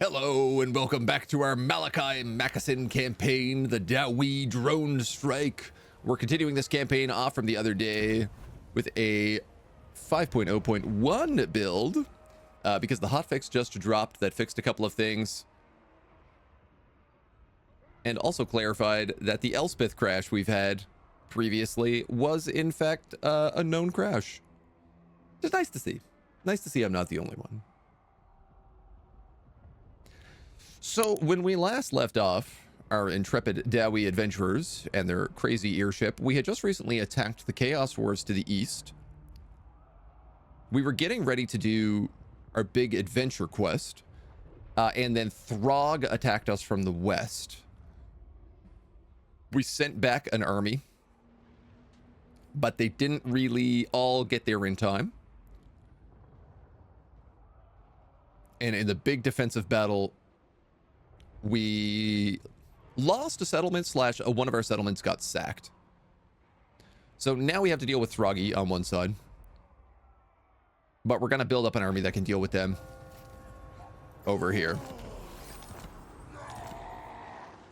Hello and welcome back to our Malachi Macassin campaign, the Dawi Drone Strike. We're continuing this campaign off from the other day with a 5.0.1 build because the hotfix just dropped that fixed a couple of things and also clarified that the Elspeth crash we've had previously was in fact a known crash. Just nice to see. Nice to see I'm not the only one. So when we last left off our intrepid Dawi adventurers and their crazy airship, we had just recently attacked the Chaos Dwarves to the east. We were getting ready to do our big adventure quest, and then Throg attacked us from the west. We sent back an army, but they didn't really all get there in time. And in the big defensive battle, we lost a settlement / one of our settlements got sacked. So now we have to deal with Throggy on one side. But we're going to build up an army that can deal with them over here.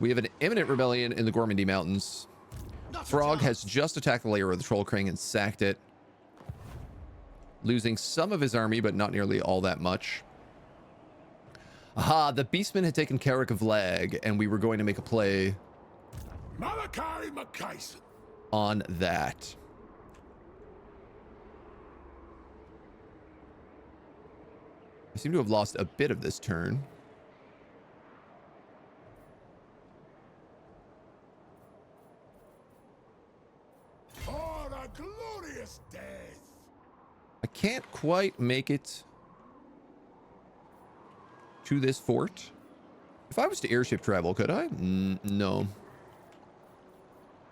We have an imminent rebellion in the Gormandy Mountains. Throg has just attacked the lair of the Troll King and sacked it, losing some of his army, but not nearly all that much. Aha, the Beastman had taken Carrick of Lag, and we were going to make a play on that. I seem to have lost a bit of this turn. For a glorious death. I can't quite make it to this fort. If I was to airship travel, could I? No.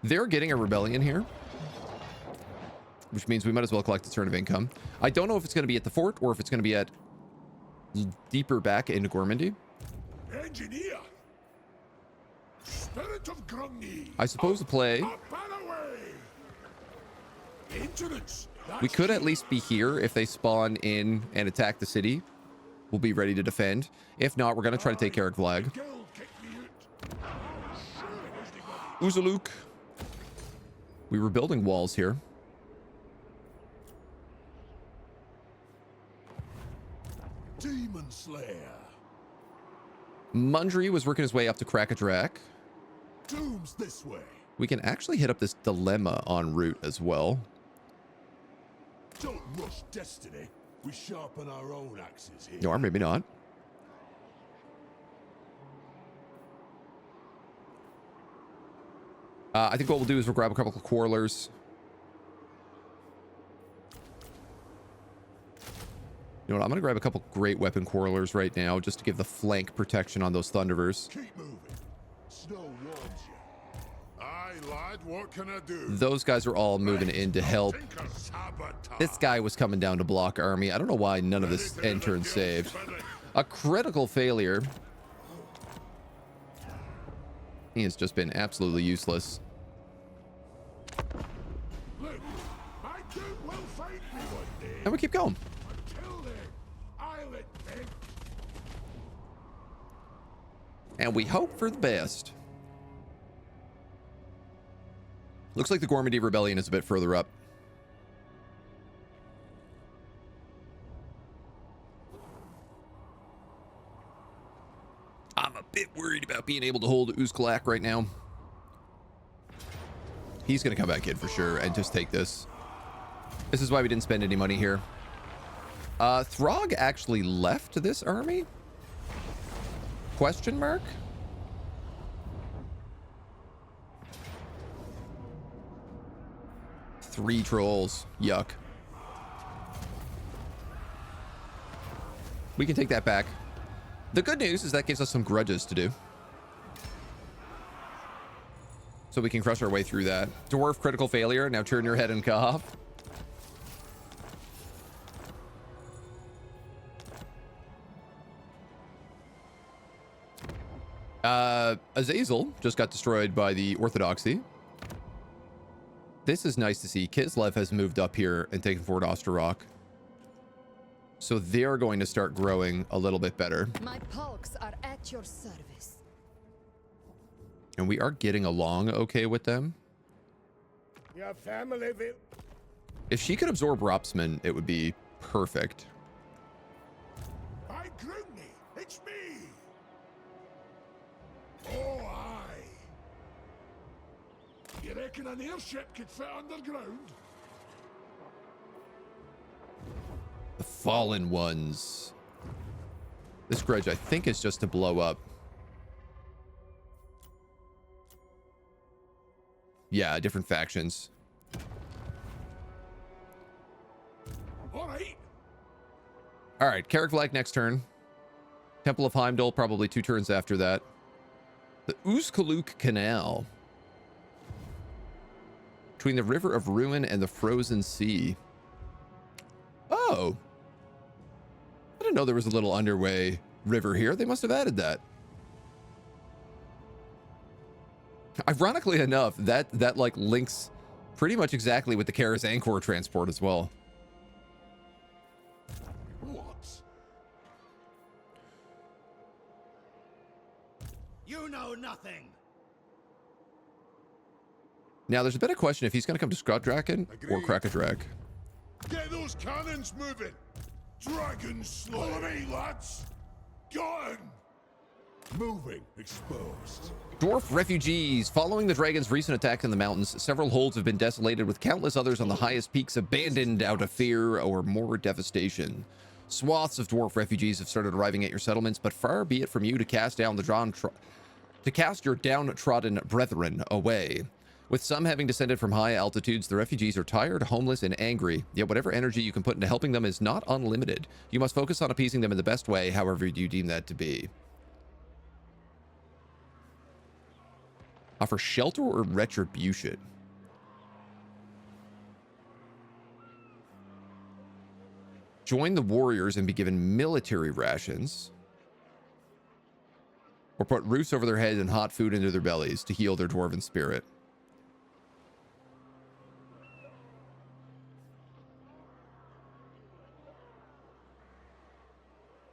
They're getting a rebellion here, which means we might as well collect a turn of income. I don't know if it's going to be at the fort or if it's going to be at deeper back into Gormandy. Engineer. Spirit of Grumney. I suppose the play, we could at least be here if they spawn in and attack the city. We'll be ready to defend. If not, we're going to try to take Carrick Vlag. Uzaluk. We were building walls here. Demon Slayer. Mundry was working his way up to Krakadrak. Doom's this way. We can actually hit up this dilemma en route as well. Don't rush destiny. We sharpen our own axes here. No, or maybe not. I think what we'll do is we'll grab a couple of quarrelers. You know what? I'm going to grab a couple great weapon quarrelers right now just to give the flank protection on those Thunderers. Keep moving. Snow warns you. Aye, lad, what can I do? Those guys are all moving in to help. This guy was coming down to block army. I don't know why none of this end turn saved. A critical failure. He has just been absolutely useless. Look, my dude will fight me one day. And we keep going. Until then, I'll admit. And we hope for the best. Looks like the Gormandy Rebellion is a bit further up. I'm a bit worried about being able to hold Uzkalak right now. He's going to come back in for sure and just take this. This is why we didn't spend any money here. Throg actually left this army? Question mark? Three trolls. Yuck. We can take that back. The good news is that gives us some grudges to do. So we can crush our way through that. Dwarf critical failure. Now turn your head and cough. Azazel just got destroyed by the Orthodoxy. This is nice to see. Kislev has moved up here and taken Fort Osterrock. So they're going to start growing a little bit better. My palks are at your service. And we are getting along okay with them. Your family will... If she could absorb Ropsman, it would be perfect. I Grungy, it's me! Oh, aye. You reckon an airship could fit underground? The Fallen Ones. This grudge, I think, is just to blow up. Yeah, different factions. All right, Carrick Vlak next turn. Temple of Heimdall probably 2 turns after that. The Uzkaluk Canal. Between the River of Ruin and the Frozen Sea. Oh. I didn't know there was a little underway river here. They must have added that. Ironically enough, that like links pretty much exactly with the Karas Angkor transport as well. What? You know nothing. Now, there's a bit of question if he's going to come to Skraudraken or Krakadrack. Get those cannons moving! Dragon Slayer! Follow me, lads! Got 'em! Moving, exposed. Dwarf refugees. Following the dragon's recent attack in the mountains, several holds have been desolated, with countless others on the highest peaks abandoned out of fear or more devastation. Swaths of dwarf refugees have started arriving at your settlements, but far be it from you to cast down your downtrodden brethren away. With some having descended from high altitudes, the refugees are tired, homeless, and angry. Yet whatever energy you can put into helping them is not unlimited. You must focus on appeasing them in the best way, however you deem that to be. Offer shelter or retribution? Join the warriors and be given military rations. Or put roofs over their heads and hot food into their bellies to heal their dwarven spirit.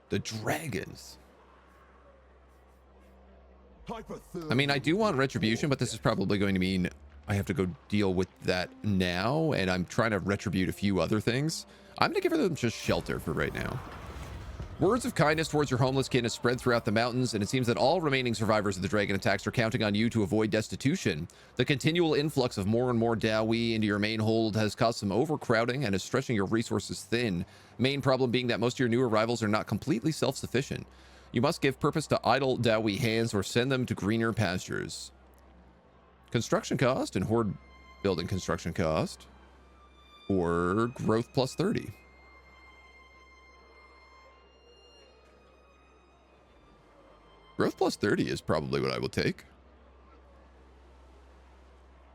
The dragons. I mean, I do want retribution, but this is probably going to mean I have to go deal with that now, and I'm trying to retribute a few other things. I'm going to give them just shelter for right now. Words of kindness towards your homeless kin has spread throughout the mountains, and it seems that all remaining survivors of the dragon attacks are counting on you to avoid destitution. The continual influx of more and more Dawi into your main hold has caused some overcrowding and is stretching your resources thin. Main problem being that most of your new arrivals are not completely self-sufficient. You must give purpose to idle Dawi hands or send them to greener pastures. Construction cost and horde building construction cost. Or growth plus 30. Growth plus 30 is probably what I will take.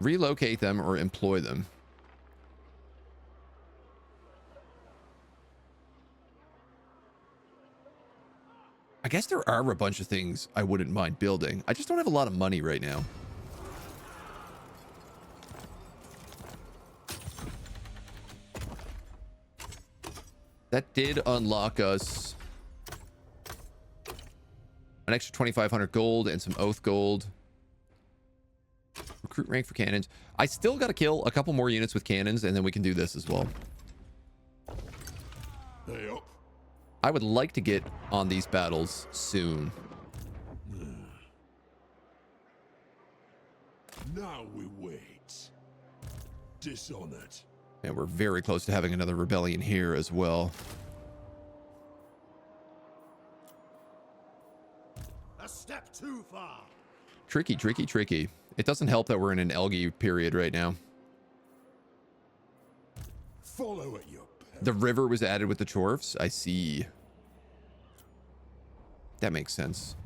Relocate them or employ them. I guess there are a bunch of things I wouldn't mind building. I just don't have a lot of money right now. That did unlock us an extra 2,500 gold and some oath gold. Recruit rank for cannons. I still got to kill a couple more units with cannons, and then we can do this as well. Hey up. I would like to get on these battles soon. Now we wait. Dishonored. And we're very close to having another rebellion here as well. A step too far. Tricky, tricky, tricky. It doesn't help that we're in an Elgi period right now. Follow at your peril. The river was added with the Chorfs. I see. That makes sense.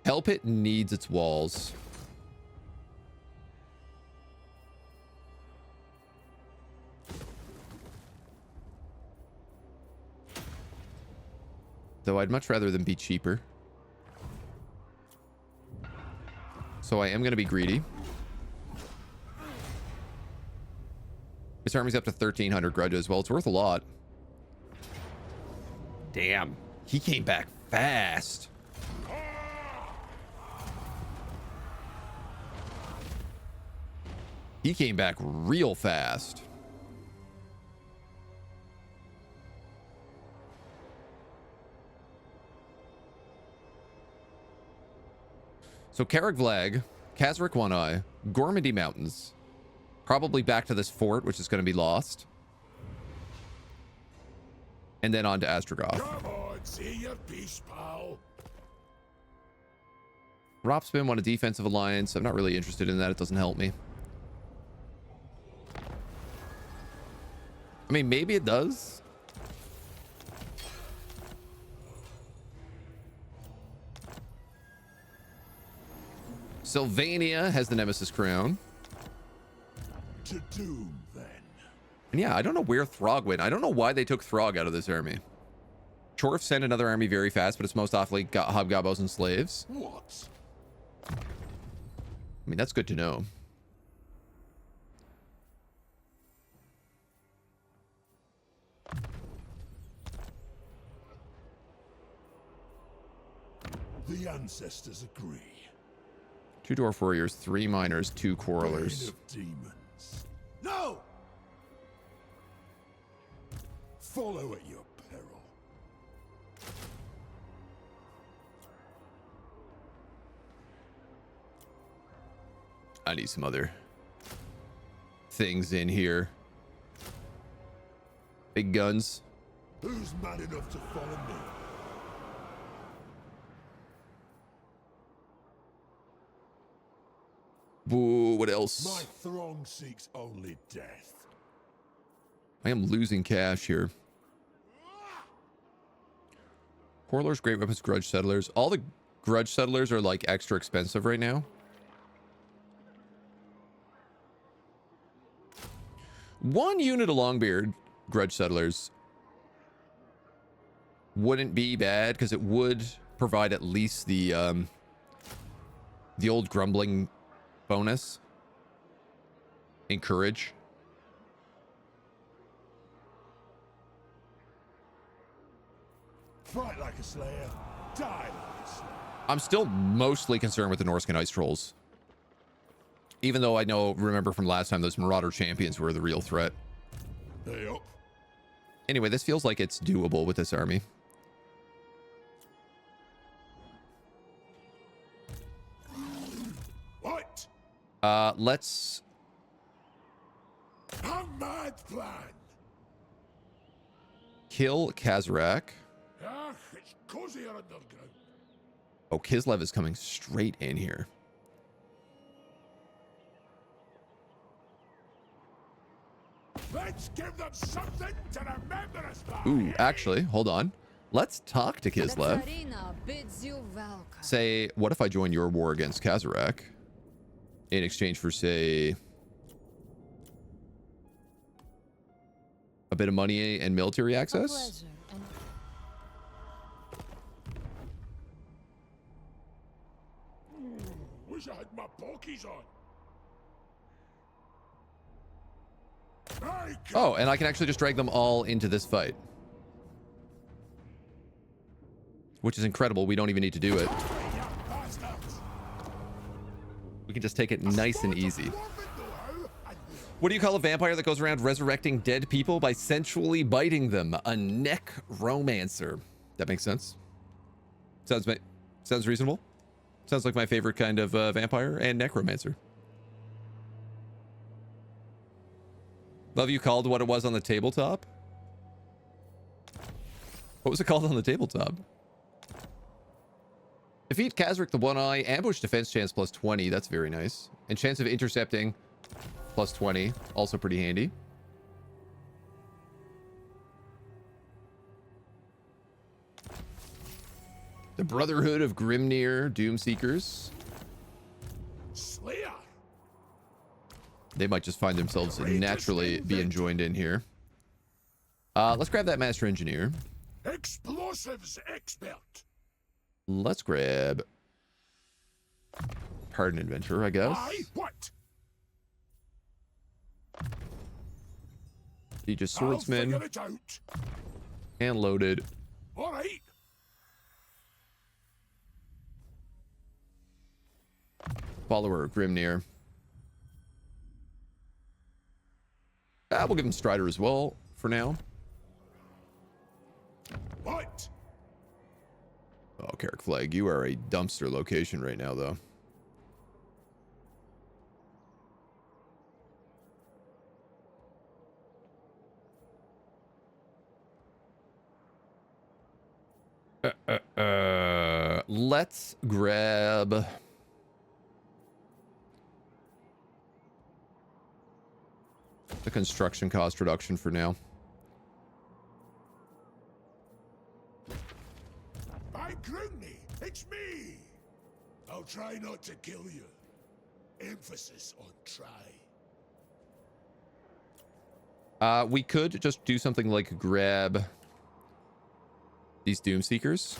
Hell Pit needs its walls. Though I'd much rather them be cheaper. So I am going to be greedy. This army's up to 1,300 grudges. Well, it's worth a lot. Damn. He came back fast. He came back real fast. So Carrick Vlag, Kazarek One Eye, Gormandy Mountains. Probably back to this fort, which is going to be lost. And then on to Astragoth. Come on, see your piece, pal. Ropspin won a defensive alliance. I'm not really interested in that. It doesn't help me. I mean, maybe it does. Sylvania has the Nemesis Crown. To doom, then. And yeah, I don't know where Throg went. I don't know why they took Throg out of this army. Chorf sent another army very fast, but it's most awfully hobgoblins and slaves. What? I mean, that's good to know. The ancestors agree. 2 dwarf warriors, 3 miners, 2 quarrelers. Bane of demons. No! Follow at your peril. I need some other things in here. Big guns. Who's mad enough to follow me? Boo, what My else? throng seeks only death. I am losing cash here. Quarrelers, great weapons, grudge settlers. All the grudge settlers are like extra expensive right now. One unit of Longbeard grudge settlers wouldn't be bad because it would provide at least the old grumbling bonus. Encourage. Fight like a slayer, die like a slayer. I'm still mostly concerned with the Norscan Ice Trolls. Even though I remember from last time, those Marauder Champions were the real threat. Hey up. Anyway, this feels like it's doable with this army. What? Let's... A mad plan. kill Kazarek. Ah, it's cozier underground. Oh, Kislev is coming straight in here. Let's give them something to remember us by. Ooh, actually, hold on. Let's talk to The Kislev. Tsarina bids you welcome. Say, what if I join your war against Kazarek in exchange for, say, a bit of money and military A access? pleasure, and Wish I had my pokies on. I Oh, and I can actually just drag them all into this fight. Which is incredible. We don't even need to do it. We can just take it nice and easy. What do you call a vampire that goes around resurrecting dead people by sensually biting them? A necromancer. That makes sense. Sounds reasonable. Sounds like my favorite kind of vampire and necromancer. Love you called what it was on the tabletop? What was it called on the tabletop? Defeat Kazarek the One Eye. Ambush defense chance plus 20. That's very nice. And chance of intercepting plus 20. Also pretty handy. The Brotherhood of Grimnir Doomseekers. Slayer. They might just find themselves naturally being joined in here. Let's grab that Master Engineer. Explosives expert. Let's grab Pardon Adventurer, I guess. What? Siege swordsman. And loaded. All right. Follower of Grimnir. We'll give him Strider as well for now. What? Oh, Carrick Flag, you are a dumpster location right now, though. Let's grab the construction cost reduction for now. By Grimnir, it's me. I'll try not to kill you. Emphasis on try. We could just do something like grab these Doomseekers,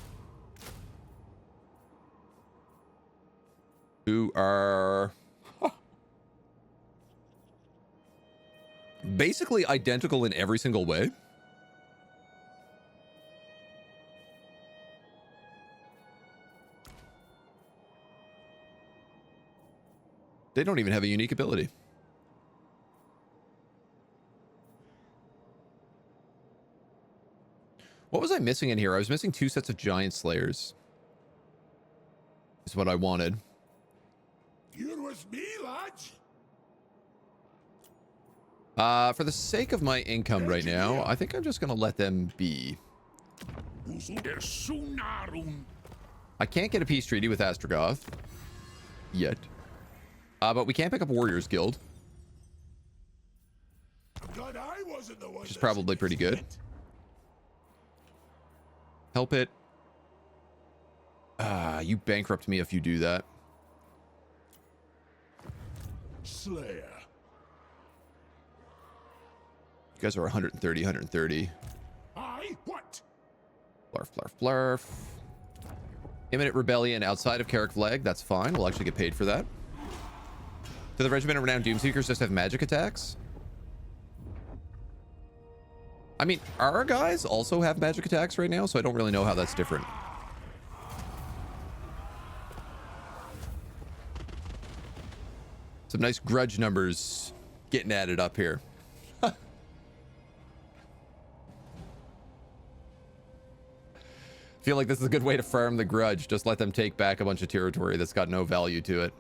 who are basically identical in every single way. They don't even have a unique ability. What was I missing in here? I was missing 2 sets of Giant Slayers. Is what I wanted. You're with me, lads. For the sake of my income right now, I think I'm just going to let them be. I can't get a peace treaty with Astrogoth yet. But we can pick up Warriors Guild, God, I wasn't the one which is probably pretty good. Help it. You bankrupt me if you do that. Slayer. You guys are 130, 130. Aye, what? Blarf, blarf, blarf. Imminent rebellion outside of Carrick Flag. That's fine. We'll actually get paid for that. Do the Regiment of Renowned Doomseekers just have magic attacks? I mean, our guys also have magic attacks right now, so I don't really know how that's different. Some nice grudge numbers getting added up here. Feel like this is a good way to farm the grudge. Just let them take back a bunch of territory that's got no value to it.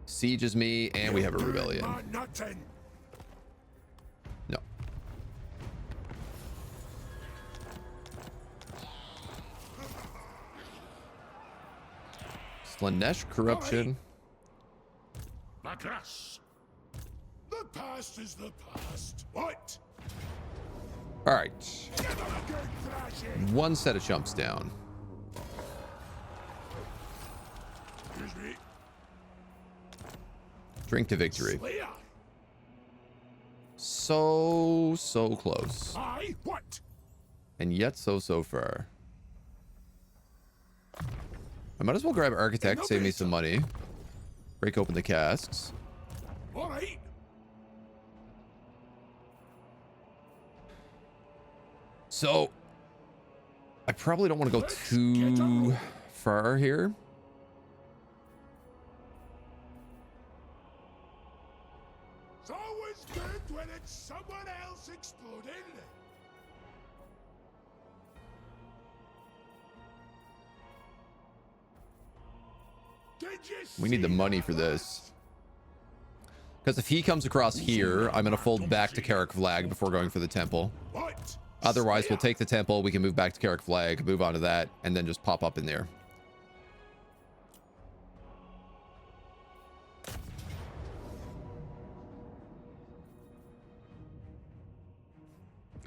Sieges me, and we have a rebellion. No. Slaanesh corruption. The past is the past. What? All right. One set of chumps down. Excuse me. Drink to victory. Slayer. So close. Aye, what? And yet so far. I might as well grab Architect, save me some money. Break open the casks. All right. So, I probably don't want to go too far here. It's always good when it's someone else exploding. Did you We need the see money that, for lads? this. Because if he comes across here, I'm going to fold back to Carrick Flag before going for the temple. What? Otherwise, we'll Slayer. take the temple, we can move back to Carrick Flag, move on to that, and then just pop up in there.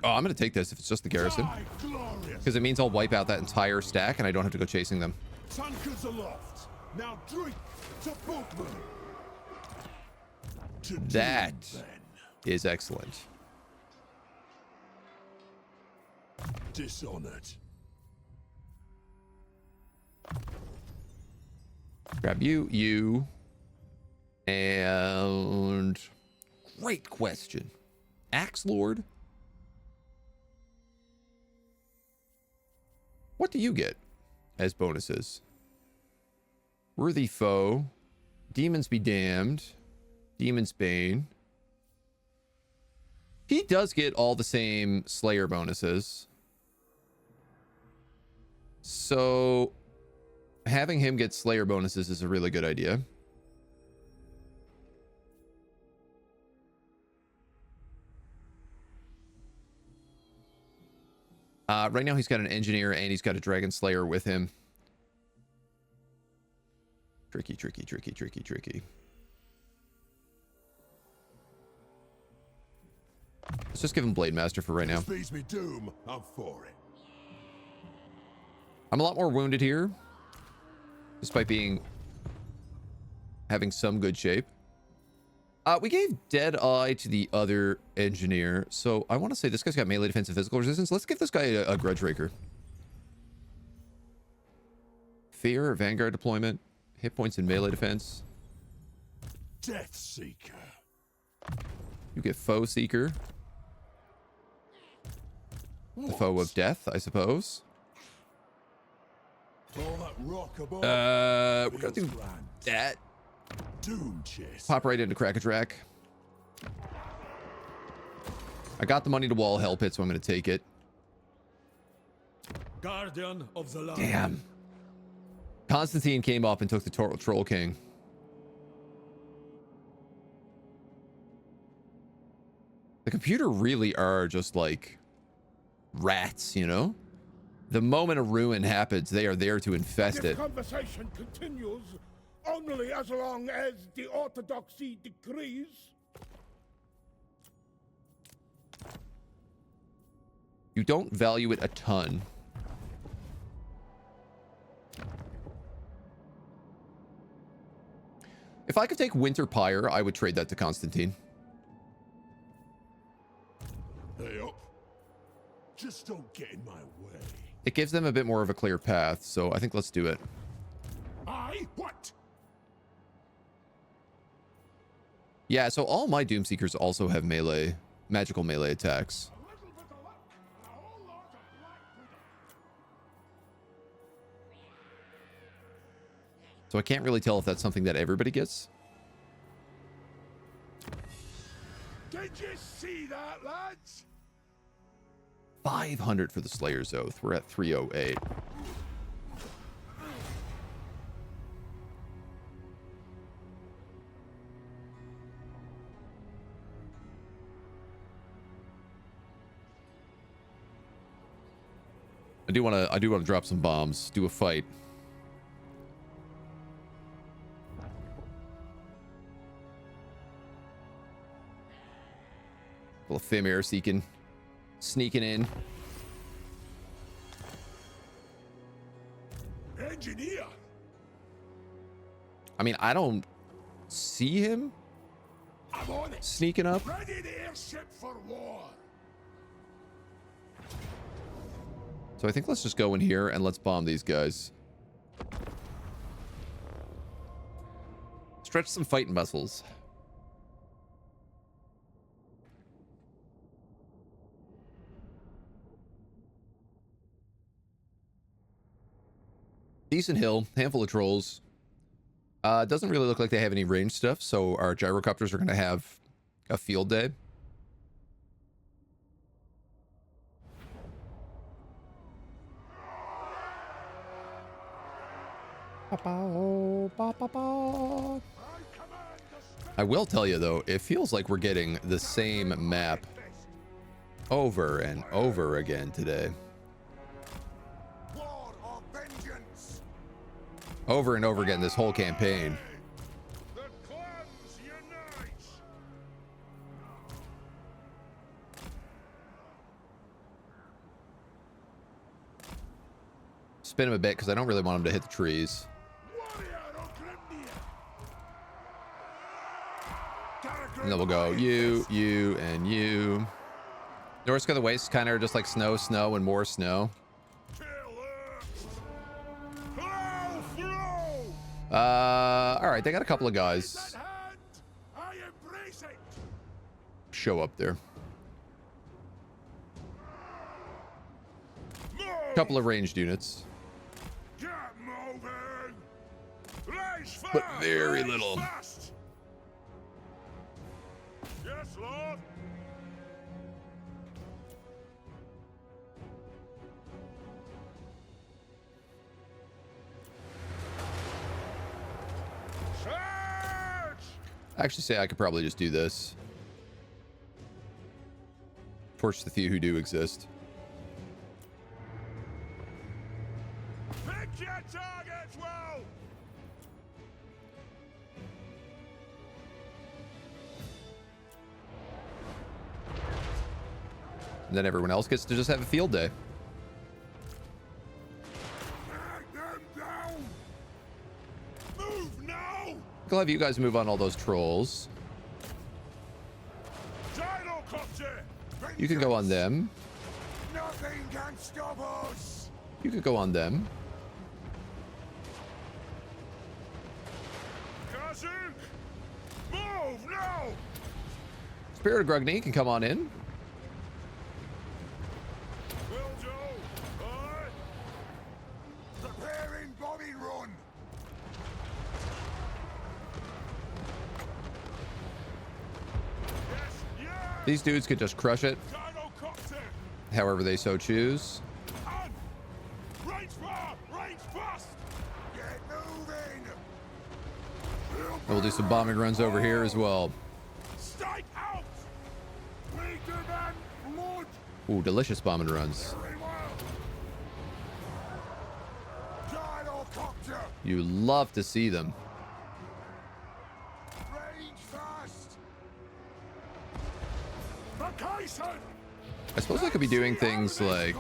Oh, I'm going to take this if it's just the garrison. Die glorious. Because it means I'll wipe out that entire stack and I don't have to go chasing them. Tankers aloft. Now drink to boatmen. To That doom, is excellent. then. Dishonored. Grab you, you, And great question. Axe Lord? What do you get as bonuses? Worthy Foe, Demons Be Damned, Demon's Bane. He does get all the same Slayer bonuses. So having him get Slayer bonuses is a really good idea. Right now he's got an engineer and he's got a dragon slayer with him. Tricky, tricky, tricky, tricky, tricky. Let's just give him Blade Master for right now. Feeds me doom, I'm for it. I'm a lot more wounded here, despite having some good shape. We gave Dead Eye to the other engineer, so I want to say this guy's got melee defense and physical resistance. Let's give this guy a Grudge Raker. Fear, Vanguard deployment, hit points and melee defense. Death Seeker. You get Foe Seeker. The foe of death, I suppose. All that rock above. We're gonna do that. Doom chest. Pop right into Crack-a-Track. I got the money to wall Hell Pit, so I'm gonna take it. Guardian of the land. Damn. Constantine came up and took the Troll King. The computer really are just like rats, you know? The moment a ruin happens, they are there to infest This it. conversation continues only as long as the orthodoxy decrees. You don't value it a ton. If I could take Winter Pyre, I would trade that to Constantine. Hey up. Just don't get in my way. It gives them a bit more of a clear path, so I think let's do it. What? Yeah, so all my Doomseekers also have melee, magical melee attacks. So I can't really tell if that's something that everybody gets. Did you see that, lads? 500 for the Slayer's Oath. We're at 308. I do want to drop some bombs, do a fight. A little Fimir sneaking in. Engineer. I mean, I don't see him I'm on it. sneaking up. Ready the airship for war. So I think let's just go in here and let's bomb these guys. Stretch some fighting muscles. Decent hill, handful of trolls. Doesn't really look like they have any range stuff, so our gyrocopters are going to have a field day. I will tell you though, it feels like we're getting the same map over and over again today. War or vengeance. Over and over again this whole campaign. The clans unite. Spin him a bit because I don't really want him to hit the trees. And then we'll go you, and you. Norsk of the Waste kind of just like snow, and more snow. All right, they got a couple of guys. show up there. Move! Couple of ranged units, Get moving! Race fast! but very race little. Fast. Yes, Lord. Search! I actually say I could probably just do this. Torch the few who do exist. Pick your targets well! And then everyone else gets to just have a field day. Drag them down! Move now! I'll have you guys move on all those trolls. Gyrocopter! You can go on them. Nothing can stop us! You could go on them. Kazuk! Move now! Spirit of Grugny can come on in. Will do! Alright! Preparing bombing run! Yes, yes! These dudes could just crush it, Gyrocopter! however they so choose. On! Range far! Range fast! Get moving! And we'll do some bombing runs over here as well. Strike out! We demand blood! Ooh, delicious bombing runs. Very well! Gyrocopter! You love to see them. Range fast! Vacation! I suppose I could be doing things like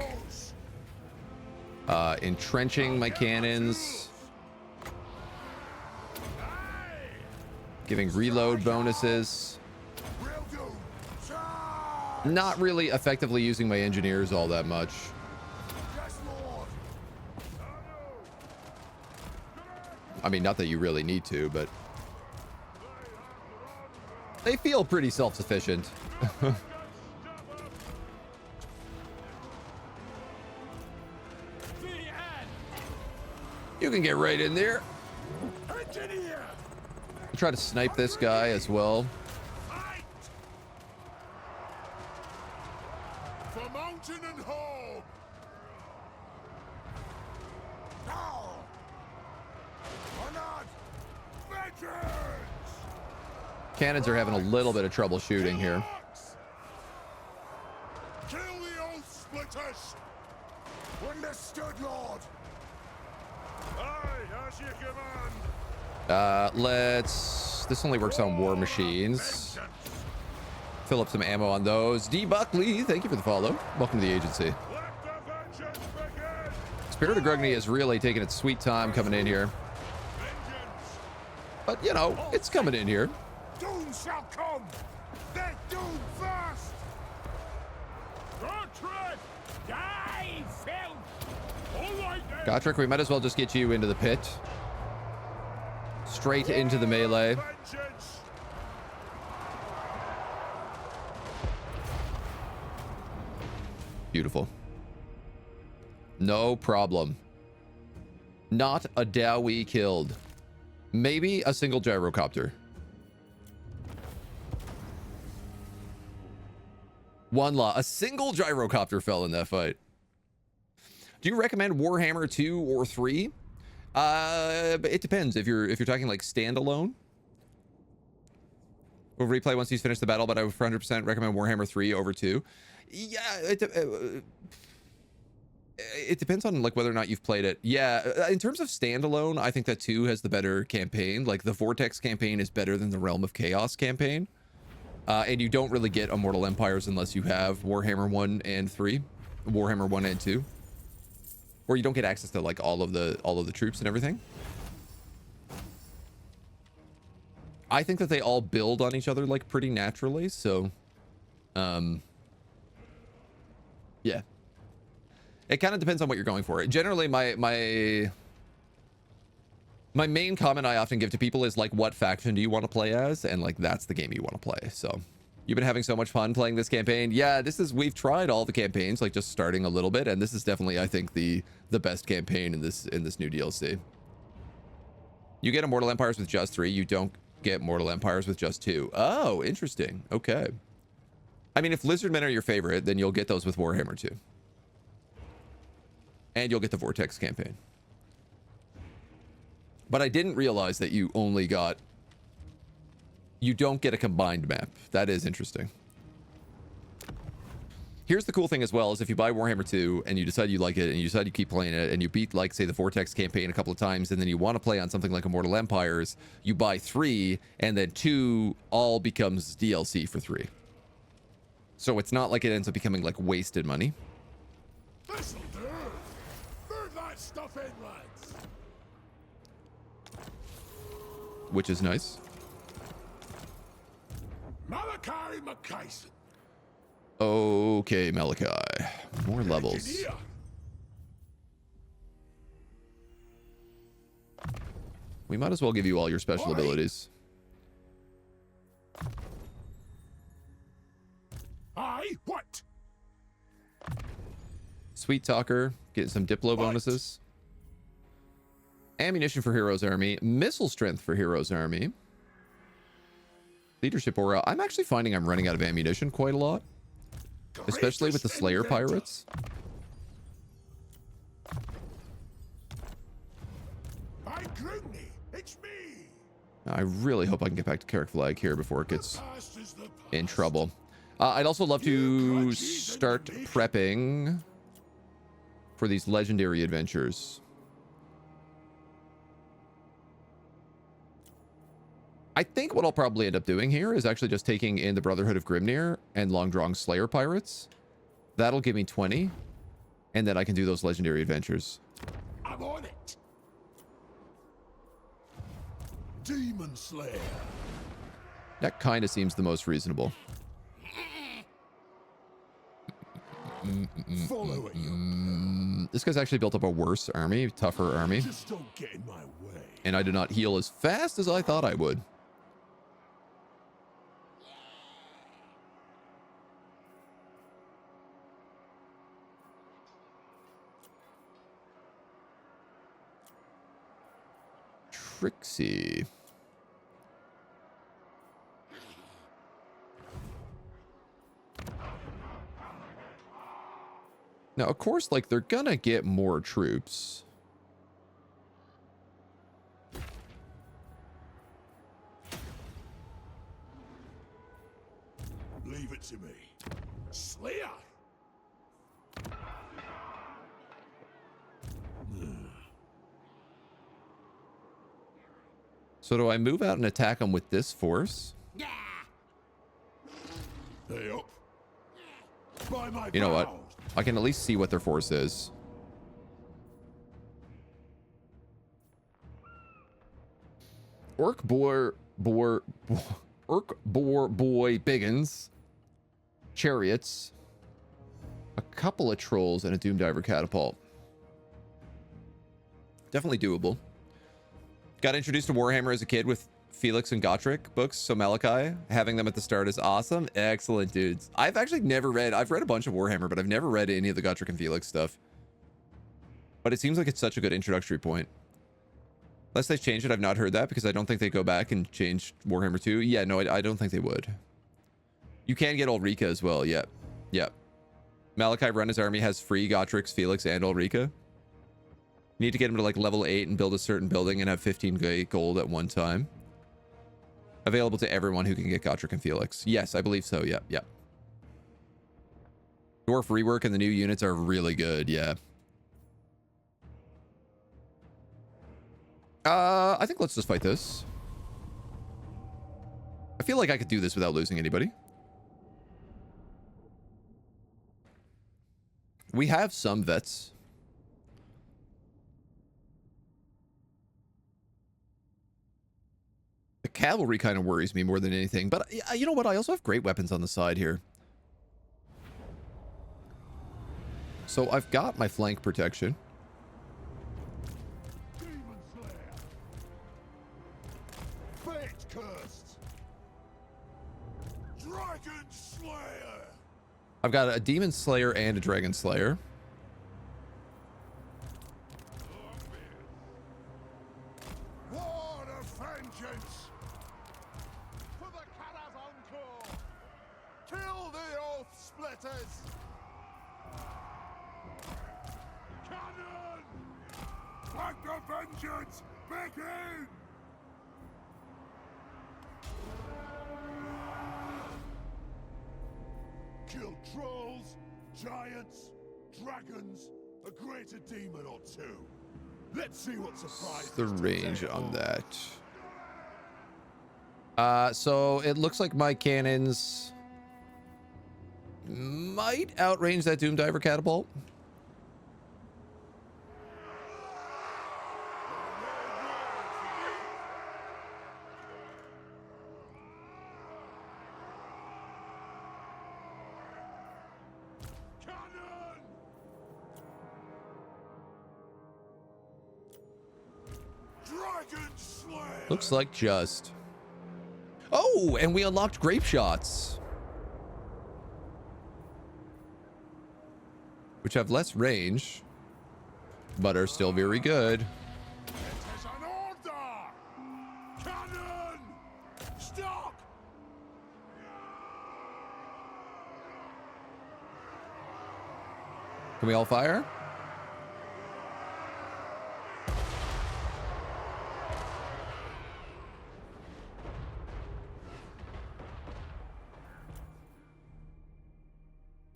entrenching my cannons, giving reload bonuses, Will do! Charge! not really effectively using my engineers all that much. Yes, Lord! I mean, not that you really need to, but they feel pretty self-sufficient. You can get right in there. Engineer! Try to snipe this guy as well. Fight! For mountain and home! Now! Or not! Vengeance! Cannons are having a little bit of trouble shooting here. Kill the oath splitters! Understood, Lord! Aye, as you command! This only works on war machines. Fill up some ammo on those. D. Buckley, thank you for the follow. Welcome to the agency. Let the vengeance begin! Spirit of Grugny is really taking its sweet time coming in here. Vengeance! But, you know, it's coming in here. Doom shall come! Let doom first! Gertrude! Die, filth! All right then! Gotrek, we might as well just get you into the pit. Straight into the melee. Vengeance! Beautiful. No problem. Not a Dowie killed. Maybe a single gyrocopter. One law. A single gyrocopter fell in that fight. Do you recommend Warhammer 2 or 3? It depends. If you're talking like standalone. We'll replay once he's finished the battle, but I would 100% recommend Warhammer 3 over 2. Yeah, it depends on like whether or not you've played it. Yeah, in terms of standalone, I think that 2 has the better campaign. Like the Vortex campaign is better than the Realm of Chaos campaign. And you don't really get Immortal Empires unless you have Warhammer 1 and 3, Warhammer 1 and 2. Or you don't get access to like all of the troops and everything. I think that they all build on each other like pretty naturally, so yeah. It kind of depends on what you're going for. Generally my main comment I often give to people is like, what faction do you want to play as? And like that's the game you want to play. So You've been having so much fun playing this campaign. Yeah, we've tried all the campaigns, like just starting a little bit, and this is definitely, I think, the best campaign in this new DLC. You get Immortal Empires with just 3. You don't get Mortal Empires with just 2. Oh, interesting. Okay. I mean, if Lizardmen are your favorite, then you'll get those with Warhammer 2. And you'll get the Vortex campaign. But I didn't realize that you don't get a combined map. That is interesting. Here's the cool thing as well, is if you buy Warhammer 2 and you decide you like it and you decide you keep playing it and you beat, like, say, the Vortex campaign a couple of times and then you want to play on something like Immortal Empires, you buy 3 and then 2 all becomes DLC for 3. So it's not like it ends up becoming, like, wasted money. This'll do. Move that stuff in, lads. Which is nice. Malachi McKayson. Okay, Malachi. More levels. We might as well give you all your special abilities. Aye, what? Sweet Talker, getting some Diplo bonuses. Ammunition for Heroes Army. Missile Strength for Heroes Army. Leadership Aura. I'm actually finding I'm running out of ammunition quite a lot. Especially with the Slayer Pirates. By Grimney, it's me. I really hope I can get back to Carrick Flag here before it gets in trouble. I'd also love to start prepping for these legendary adventures. I think what I'll probably end up doing here is actually just taking in the Brotherhood of Grimnir and Longdrong Slayer Pirates. That'll give me 20. And then I can do those legendary adventures. I'm on it. Demon Slayer. That kind of seems the most reasonable. Following This guy's actually built up a worse army, tougher army. Just don't get in my way. And I do not heal as fast as I thought I would. Trixie. Now, of course, like, they're gonna get more troops. Leave it to me. Slayer! So do I move out and attack them with this force? Hey up. By my You know what? vows. I can at least see what their force is. Orc boar boy biggins, chariots, a couple of trolls, and a doomdiver catapult. Definitely doable. Got introduced to Warhammer as a kid with Felix and Gotrek books, so Malachi, having them at the start is awesome. Excellent, dudes. I've actually never read, I've read a bunch of Warhammer, but I've never read any of the Gotrek and Felix stuff. But it seems like it's such a good introductory point. Unless they've changed it, I've not heard that, because I don't think they go back and change Warhammer 2. Yeah, no, I don't think they would. You can get Ulrika as well, yep. Yep. Malachi run his army has free Gotreks, Felix, and Ulrika. You need to get him to like level 8 and build a certain building and have 15 gold at one time. Available to everyone who can get Gotrek and Felix. Yes, I believe so. Yep, yep. Dwarf rework and the new units are really good. Yeah. I think let's just fight this. I feel like I could do this without losing anybody. We have some vets. The cavalry kind of worries me more than anything, but you know what? I also have great weapons on the side here. So I've got my flank protection. Demon Slayer. Fate cursed. Dry Dragon Slayer! I've got a Demon Slayer and a Dragon Slayer. War of vengeance! For the Kara's Encore! Kill the Oath Splitters! Cannon! Let the vengeance begin! Kill trolls, giants, dragons, a greater demon or two. Let's see what surprise. The range on that. So it looks like my cannons might outrange that Doom Diver catapult. Looks like just. Oh, and we unlocked grape shots, which have less range, but are still very good. It is an order! Cannon! Stop! Can we all fire?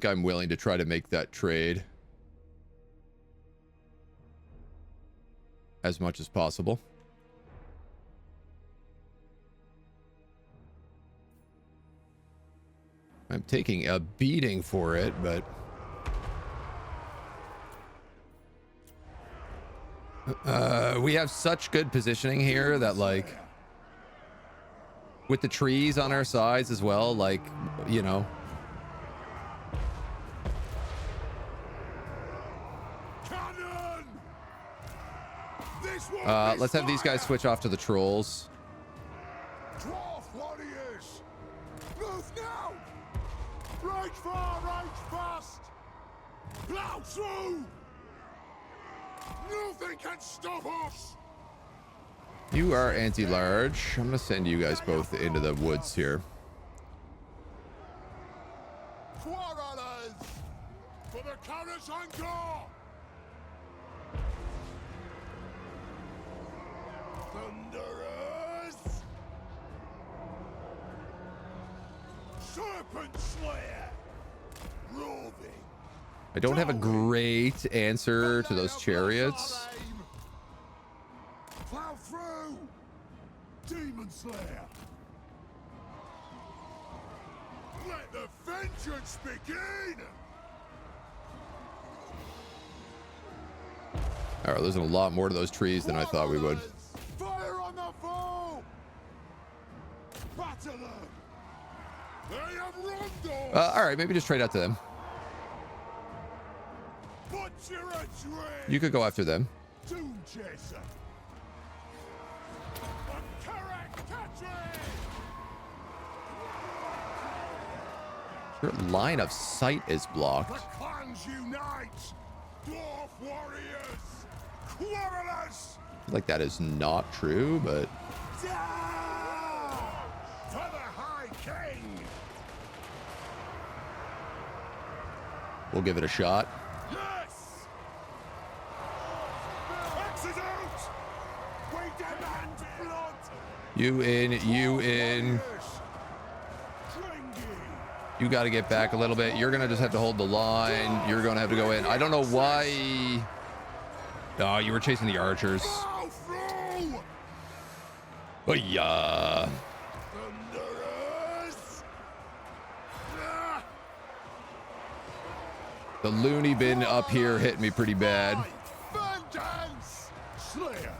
I'm willing to try to make that trade as much as possible. I'm taking a beating for it, but we have such good positioning here that, like, with the trees on our sides as well, like, you know. Let's have these guys switch off to the trolls. Dwarf warriors! Move now! Right far, right fast! Plow through! Nothing can stop us! You are anti-large. I'm gonna send you guys both into the woods here. Quarrelers! For the Kara's Encore! Thunderers! Serpent Slayer! Roving! I don't have a great answer to those chariots. Plow through! Demon Slayer! Let the vengeance begin! All right, there's a lot more to those trees than I thought we would. Fire on the foe! Batter them! They have Rondo! All right, maybe just trade out to them. Butcher a tree! You could go after them. Doom Chaser! A correct catcher! Your line of sight is The blocked. clans unite! Dwarf warriors! Quarrelers! Like that is not true, but Down! For the High King! we'll give it a shot. Yes! Exit out! We demand blood! You in, you in. You got to get back a little bit. You're going to just have to hold the line. You're going to have to go in. I don't know why. Oh, you were chasing the archers. Oh, yeah. The loony bin up here hit me pretty bad. Vengeance! Slayer!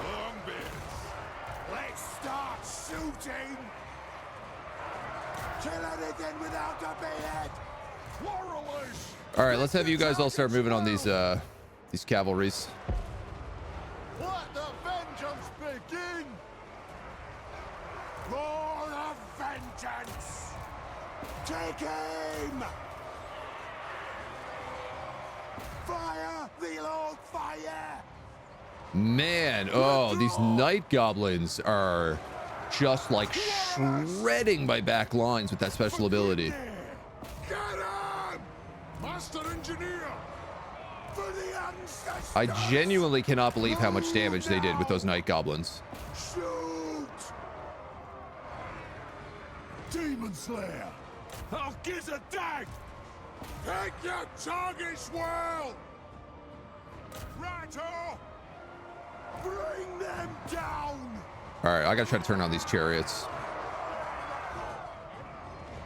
Longbeards! Let's start shooting! Kill anything without a behead! Quarrelers! All right, let's have you guys all start moving on these cavalries. Let the vengeance begin! More of vengeance! Take aim! Fire! The Lord fire! Man, oh, these night goblins are just like shredding my back lines with that special ability. Get him! Master Engineer! For the ancestors! I genuinely cannot believe how much damage they did with those night goblins. Shoot! Demon Slayer! I'll give a dag! Take your targets well! Righto! Bring them down! Alright, I gotta try to turn on these chariots.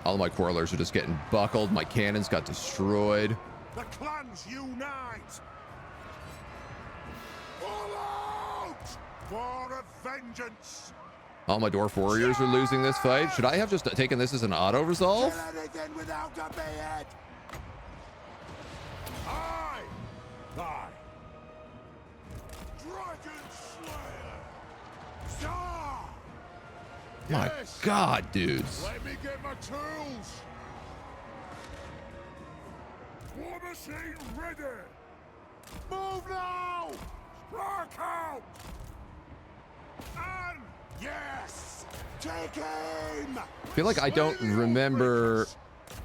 All of my quarrelers are just getting buckled. My cannons got destroyed. The clans unite! All out! For a vengeance! All my dwarf warriors are losing this fight. Should I have just taken this as an auto resolve? Kill anything without a beard! Aye! Aye! Dragon Slayer! Zah! My Yes! God, dudes. Let me get my tools! War machine ready! Move now! Spark out! And yes! Take aim! I feel like I don't remember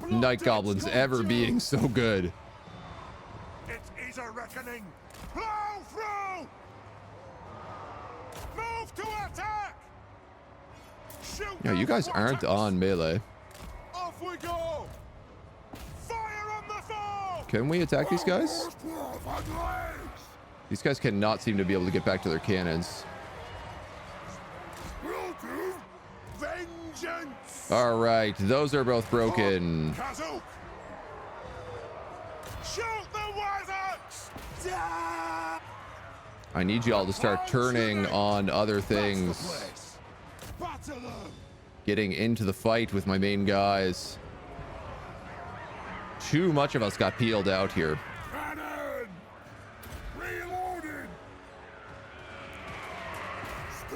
night goblins ever being so good. It is a reckoning! Plow through! Move to attack! Shoot! Yeah, you guys aren't on melee. Off we go! Fire on the foe! Can we attack these guys? These guys cannot seem to be able to get back to their cannons. Will do! Vengeance! All right, those are both broken. Kazook! Shoot the wizards! Da! I need y'all to start turning on other things. Batter them! Getting into the fight with my main guys. Too much of us got peeled out here. Cannon! Reloading! Stop!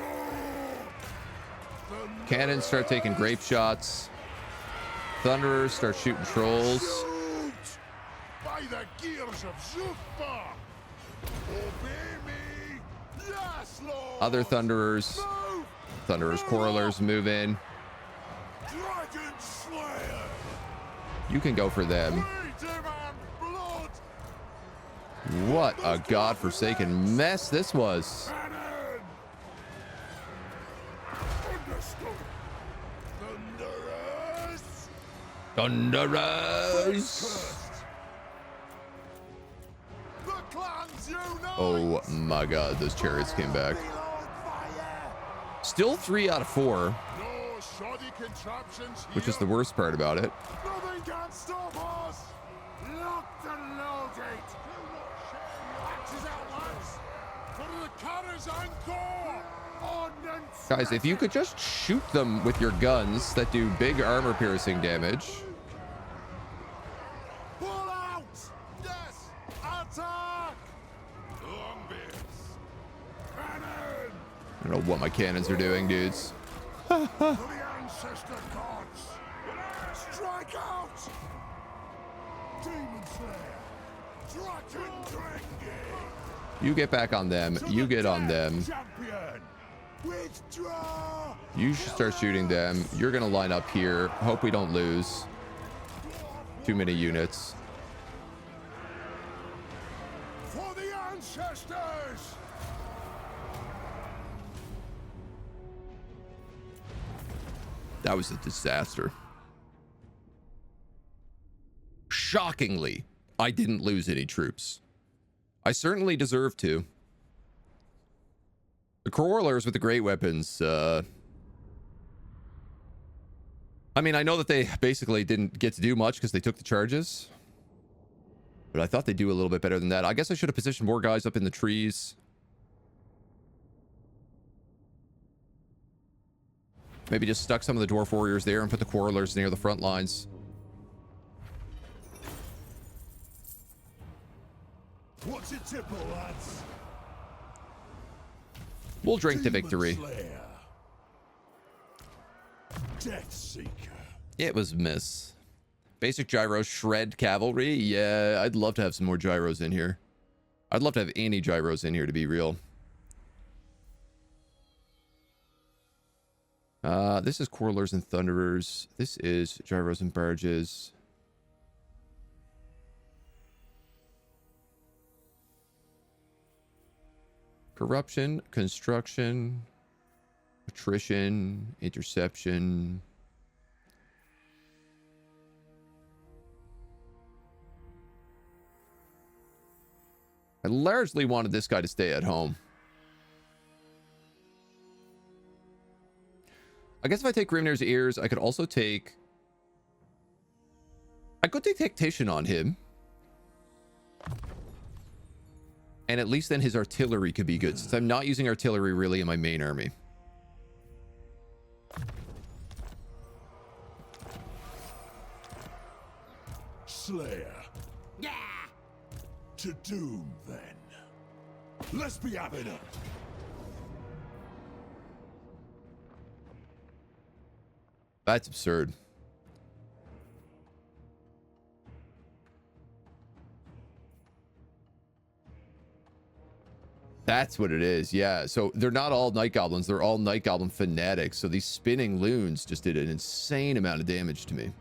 Cannons start taking grape shots. Thunderers start shooting trolls. Shoot! By the gears of Zuffa! Obey me! Yes, Lord! Other thunderers. Move! Thunderers, quarrelers move in. Dragon Slayer! You can go for them. We demand blood! What a godforsaken mess this was. Cannon! Understood! Thunderers! Thunderers! Cursed! The clans unite! Oh my God, those chariots came back. Reload fire! Still 3 out of 4, No shoddy contraptions which is here. the worst part about it. Nothing can stop us! Locked and loaded! Axes out, lads! For the cannons encore! Ordnance! Guys, if you could just shoot them with your guns that do big armor piercing damage. Pull out! Yes! Attack! Longbeards! Cannon! I don't know what my cannons are doing, dudes. To the ancestor gods! Strike out! Demon Slayer! Dragon Drengi! You get back on them. You get on them. Champion! Withdraw! You should start shooting them. You're gonna line up here. Hope we don't lose too many units. For the ancestors! That was a disaster. Shockingly, I didn't lose any troops. I certainly deserve to. The Quarrelers with the great weapons, I mean, I know that they basically didn't get to do much because they took the charges. But I thought they'd do a little bit better than that. I guess I should have positioned more guys up in the trees. Maybe just stuck some of the Dwarf Warriors there and put the Quarrelers near the front lines. What's your tipple, lads? We'll drink to Demon victory. Slayer. Death Seeker. It was miss. Basic gyro shred cavalry. Yeah, I'd love to have some more gyros in here. I'd love to have any gyros in here, to be real. This is Quarrelers and Thunderers. This is gyros and barges. Corruption, construction, attrition, interception. I largely wanted this guy to stay at home. I guess if I take Grimnir's Ears, I could also take... I could take Tactician on him. And at least then his artillery could be good, since I'm not using artillery really in my main army. Slayer. Yeah. To doom, then. Let's be having it. That's absurd. That's what it is. Yeah. So they're not all night goblins. They're all night goblin fanatics. So these spinning loons just did an insane amount of damage to me.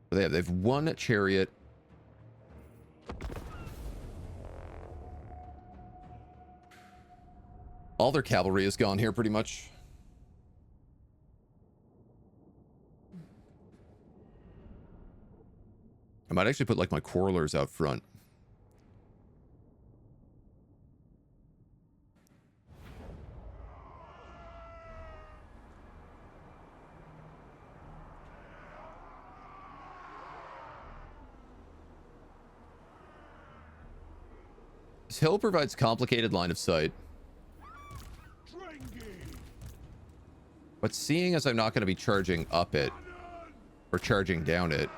They have one chariot. All their cavalry is gone here pretty much. I might actually put like my Quarrelers out front. This hill provides complicated line of sight. But seeing as I'm not going to be charging up it or charging down it,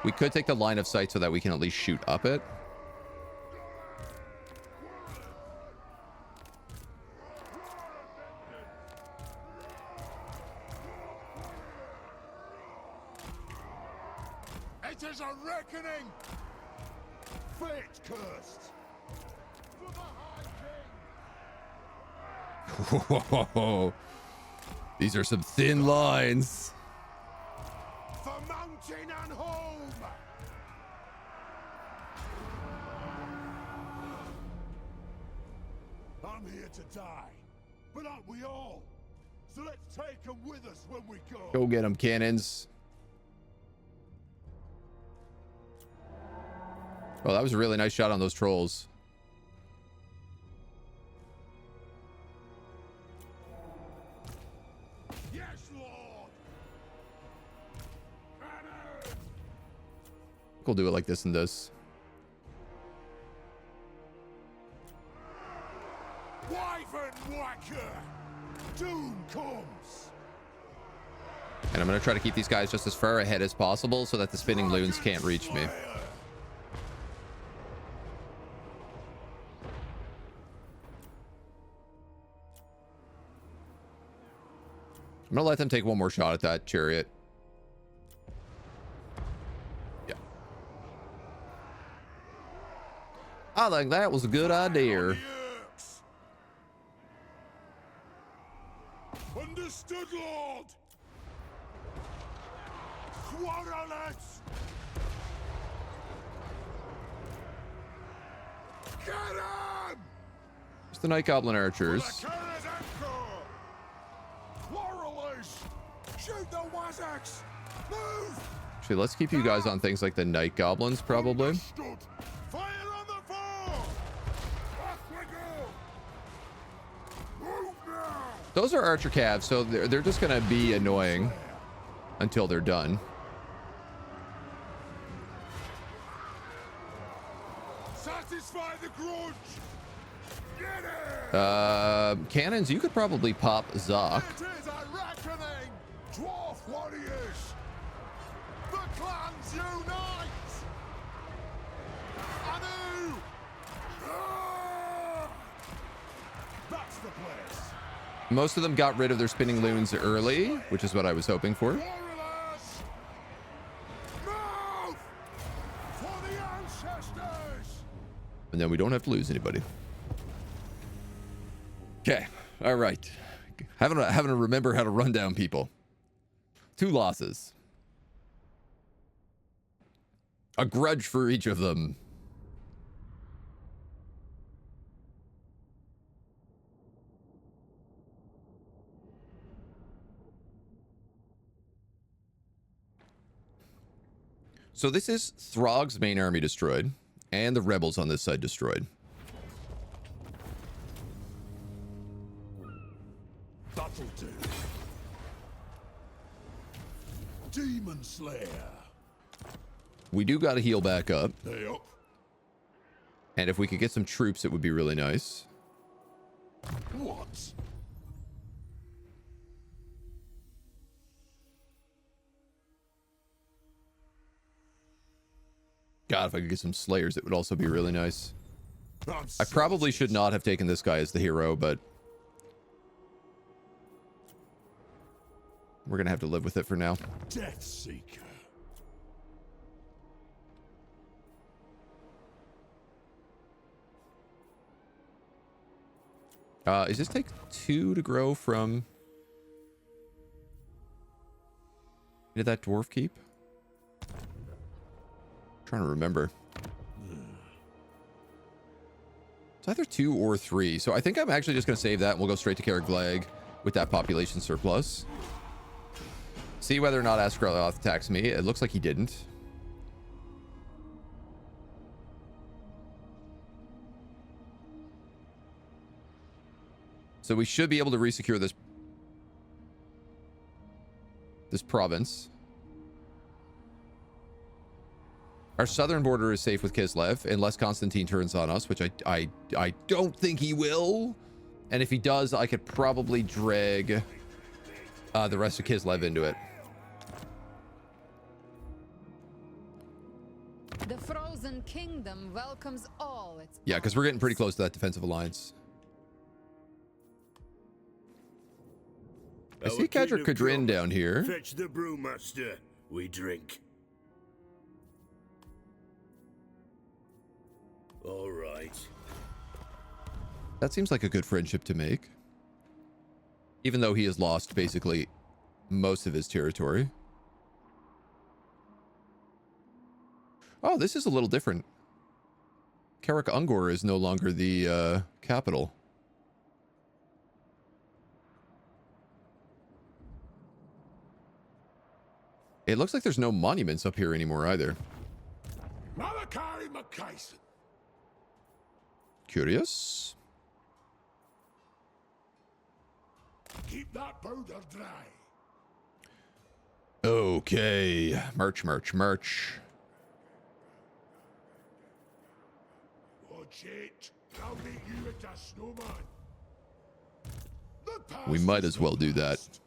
we could take the line of sight so that we can at least shoot up it. It is a reckoning! Fate cursed! For the High King! Whoa. These are some thin lines. For mountain and home! I'm here to die, but aren't we all? So let's take them with us when we go. Go get them, cannons. Oh, that was a really nice shot on those trolls. Yes, Lord! Cannon! We'll do it like this and this. Wyvern whacker! Doom comes! And I'm going to try to keep these guys just as far ahead as possible so that the spinning loons can't reach me. I'm going to let them take one more shot at that chariot. Yeah. I think that was a good idea. Understood, Lord! Quarrelers! Get him! It's the Night Goblin archers. Quarrelers! Shoot the Wazzaks! Move! Actually, let's keep you guys on things like the Night Goblins, probably. Understood. Fire on the fore! Off we go! Move now! Those are archer calves, so they're just going to be annoying until they're done. Satisfy the grudge! Get it! Cannons, you could probably pop Zoc. It is a reckoning! Dwarf warriors! The clans unite! Anu! place. Most of them got rid of their spinning loons early, which is what I was hoping for. Warriors! Move! For the ancestors! And then we don't have to lose anybody. Okay. All right. Having to remember how to run down people. 2 losses. A grudge for each of them. So this is Throg's main army destroyed, and the rebels on this side destroyed. That'll do. Demon Slayer. We do got to heal back up, They up. and if we could get some troops, it would be really nice. What? God, if I could get some slayers, it would also be really nice. I'm I probably should not have taken this guy as the hero, but we're gonna have to live with it for now. Death Seeker. Is this take 2 to grow from? Did that dwarf keep? Trying to remember. It's either 2 or 3. So I think I'm actually just going to save that and we'll go straight to Caraglag with that population surplus. See whether or not Askeladd attacks me. It looks like he didn't. So we should be able to resecure this province. Our southern border is safe with Kislev, unless Constantine turns on us, which I don't think he will. And if he does, I could probably drag the rest of Kislev into it. The Frozen Kingdom welcomes all its Yeah, because we're getting pretty close to that defensive alliance. I see Kadra Kadrin down here. Fetch the brewmaster. We drink. All right. That seems like a good friendship to make. Even though he has lost basically most of his territory. Oh, this is a little different. Karak Ungor is no longer the capital. It looks like there's no monuments up here anymore either. Malachi McKayson. Curious. Keep that powder dry. Okay. Merch. Watch it. I'll make you into a snowman. The We past might is as well the do that. past.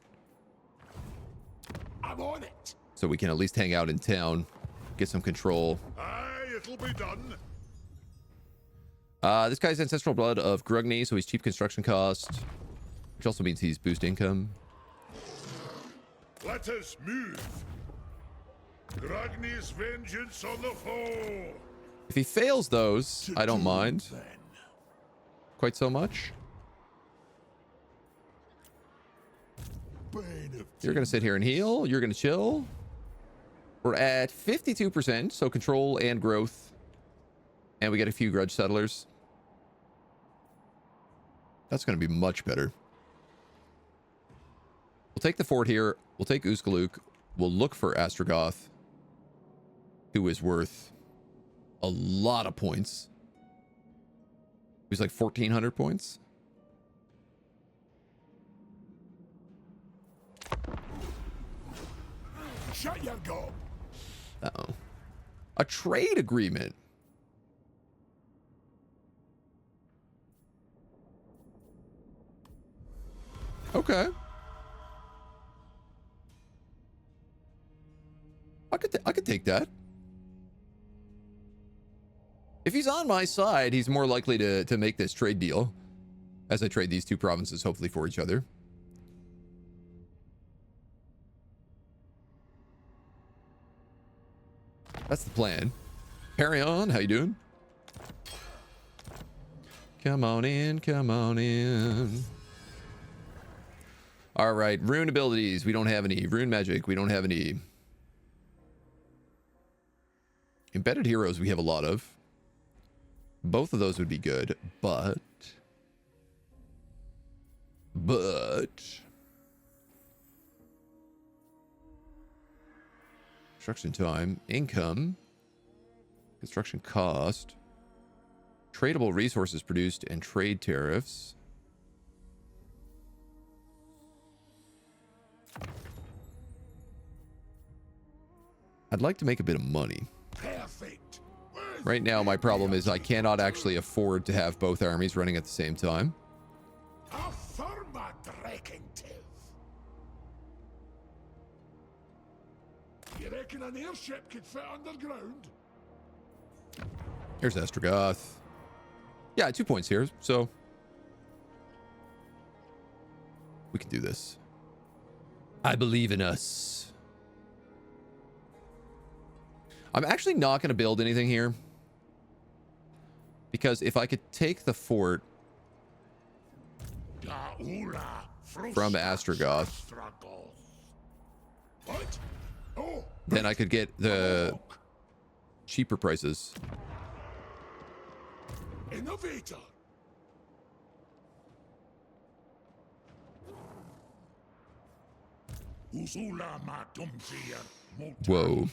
I'm on it. So we can at least hang out in town. Get some control. Aye, it'll be done. This guy's ancestral blood of Grugny, so he's cheap construction cost. Which also means he's boost income. Let us move. Gragny's vengeance on the foe. If he fails those, I don't mind Then. quite so much. Bane of You're going to sit here and heal. You're going to chill. We're at 52%, so control and growth. And we get a few grudge settlers. That's going to be much better. We'll take the fort here. We'll take Uskaluk. We'll look for Astrogoth, who is worth a lot of points. He's like 1,400 points. Shut your gob. Uh-oh. A trade agreement. Okay. I could take that. If he's on my side, he's more likely to make this trade deal. as I trade these two provinces, hopefully for each other. That's the plan. Carry on. How you doing? Come on in. Come on in. All right. Rune abilities. We don't have any. Rune magic. We don't have any. Embedded heroes we have a lot of. Both of those would be good, but construction time, income, construction cost, tradable resources produced, and trade tariffs. I'd like to make a bit of money. Perfect. Right now, my problem is I cannot actually afford to have both armies running at the same time. You reckon an airship could fit underground? Here's Estrogoth. Yeah, 2 points here, so we can do this. I believe in us. I'm actually not going to build anything here, because if I could take the fort from Estrogoth, then I could get the cheaper prices. Innovator. Whoa.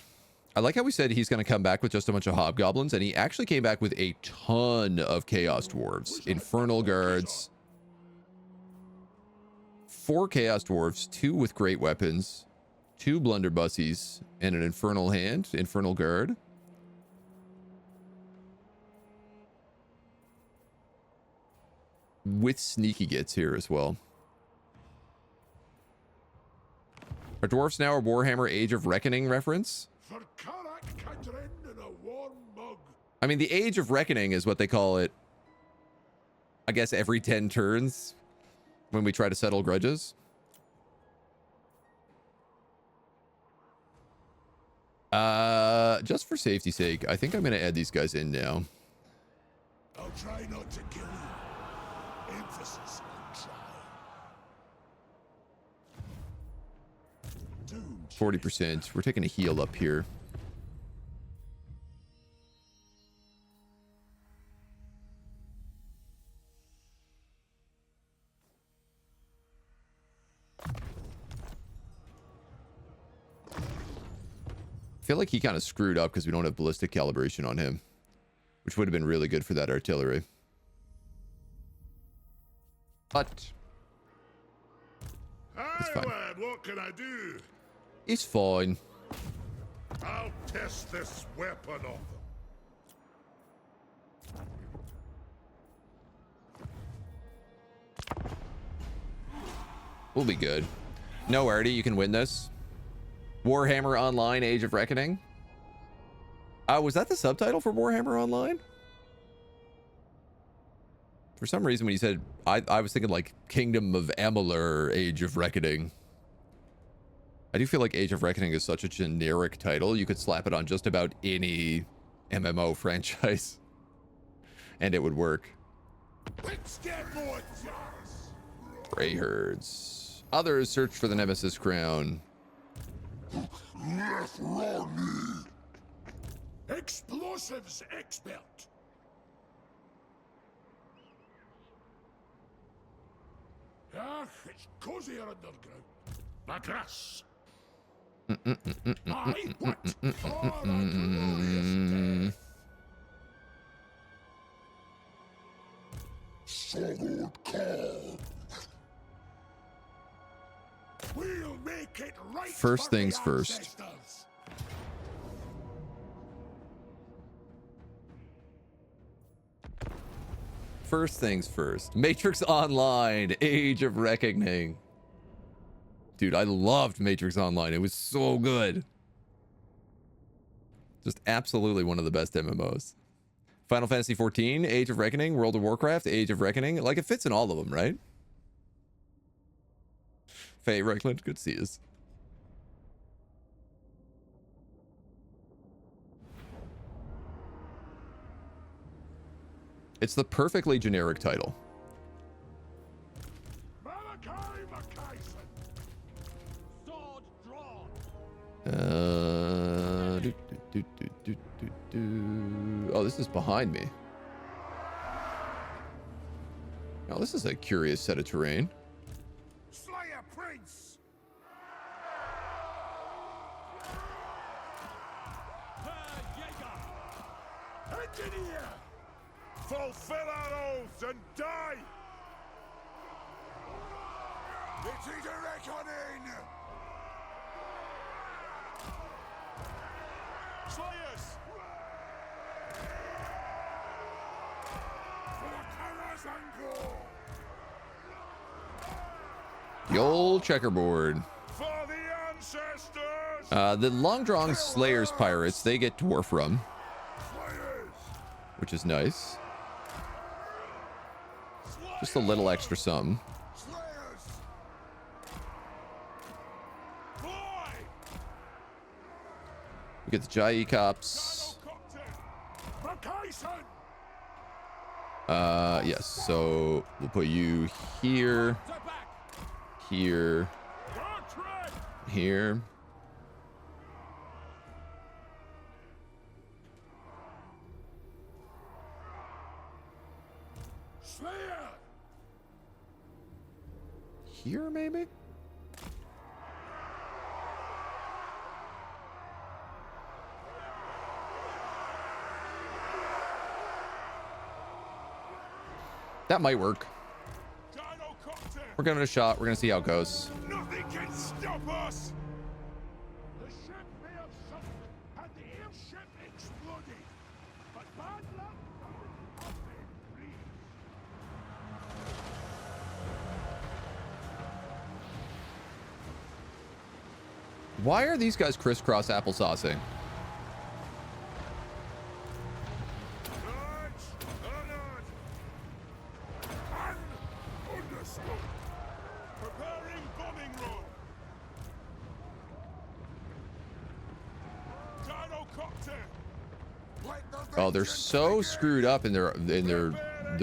I like how we said he's going to come back with just a bunch of hobgoblins, and he actually came back with a ton of Chaos Dwarves. Infernal Guards. 4 Chaos Dwarves, 2 with great weapons, 2 blunderbusses, and an Infernal Hand, Infernal Guard. With sneaky gets here as well. Are dwarfs now a Warhammer Age of Reckoning reference? I mean, the Age of Reckoning is what they call it, I guess, every 10 turns when we try to settle grudges. Just for safety's sake, I think I'm going to add these guys in now. I'll try not to kill you. Emphasis on try. 40%. We're taking a heal up here. I feel like he kind of screwed up because we don't have ballistic calibration on him, which would have been really good for that artillery. But it's fine. What can I do? It's fine. I'll test this weapon on them. We'll be good. No, Artie, you can win this. Warhammer Online Age of Reckoning. Was that the subtitle for Warhammer Online? For some reason when you said, I was thinking like Kingdom of Amalur Age of Reckoning. I do feel like Age of Reckoning is such a generic title. You could slap it on just about any MMO franchise and it would work. Let's get more jars. Grey Herds. Others search for the Nemesis Crown. Explosives expert. Ah, it's cozier underground. Matras. I what? For a glorious death. Swallowed call. We'll make it right. First things first. Ancestors. First things first. Matrix Online, Age of Reckoning. Dude, I loved Matrix Online. It was so good. Just absolutely one of the best MMOs. Final Fantasy 14, Age of Reckoning, World of Warcraft, Age of Reckoning. Like, it fits in all of them, right? Faye Reckland, good to see you. It's the perfectly generic title. Sword drawn. Oh, this is behind me. Oh, this is a curious set of terrain. Slayer Prince. Engineer. Fulfill our oaths and die. It's a reckoning. Slayers. For the Kara's angle. The old checkerboard. For the ancestors. The long-drawn Slayers pirates, they get dwarf rum, Slayers. which is nice. Just a little extra something. Slayers. Boy. We get the Jai Cops. Yes, so we'll put you here, here, here. Here, maybe? That might work. We're giving it a shot. We're gonna see how it goes. Nothing can stop us. The ship may have sunk and the airship exploded, but Badlands are free. Why are these guys crisscross applesaucing? Preparing bombing run. Gyrocopter. Oh, they're so screwed up in their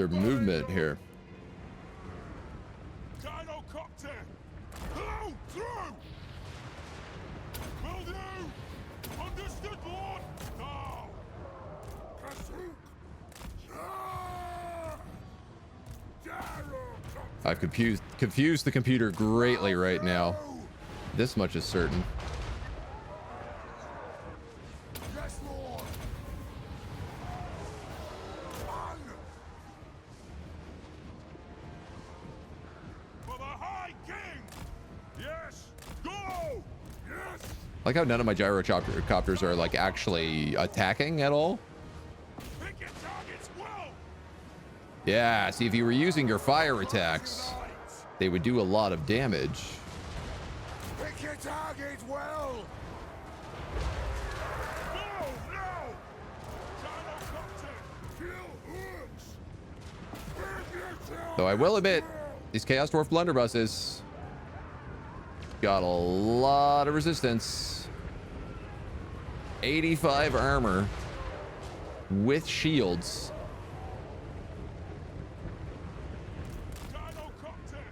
movement here. Gyrocopter. Blow through. Will do. Understood, Lord. Now. I've confused the computer greatly right now. This much is certain. Yes, Lord. On. For the High King. Yes. Go. Yes. Like how none of my gyrocopters are like actually attacking at all. Pick your targets well. Yeah, see, if you were using your fire attacks, they would do a lot of damage. Pick your targets well. No, no. Gyrocopter. Kill hooks. Though I will admit, these Chaos Dwarf blunderbusses got a lot of resistance. 85 armor with shields. Gyrocopter.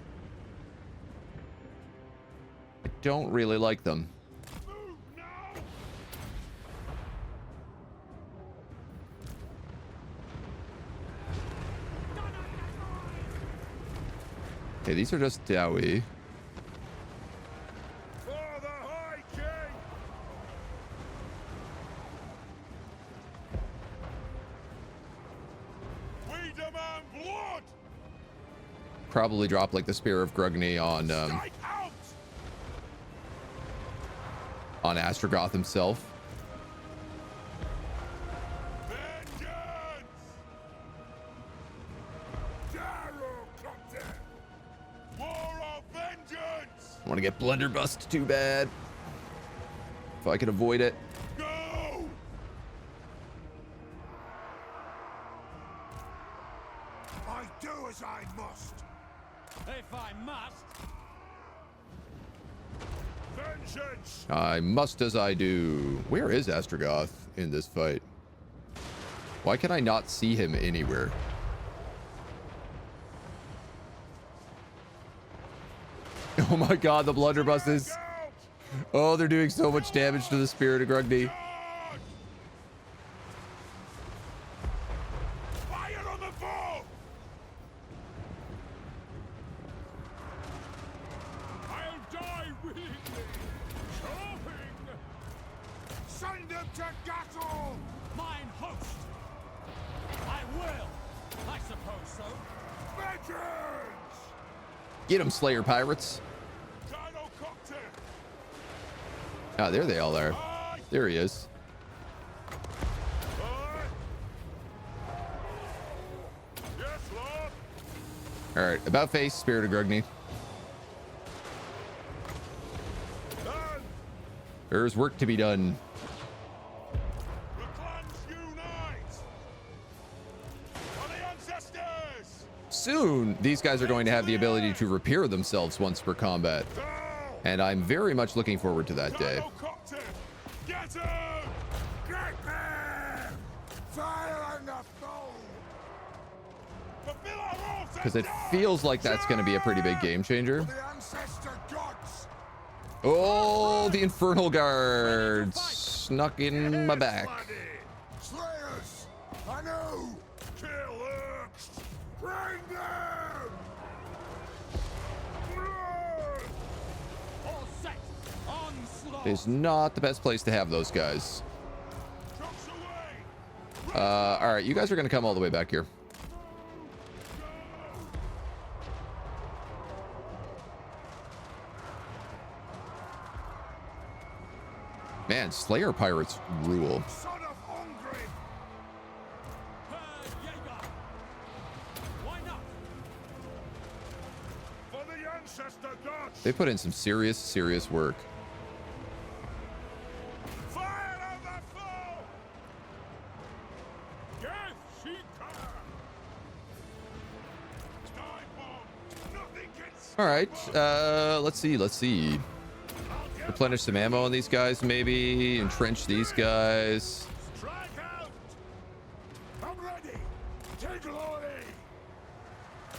I don't really like them. Move now. Okay, these are just Dowie. For the High King. We demand blood. Probably drop like the Spear of Grugny Strike out. on Astrogoth himself. Vengeance. Gyrocopter. War of vengeance. I want to get blunderbust too bad. If I could avoid it. Go. do as I must. If I must. Vengeance! I must as I do. Where is Astrogoth in this fight? Why can I not see him anywhere? Oh my god, the blunderbusses. Oh, they're doing so much damage to the Spirit of Grugny. Fire on the foe! I'll die willingly. Chopping! Send them to battle! Mine host. I will. I suppose so. Vengeance! Get him, Slayer Pirates. Dino Copter! Ah, there they all are. Aye! There he is. Aye! Yes, Lord! All right, about face, Spirit of Grugny. Done! There's work to be done. The clans unite! For the ancestors! Soon, these guys are going to have the ability to repair themselves once per combat. Down! And I'm very much looking forward to that day. Dino Copter! Get him! Get them! Fire on the foe! Fulfill our oath Because and it die! feels like that's going to be a pretty big game changer. The ancestor gods! Oh, the Infernal Guards snuck in my back. Slayers! I know! Kill Urks! Bring them! All set. Onslaught. Is not the best place to have those guys. Trucks away! All right, you guys are going to come all the way back here. Man, Slayer Pirates rule. Son of Hungry! Jaeger. Why not? For the ancestor gods! They put in some serious, serious work. Fire on the foe! Death Seeker! Time bomb! Nothing can All right, let's see. Replenish some ammo on these guys, maybe. Entrench these guys. strike out! I'm ready! Take glory!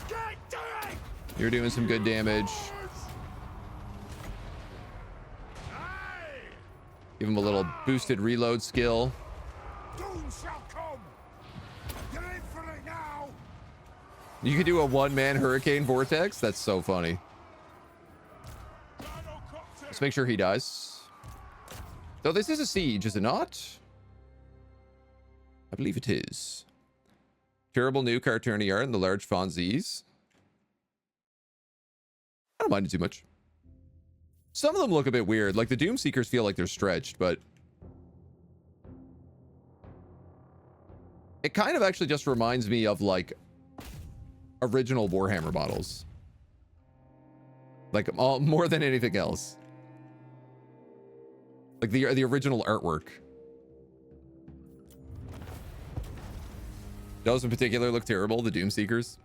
Get to it! You're doing some good damage. Aye! Give him a little boosted reload skill. Doom shall come! You're in for it now! You could do a one-man hurricane vortex. That's so funny. Dino Copter! Let's make sure he dies. Though this is a siege, is it not? I believe it is. Terrible new cartoony art and the large fonzies. I don't mind it too much. Some of them look a bit weird. Like the Doomseekers feel like they're stretched, but it kind of actually just reminds me of like original Warhammer models. Like more than anything else. Like the original artwork. Those in particular look terrible, the Doomseekers.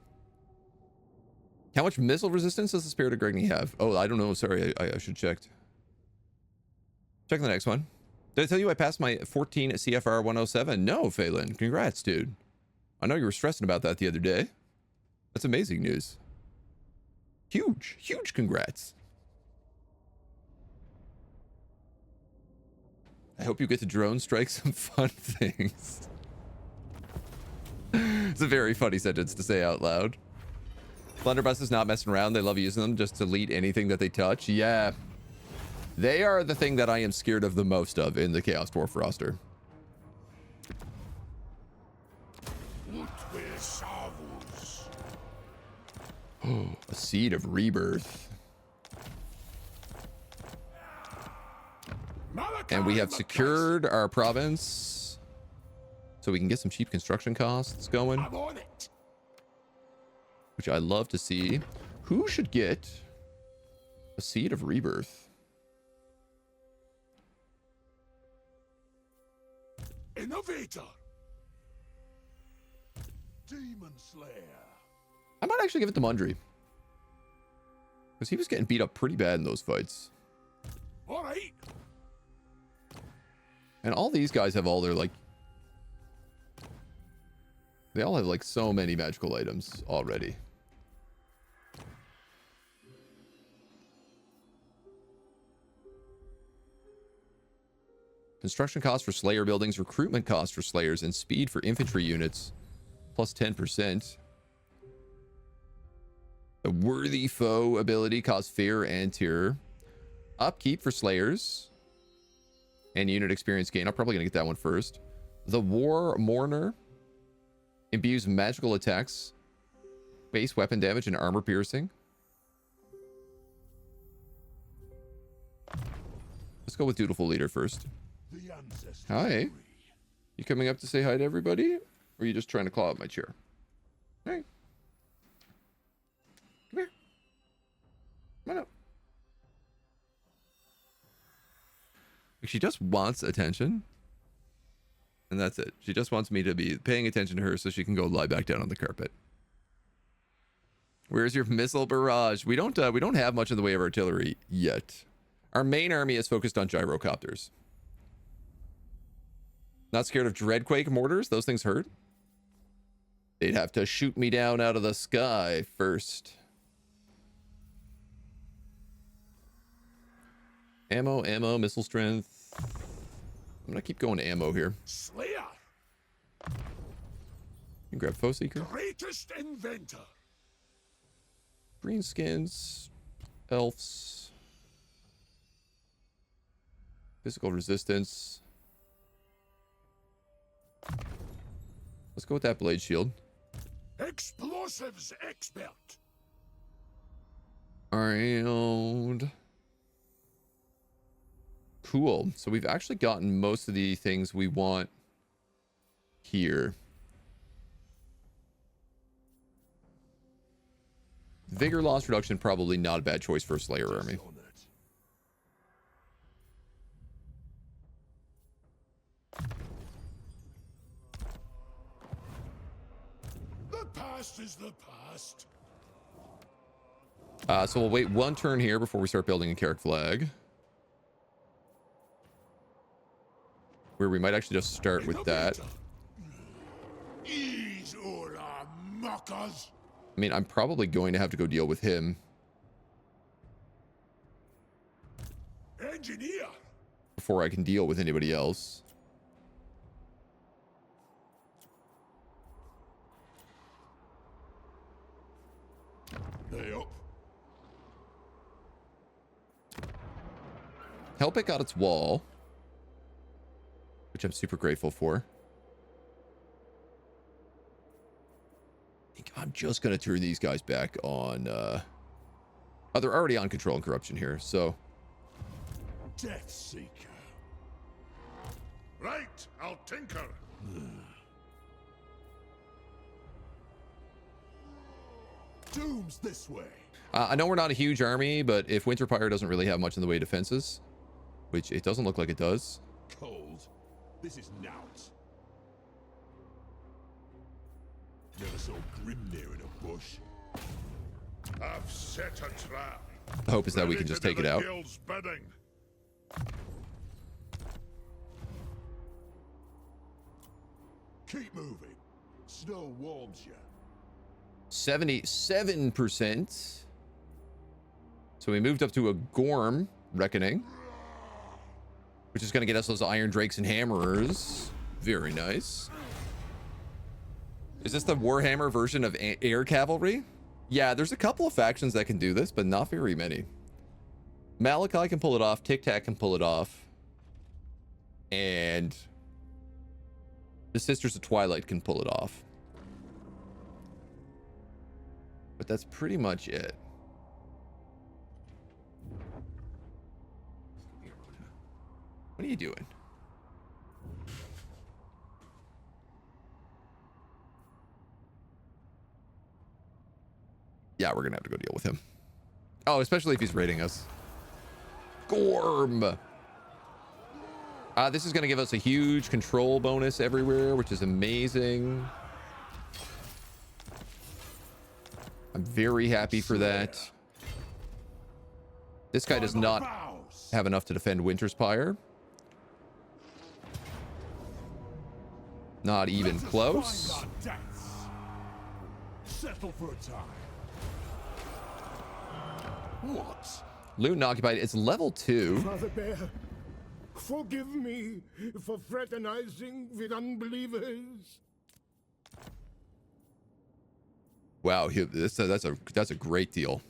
How much missile resistance does the Spirit of Grugny have? Oh, I don't know. Sorry, I should check. Check the next one. Did I tell you I passed my 14 CFR 107? No, Phelan. Congrats, dude. I know you were stressing about that the other day. That's amazing news. Huge congrats. I hope you get to drone strike some fun things. It's a very funny sentence to say out loud. Blunderbuss is not messing around. They love using them just to delete anything that they touch. Yeah. They are the thing that I am scared of the most of in the Chaos Dwarf roster. A seed of rebirth. And we have secured our province. So we can get some cheap construction costs going. I'm on it! Which I love to see. Who should get a seed of rebirth? Innovator! Demon Slayer! I might actually give it to Mundry. Because he was getting beat up pretty bad in those fights. All right. And all these guys have all their, like... They all have, like, so many magical items already. Construction costs for Slayer buildings, recruitment costs for Slayers, and speed for infantry units. Plus 10%. The Worthy Foe ability costs fear and terror. Upkeep for Slayers. And unit experience gain. I'm probably going to get that one first. The War Mourner. Imbues magical attacks. Base weapon damage and armor piercing. Let's go with Dutiful Leader first. The ancestors Hi. agree. You coming up to say hi to everybody? Or are you just trying to claw up my chair? Hey. Come here. Come on up. She just wants attention. And that's it. She just wants me to be paying attention to her so she can go lie back down on the carpet. Where's your missile barrage? We don't have much in the way of artillery yet. Our main army is focused on gyrocopters. Not scared of Dreadquake mortars? Those things hurt. They'd have to shoot me down out of the sky first. Ammo, missile strength. I'm gonna keep going to ammo here. Slayer, You can grab Foe Seeker. greatest inventor. Greenskins. Elves. Physical resistance. Let's go with that blade shield. Explosives expert. Around. Cool. So we've actually gotten most of the things we want here. Vigor loss reduction, probably not a bad choice for a Slayer army. On it. The past is the past. So we'll wait one turn here before we start building a Carrick flag. Where we might actually just start with that. Ease all our mockers. I mean, I'm probably going to have to go deal with him Engineer. before I can deal with anybody else. They up. Help got its wall, which I'm super grateful for. I think I'm just going to turn these guys back on. Oh, they're already on control and corruption here, so. Death Seeker. Right, I'll tinker. Doom's this way. I know we're not a huge army, but if Winterpire doesn't really have much in the way of defenses, which it doesn't look like it does. Cold. This is nout. Never saw Grimnir in a bush. I've set a trap. The hope is that we can just take it out. Guild's bidding. Keep moving. Snow warms you. 77%. So we moved up to a Gorm Reckoning, which is going to get us those Iron Drakes and Hammerers. Very nice. Is this the Warhammer version of air cavalry? Yeah, there's a couple of factions that can do this, but not very many. Malachi can pull it off. Tic Tac can pull it off. And the Sisters of Twilight can pull it off. But that's pretty much it. What are you doing? Yeah, we're gonna have to go deal with him. Oh, especially if he's raiding us. Gorm! This is gonna give us a huge control bonus everywhere, which is amazing. I'm very happy for that. This guy does not Vows. have enough to defend Winterspire. Not even Let us close. find our deaths. Settle for a time. What? Luton occupied. It's level 2. Father Bear, forgive me for fraternizing with unbelievers. Wow, that's a great deal.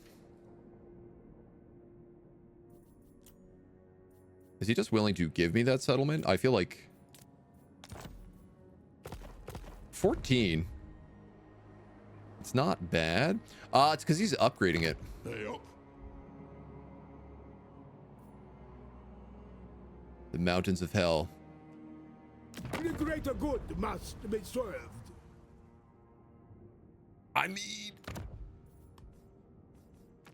Is he just willing to give me that settlement? I feel like 14. It's not bad. It's because he's upgrading it. Pay up. The Mountains of Hell. The greater good must be served. I mean,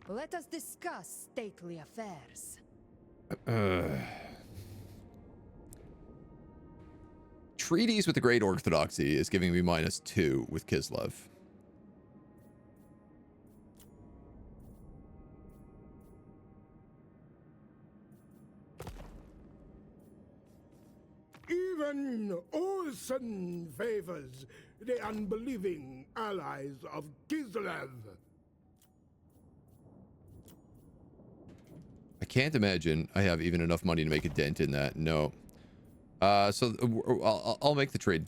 Let us discuss stately affairs. treaties with the Great Orthodoxy is giving me -2 with Kislev. Even Olsen favors the unbelieving allies of Kislev. I can't imagine I have even enough money to make a dent in that. No. So I'll make the trade.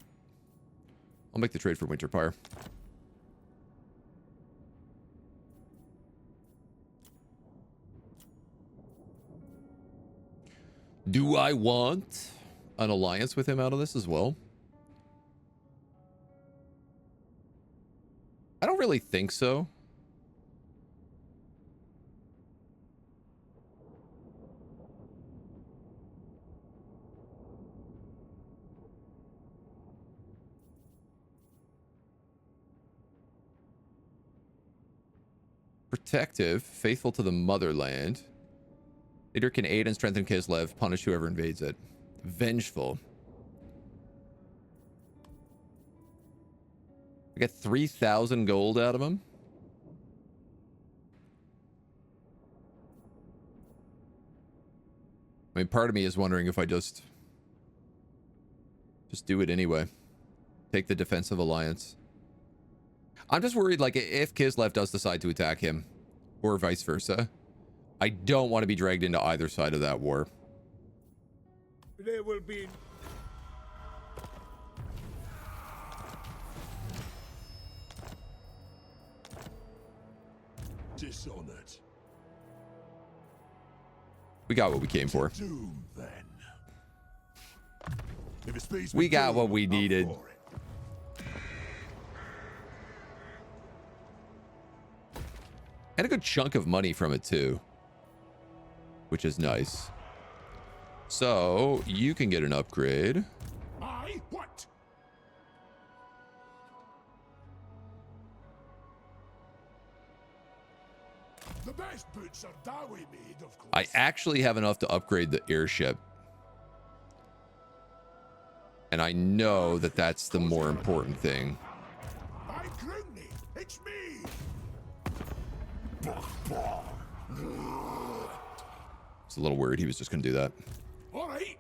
I'll make the trade for Winterspire. Do I want an alliance with him out of this as well? I don't really think so. Protective, faithful to the motherland. Leader can aid and strengthen Kislev, punish whoever invades it. Vengeful. I get 3,000 gold out of him. I mean, part of me is wondering if I just do it anyway. Take the defensive alliance. I'm just worried, like, if Kislev does decide to attack him, or vice versa, I don't want to be dragged into either side of that war. There will be Dishonored. We got what we came for. Doom, then. If it speeds We me got doom, what we I'm needed. for it. And a good chunk of money from it too, which is nice. So you can get an upgrade. I what? The best boots are dowie made, of course. I actually have enough to upgrade the airship. And I know that that's the more important thing. By Groony, it's me. It's a little worried he was just going to do that. All right.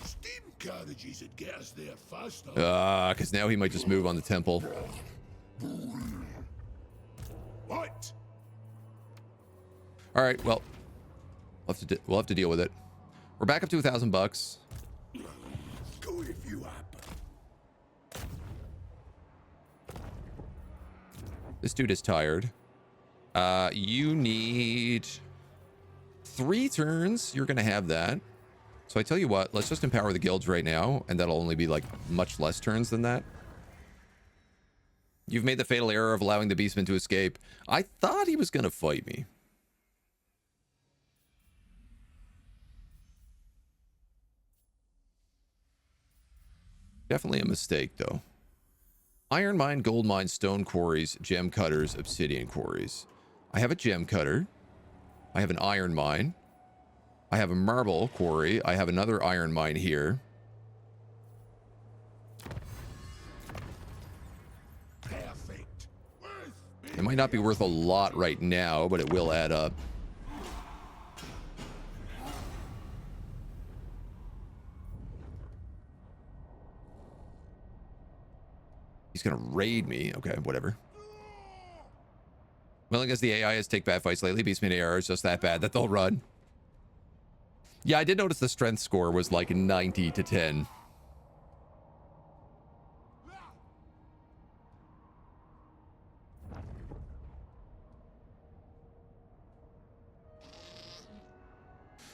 Steam carriages would get us there faster. Because now he might just move on the temple. What? All right, well, we'll have to deal with it. We're back up to $1,000. Go if you up. This dude is tired. You need 3 turns. You're going to have that. So I tell you what, let's just empower the guilds right now, and that'll only be like much less turns than that. You've made the fatal error of allowing the beastman to escape. I thought he was going to fight me. Definitely a mistake, though. Iron mine, gold mine, stone quarries, gem cutters, obsidian quarries. I have a gem cutter. I have an iron mine. I have a marble quarry. I have another iron mine here. Perfect. Worth It might not be worth a lot right now, but it will add up. He's gonna raid me. Okay, whatever. Willing as the AI is take bad fights lately, Beastman AR is just that bad that they'll run. Yeah, I did notice the strength score was like 90 to 10.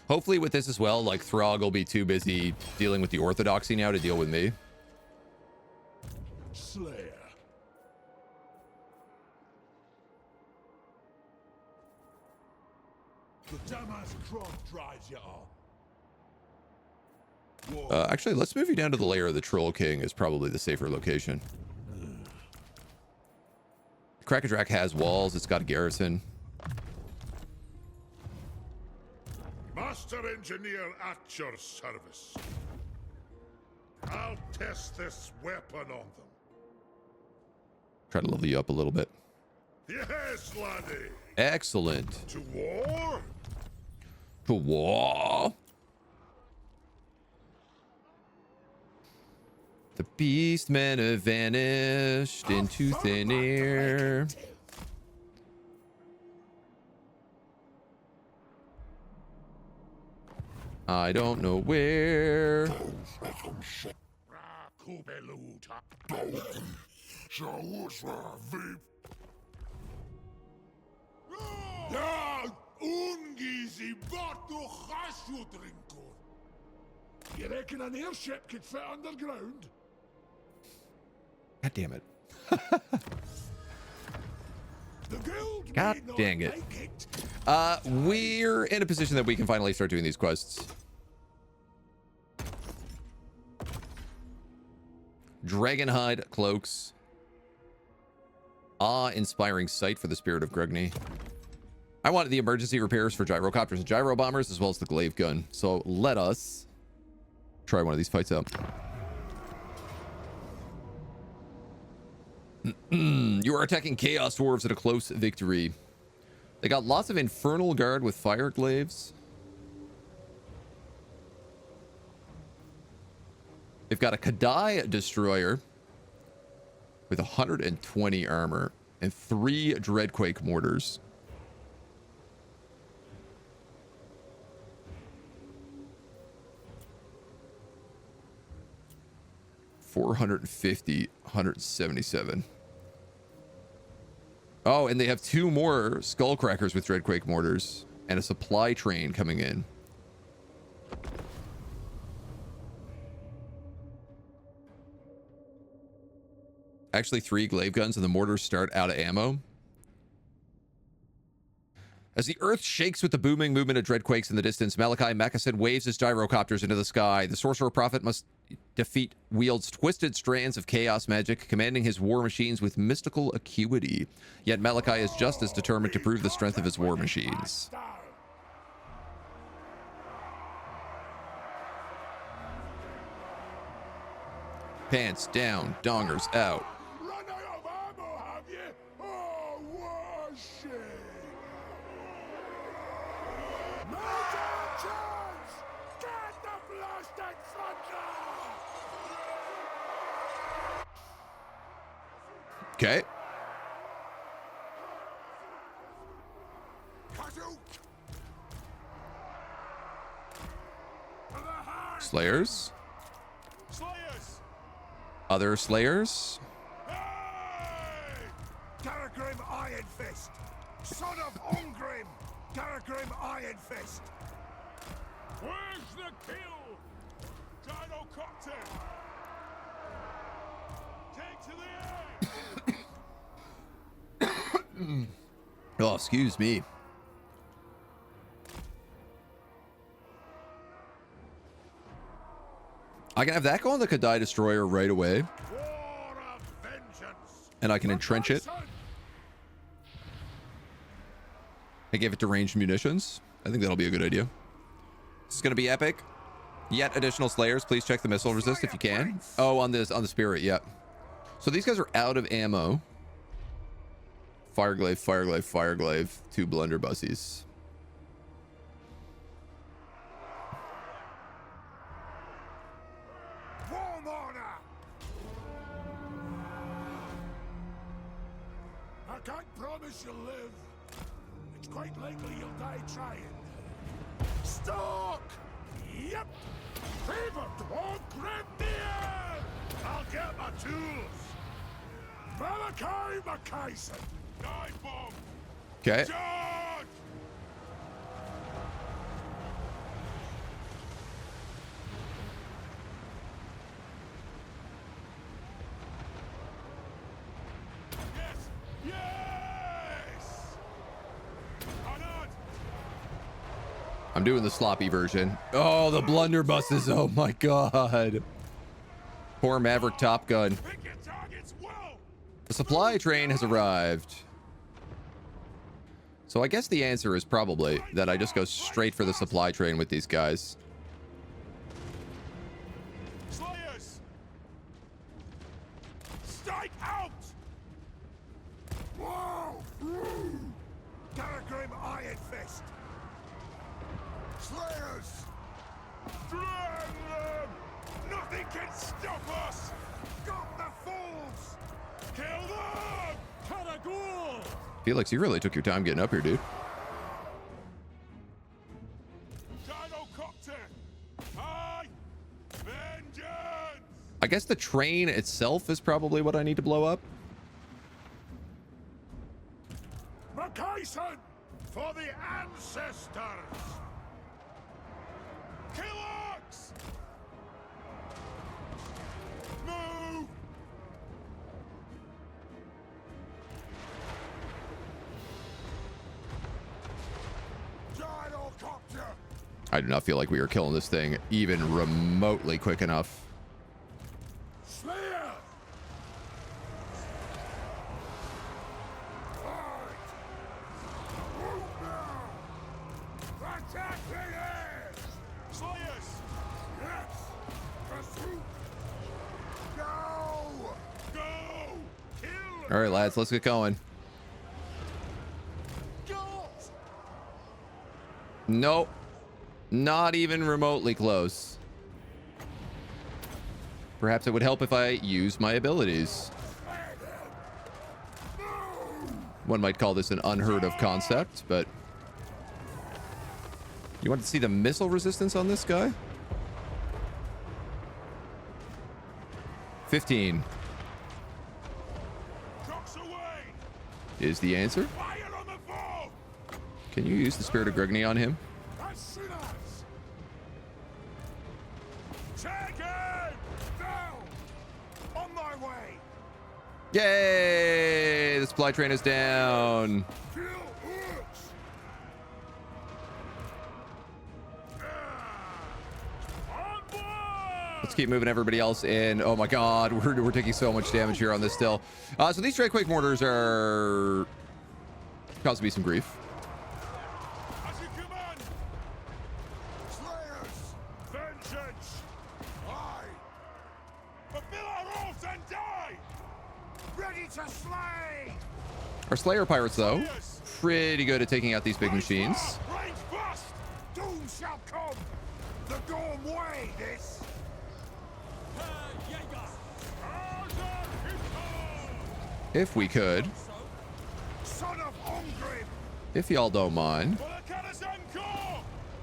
Hopefully with this as well, like Throg will be too busy dealing with the orthodoxy now to deal with me. Slayer. The Damas crop drives you on. Actually, let's move you down to the lair of the Troll King is probably the safer location. Crackadrak has walls. It's got a garrison. Master Engineer at your service. I'll test this weapon on them. Try to level you up a little bit. Yes, laddie. Excellent. To war? To war. The beastmen have vanished into thin air. I don't know where. You reckon an airship could fit underground? God damn it. The guild God may not dang it. like it. We're in a position that we can finally start doing these quests. Dragonhide cloaks. Awe-inspiring sight for the spirit of Grugny. I wanted the emergency repairs for gyrocopters and gyro bombers, as well as the glaive gun. So let us try one of these fights out. You are attacking Chaos Dwarves at a close victory. They got lots of Infernal Guard with fire glaives. They've got a Kadai destroyer with 120 armor and 3 Dreadquake mortars. $450, 177. Oh, and they have 2 more Skullcrackers with Dreadquake mortars and a supply train coming in. Actually, 3 glaive guns and the mortars start out of ammo. As the earth shakes with the booming movement of dreadquakes in the distance, Malachi Mackeson waves his gyrocopters into the sky. The sorcerer prophet must wields twisted strands of chaos magic, commanding his war machines with mystical acuity. Yet Malachi is just as determined to prove the strength of his war machines. Pants down, dongers out. Run out of ammo, have you? Oh, what a shame. Major chance! Get the blasted thunder! Okay. Slayers. Slayers! Other Slayers. Hey! Garagrim Iron Fist! Son of Ongrim! Garagrim Iron Fist! Where's the kill? Gyrocopter! Take to the air! Oh, excuse me. I can have that go on the Kadai Destroyer right away. War of vengeance! And I can entrench it. I gave it to ranged munitions. I think that'll be a good idea. This is going to be epic. Yet additional Slayers. Please check the missile resist if you can. Oh, on the Spirit, yeah. So these guys are out of ammo. Fireglaive, Fireglaive, Fireglaive. 2 blunderbusses. Warm order! I can't promise you'll live. It's quite likely you'll die trying. Stalk! Yep! Favored won't grab near! I'll get my tools! Malachi Mackayson! Dive bomb! Okay. Charge! Yes! Yes! On! I'm doing the sloppy version. Oh, the blunderbusses. Oh my god. Poor Maverick Top Gun. Pick your targets well! The supply train has arrived. So I guess the answer is probably that I just go straight for the supply train with these guys. Slayers! Strike out! Whoa! Daragrim Iron Fist! Slayers! Drag them! Nothing can stop us! Got the fools! Kill them! Katagul! Felix, you really took your time getting up here, dude. Dinocopter! Aye! Vengeance! I guess the train itself is probably what I need to blow up. Mackayson! For the ancestors! Killox! Move! Gyrocopter! I do not feel like we are killing this thing even remotely quick enough. Slayer! Fight! Move now! Attack the air! Slayers! Yes! Pursuit! Go! Go! Kill! All right, lads, let's get going. Go! Nope. Not even remotely close. Perhaps it would help if I use my abilities. One might call this an unheard of concept, but... You want to see the missile resistance on this guy? 15 Trucks away! is the answer. Fire on the foe! Can you use the Spirit of Grigny on him? As soon as! Take it! Down! On my way! Yay! The supply train is down. Feel hooks! Onward! Let's keep moving everybody else in. Oh my god, we're taking so much damage here on this still. So these Dreadquake mortars are causing me some grief. As you command! Slayers! Vengeance! Aye! Fulfill our oaths and die! Ready to slay! Our Slayer pirates, though, pretty good at taking out these big machines. Range bust! Doom shall come! The Gorm way, this! If we could. Son of Ongrim! If y'all don't mind. For the Kadazan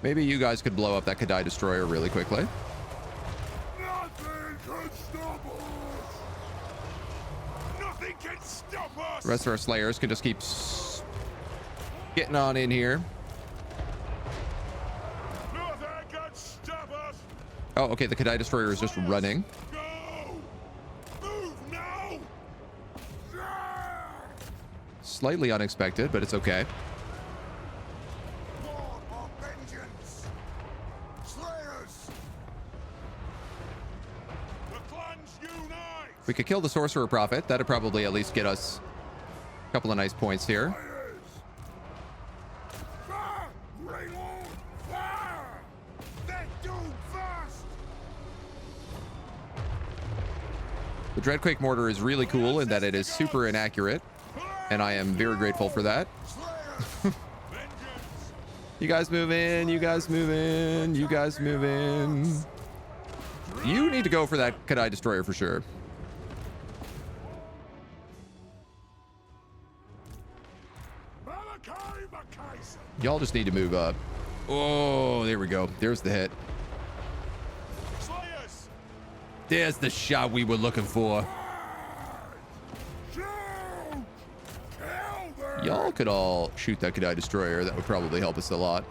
Maybe you guys could blow up that Kadai destroyer really quickly. Nothing can stop us! Nothing can stop us! The rest of our Slayers can just keep getting on in here. Nothing can stop us! Oh, okay, the Kadai destroyer is just running. Go! Move now! Slightly unexpected, but it's okay. War of vengeance! Slayers! The clans unite! We could kill the Sorcerer Prophet. That'd probably at least get us a couple of nice points here. Fire! Ring on! Fire! Let doom first! The Dreadquake mortar is really cool in that it is super inaccurate. Play And I am very grateful for that. You guys move in, you guys move in, you guys move in. You need to go for that Cathay destroyer for sure. Y'all just need to move up. Oh, there we go. There's the hit. There's the shot we were looking for. Y'all could all shoot that Cathay destroyer. That would probably help us a lot.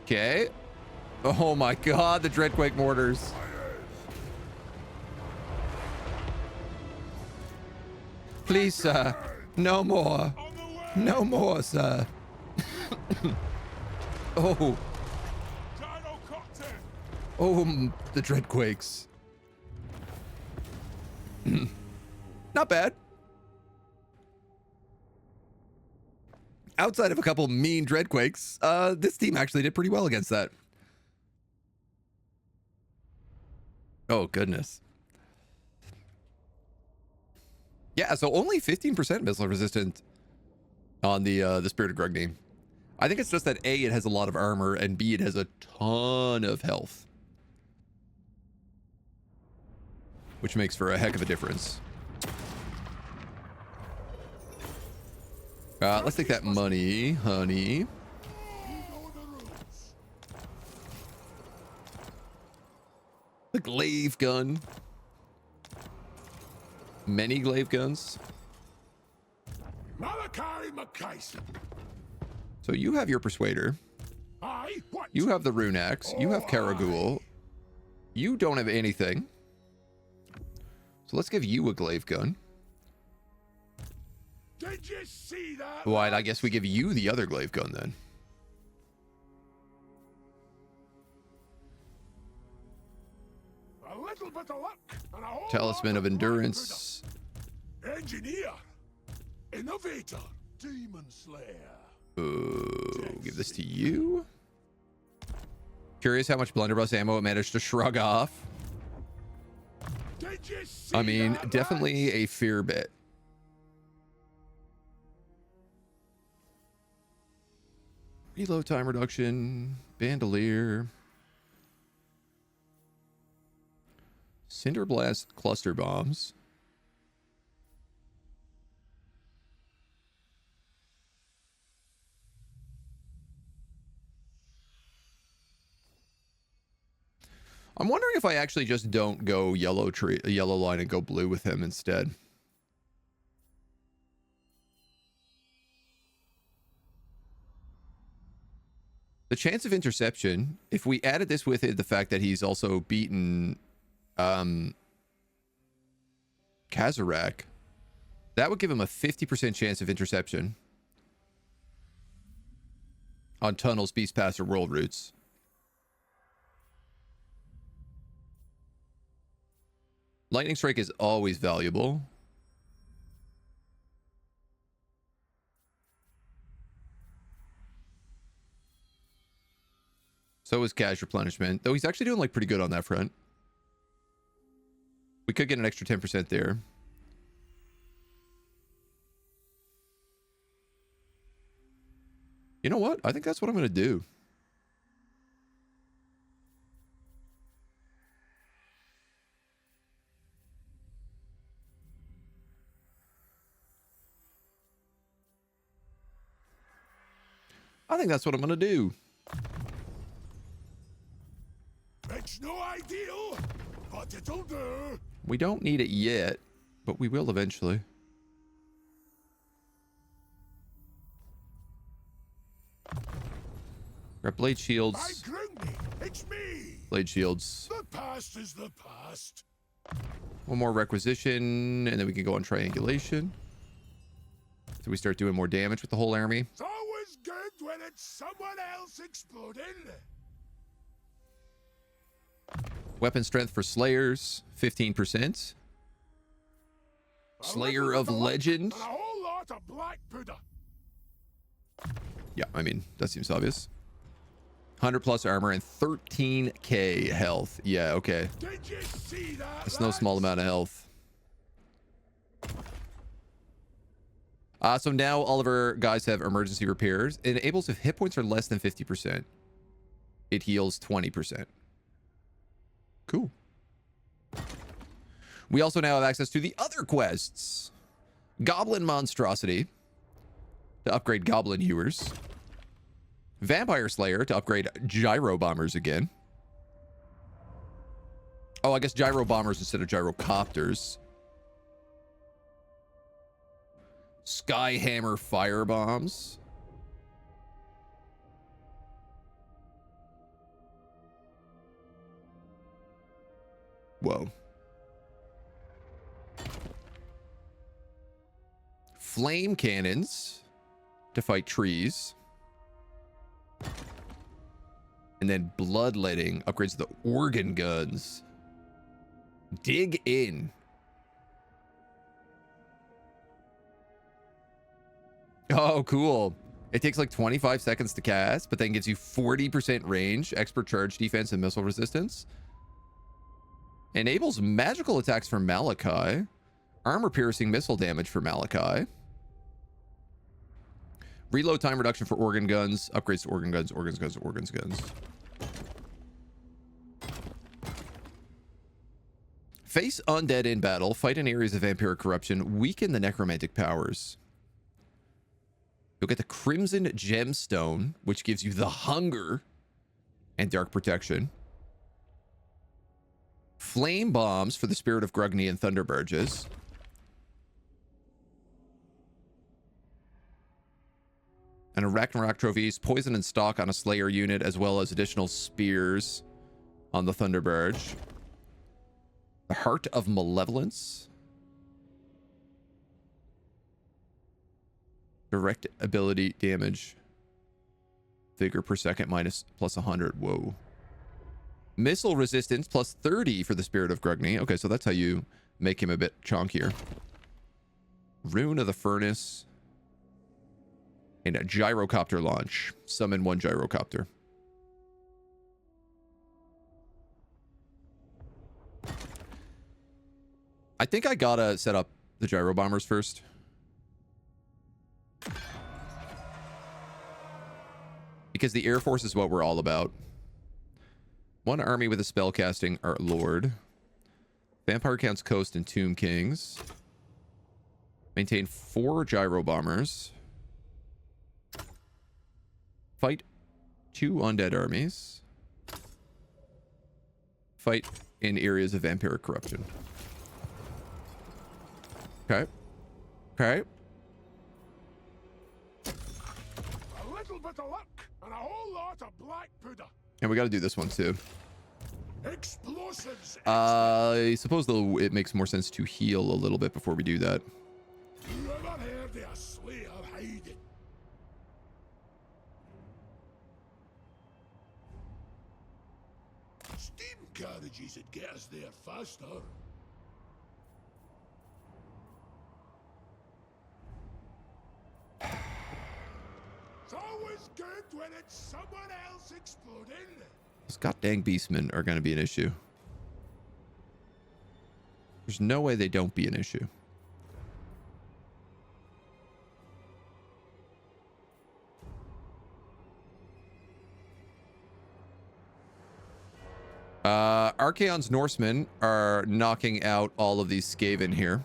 Okay. Oh my god, the Dreadquake mortars. Please, sir. No more. No more, sir. Oh. Oh, the Dreadquakes. Not bad. Outside of a couple mean Dreadquakes, this team actually did pretty well against that. Oh, goodness. Yeah, so only 15% missile resistant on the Spirit of Grugni. I think it's just that A, it has a lot of armor, and B, it has a ton of health. Which makes for a heck of a difference. Let's take that money, honey. The glaive gun. Many glaive guns. So you have your persuader. You have the rune axe. You have Karagul. You don't have anything. So let's give you a glaive gun. Did you see that? Well, I guess we give you the other glaive gun then. A little bit of luck and a whole Talisman lot of endurance. Engineer, innovator, demon slayer. Give this to you. Curious how much blunderbuss ammo it managed to shrug off. Did you see I mean, that, definitely lads? a fair bit. Reload time reduction, bandolier, Cinderblast cluster bombs. I'm wondering if I actually just don't go yellow line and go blue with him instead. The chance of interception, if we added this with it, the fact that he's also beaten Kazarak, that would give him a 50% chance of interception on tunnels, beast pass, or world routes. Lightning strike is always valuable. So is cash replenishment, though he's actually doing like pretty good on that front. We could get an extra 10% there. You know what? I think that's what I'm going to do. I think that's what I'm going to do. It's no ideal, but it'll do. We don't need it yet, but we will eventually. Grab blade shields. By Grugni, it's me. Blade shields. The past is the past. One more requisition, and then we can go on triangulation. So we start doing more damage with the whole army. It's always good when it's someone else exploding. Weapon strength for Slayers, 15%. Slayer of Legend. And a whole lot of black Buddha. Yeah, I mean, that seems obvious. 100 plus armor and 13k health. Yeah, okay. Did you see that? That's no small amount of health. So now all of our guys have emergency repairs. It enables if hit points are less than 50%, it heals 20%. Cool. We also now have access to the other quests. Goblin Monstrosity to upgrade Goblin Hewers. Vampire Slayer to upgrade Gyro Bombers again. Oh, I guess Gyro Bombers instead of Gyrocopters. Skyhammer Fire Bombs. Whoa. Flame Cannons to fight trees. And then Bloodletting upgrades the Organ Guns. Dig in. Oh, cool. It takes like 25 seconds to cast, but then gives you 40% range, expert charge defense, and missile resistance. Enables magical attacks for Malachi. Armor-piercing missile damage for Malachi. Reload time reduction for organ guns. Upgrades to organ guns, organs guns, organs guns. Face undead in battle. Fight in areas of vampiric corruption. Weaken the necromantic powers. You'll get the Crimson Gemstone, which gives you the hunger and dark protection. Flame bombs for the Spirit of Grugny and Thunderburges. And a Ragnarok trophies, poison and stock on a Slayer unit, as well as additional spears on the Thunderburge. The Heart of Malevolence. Direct ability damage. Vigor per second minus plus 100. Whoa. Missile resistance plus 30 for the Spirit of Grugny. Okay, so that's how you make him a bit chonkier. Rune of the Furnace. And a gyrocopter launch. Summon one gyrocopter. I think I gotta set up the gyro bombers first. Because the Air Force is what we're all about. One army with a spellcasting our Lord. Vampire Count's Coast and Tomb Kings. Maintain 4 gyro bombers. Fight 2 undead armies. Fight in areas of vampiric corruption. Okay. Okay. A little bit of luck and a whole lot of black pudding. And we got to do this one too. Explosives. I suppose though it makes more sense to heal a little bit before we do that. You ever heard of a Slayer hiding? Steam carriages would get us there faster. It's always good when it's someone else exploding. Those goddamn beastmen are going to be an issue. There's no way they don't be an issue. Archaon's Norsemen are knocking out all of these Skaven here.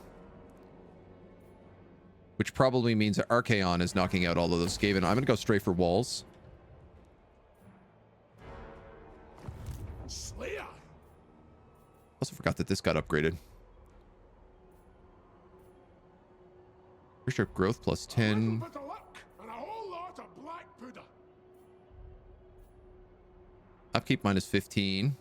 Which probably means that Archaon is knocking out all of those Skaven. I'm going to go straight for walls. Slayer. Also forgot that this got upgraded. Bishop growth plus 10. Bit of luck and a whole lot of black pudding. Upkeep minus 15.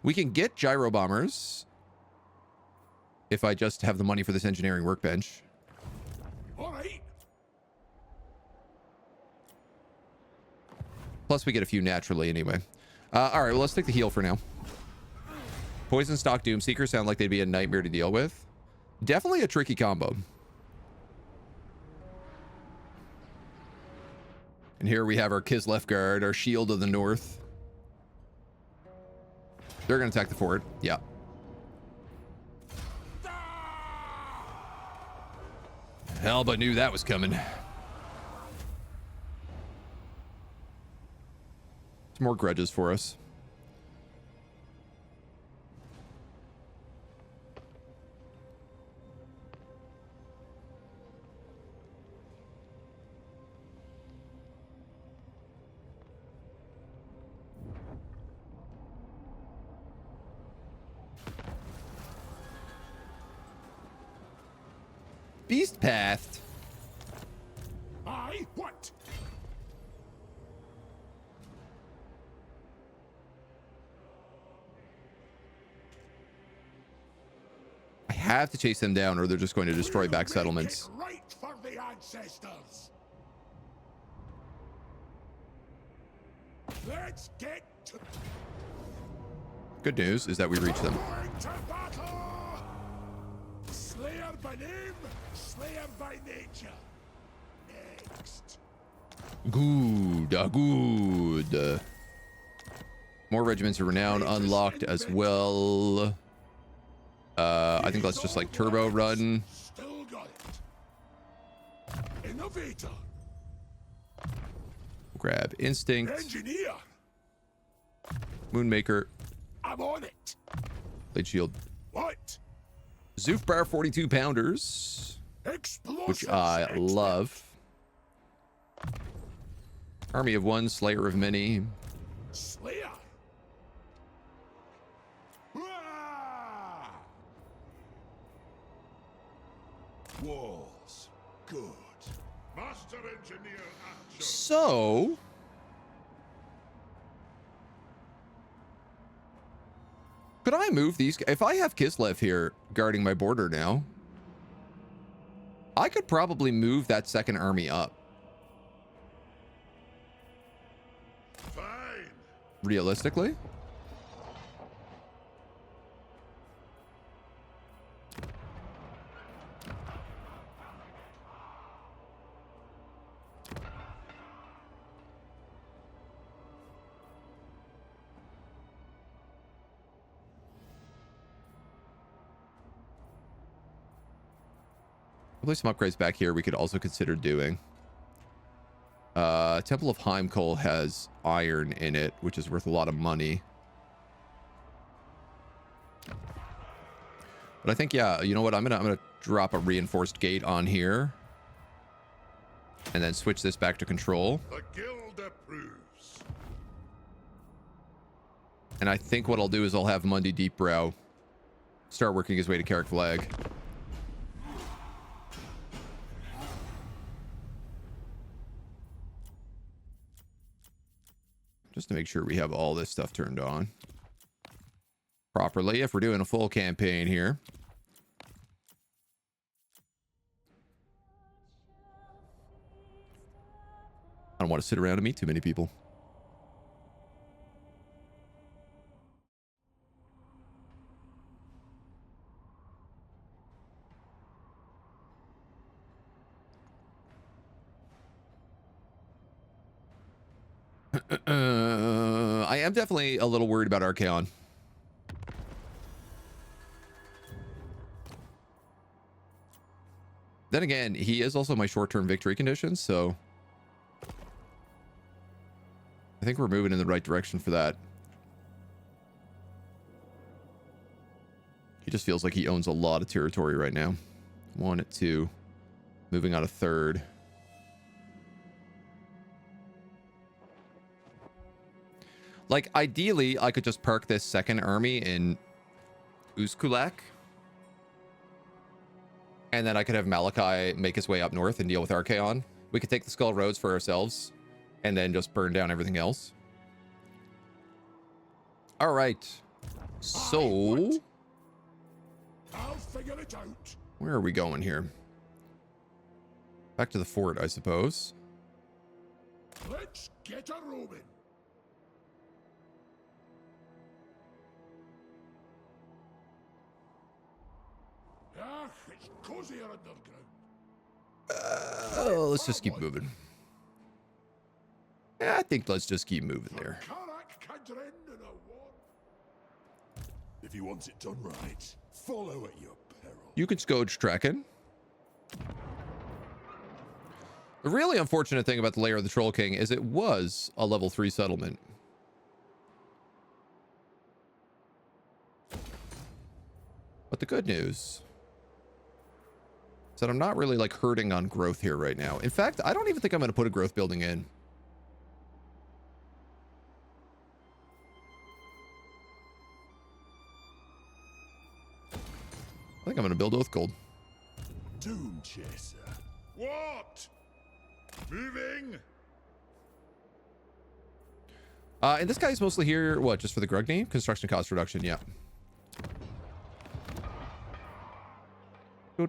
We can get gyro bombers if I just have the money for this engineering workbench. All right. Plus, we get a few naturally anyway. All right, well, let's take the heal for now. Poison Stock Doomseeker sound like they'd be a nightmare to deal with. Definitely a tricky combo. And here we have our Kislev guard, our shield of the north. They're going to attack the fort. Yeah. Hell, but knew that was coming. Some more grudges for us. Beast Path. I what? I have to chase them down or they're just going to destroy back We'll settlements. make it right for the ancestors. Let's get to Good news is that we reach them. going to battle. Slayer by name, Slayer by nature. Next. Good. More regiments of renown unlocked as well. I think let's just like turbo run. Still got it. Innovator. Grab instinct, Engineer. moonmaker, I'm on it. blade shield, What? Zoofbar 42 pounders, Explosives. which I love. Army of one, slayer of many. Slayer. Ah! Walls. Good. Master engineer action. So could I move these? If I have Kislev here guarding my border now, I could probably move that second army up. Fine. Realistically. Probably some upgrades back here we could also consider doing. Temple of Heimkohl has iron in it, which is worth a lot of money. But I think, yeah, you know what? I'm gonna drop a reinforced gate on here, and then switch this back to control. The guild approves. And I think what I'll do is I'll have Mundi Deepbrow start working his way to Carrick Flag. Just to make sure we have all this stuff turned on properly if we're doing a full campaign here. I don't want to sit around and meet too many people. I am definitely a little worried about Archaon. Then again, he is also my short-term victory condition, so I think we're moving in the right direction for that. He just feels like he owns a lot of territory right now. 1 at 2, moving on a 3rd. Like, ideally, I could just park this second army in Uzkulak. And then I could have Malachi make his way up north and deal with Archaon. We could take the Skull Roads for ourselves and then just burn down everything else. All right. So, I'll figure it out. where are we going here? Back to the fort, I suppose. Let's get a roaming. Ach, It's cozier underground. Oh, let's just keep moving. Yeah, I think let's just keep moving there. If you want it done right, follow at your peril. You can scourge tracking. The really unfortunate thing about the Lair of the Troll King is it was a level 3 settlement. But the good news is that I'm not really like hurting on growth here right now. In fact, I don't even think I'm going to put a growth building in. I think I'm going to build Oathgold. Doom Chaser. What? Moving. And this guy's mostly here, what, just for the Grugny? Construction cost reduction, yeah. We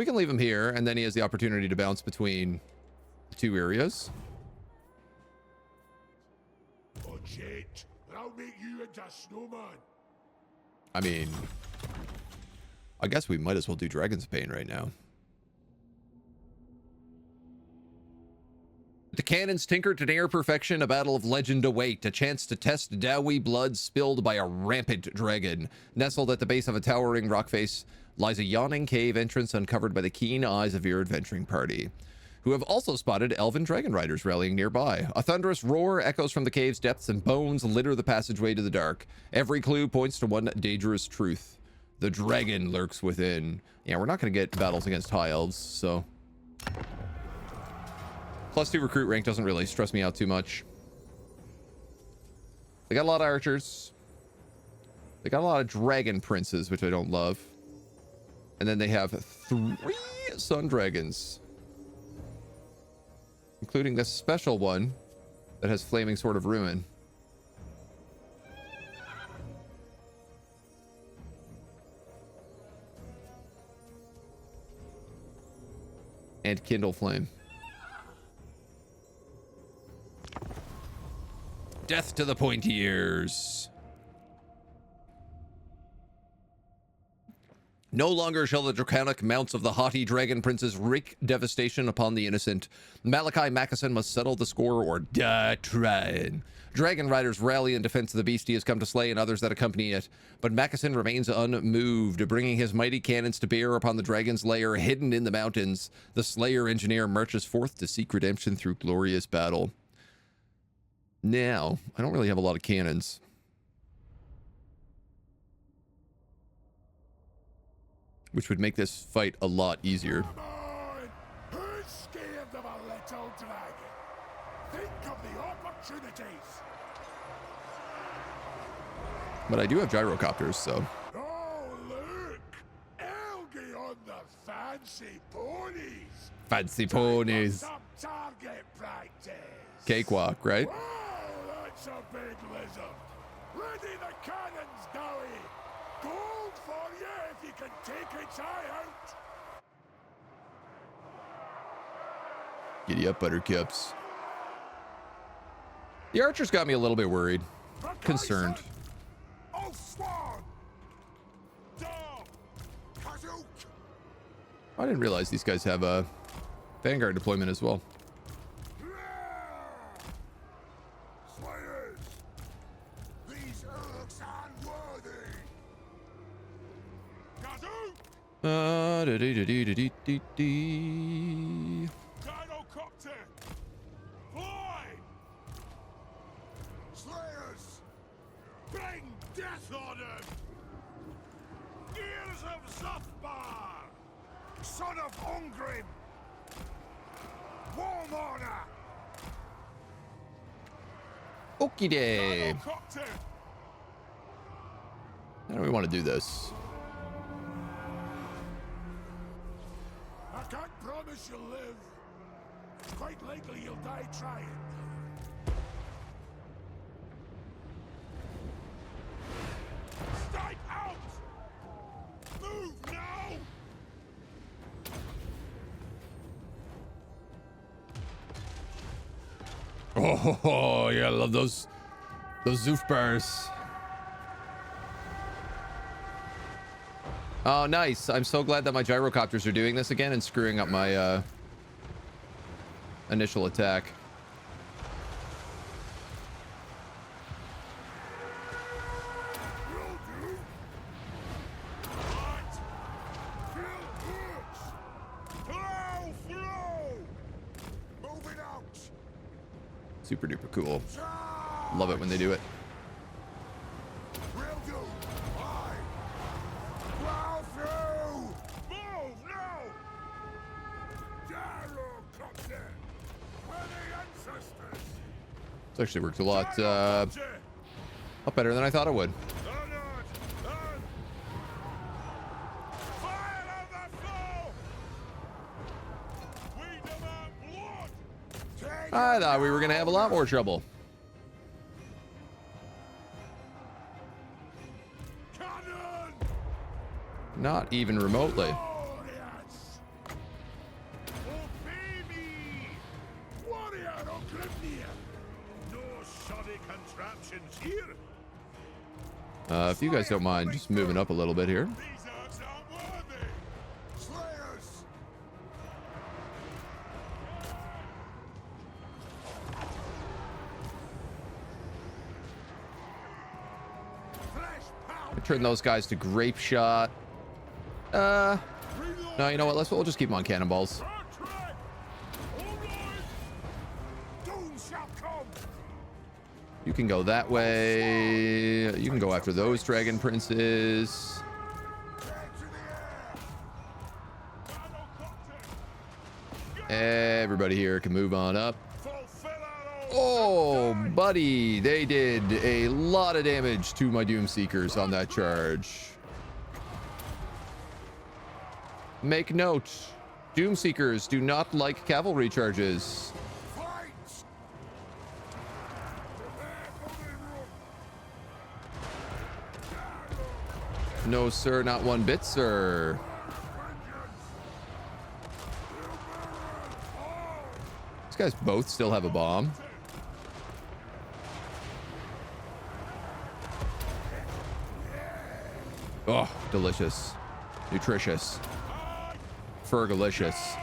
can leave him here, and then he has the opportunity to bounce between the two areas. Oh, shit. I'll make you into a snowman. I mean, I guess we might as well do Dragon's Bane right now. The cannons tinkered to near perfection, a battle of legend await, a chance to test Dowie blood spilled by a rampant dragon. Nestled at the base of a towering rock face lies a yawning cave entrance uncovered by the keen eyes of your adventuring party, who have also spotted elven dragon riders rallying nearby. A thunderous roar echoes from the cave's depths and bones litter the passageway to the dark. Every clue points to one dangerous truth. The dragon lurks within. Yeah, we're not going to get battles against high elves, so... +2 recruit rank doesn't really stress me out too much. They got a lot of archers. They got a lot of dragon princes, which I don't love. And then they have 3 sun dragons, including this special one that has flaming sword of ruin. And kindle flame. Death to the pointy ears. No longer shall the draconic mounts of the haughty dragon princes wreak devastation upon the innocent. Malachi Mackeson must settle the score or die trying. Dragon riders rally in defense of the beast he has come to slay and others that accompany it. But Mackeson remains unmoved, bringing his mighty cannons to bear upon the dragon's lair hidden in the mountains. The Slayer engineer marches forth to seek redemption through glorious battle. Now, I don't really have a lot of cannons. Which would make this fight a lot easier. Come on! Who's scared of a little dragon? Think of the opportunities. But I do have gyrocopters, so... Oh, look! Elgie on the fancy ponies! Fancy ponies! Some target practice! Cakewalk, right? Wow, that's a big lizard! Ready the cannons, Dowie! Gold for you if you can take its eye out! Giddy up, buttercups. The archers got me a little bit worried. Concerned. Oh, Swan! Dog! Kazook! I didn't realize these guys have a Vanguard deployment as well. Slayers! These Urks are unworthy! Kazook! Gyrocopter! Fly! Slayers! Bring death on them! Gears of Zothbar! Son of Ungrim! Warhammer! Okie day. Gyrocopter! How do we want to do this? I can't promise you'll live. It's quite likely you'll die trying. Strike out! Move now! Oh, yeah, I love those Zoof bars. Oh, nice. I'm so glad that my gyrocopters are doing this again and screwing up my initial attack. Super duper cool. Love it when they do it. It's actually worked a lot better than I thought it would. I thought we were going to have a lot more trouble. Not even remotely. If you guys don't mind just moving up a little bit here. Turn those guys to grape shot. No, you know what? We'll just keep them on cannonballs. You can go that way. You can go after those dragon princes. Everybody here can move on up. Oh, buddy, they did a lot of damage to my Doomseekers on that charge. Make note, Doomseekers do not like cavalry charges. No, sir, not one bit, sir. These guys both still have a bomb. Oh, delicious. Nutritious. Fergalicious.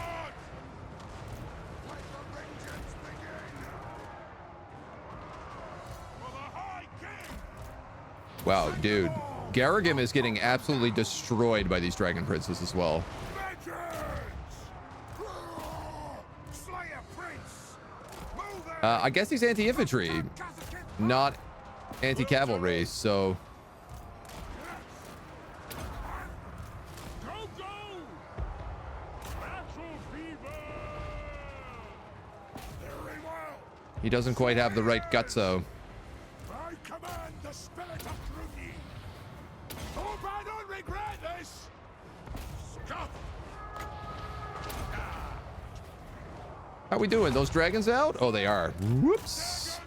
Wow, dude. Garrigan is getting absolutely destroyed by these dragon princes as well. I guess he's anti-infantry, not anti-cavalry, so... He doesn't quite have the right guts, though. I command the spirit of Drugi. Hope I don't regret this. Scuff. How we doing? Those dragons out? Oh, they are. Whoops.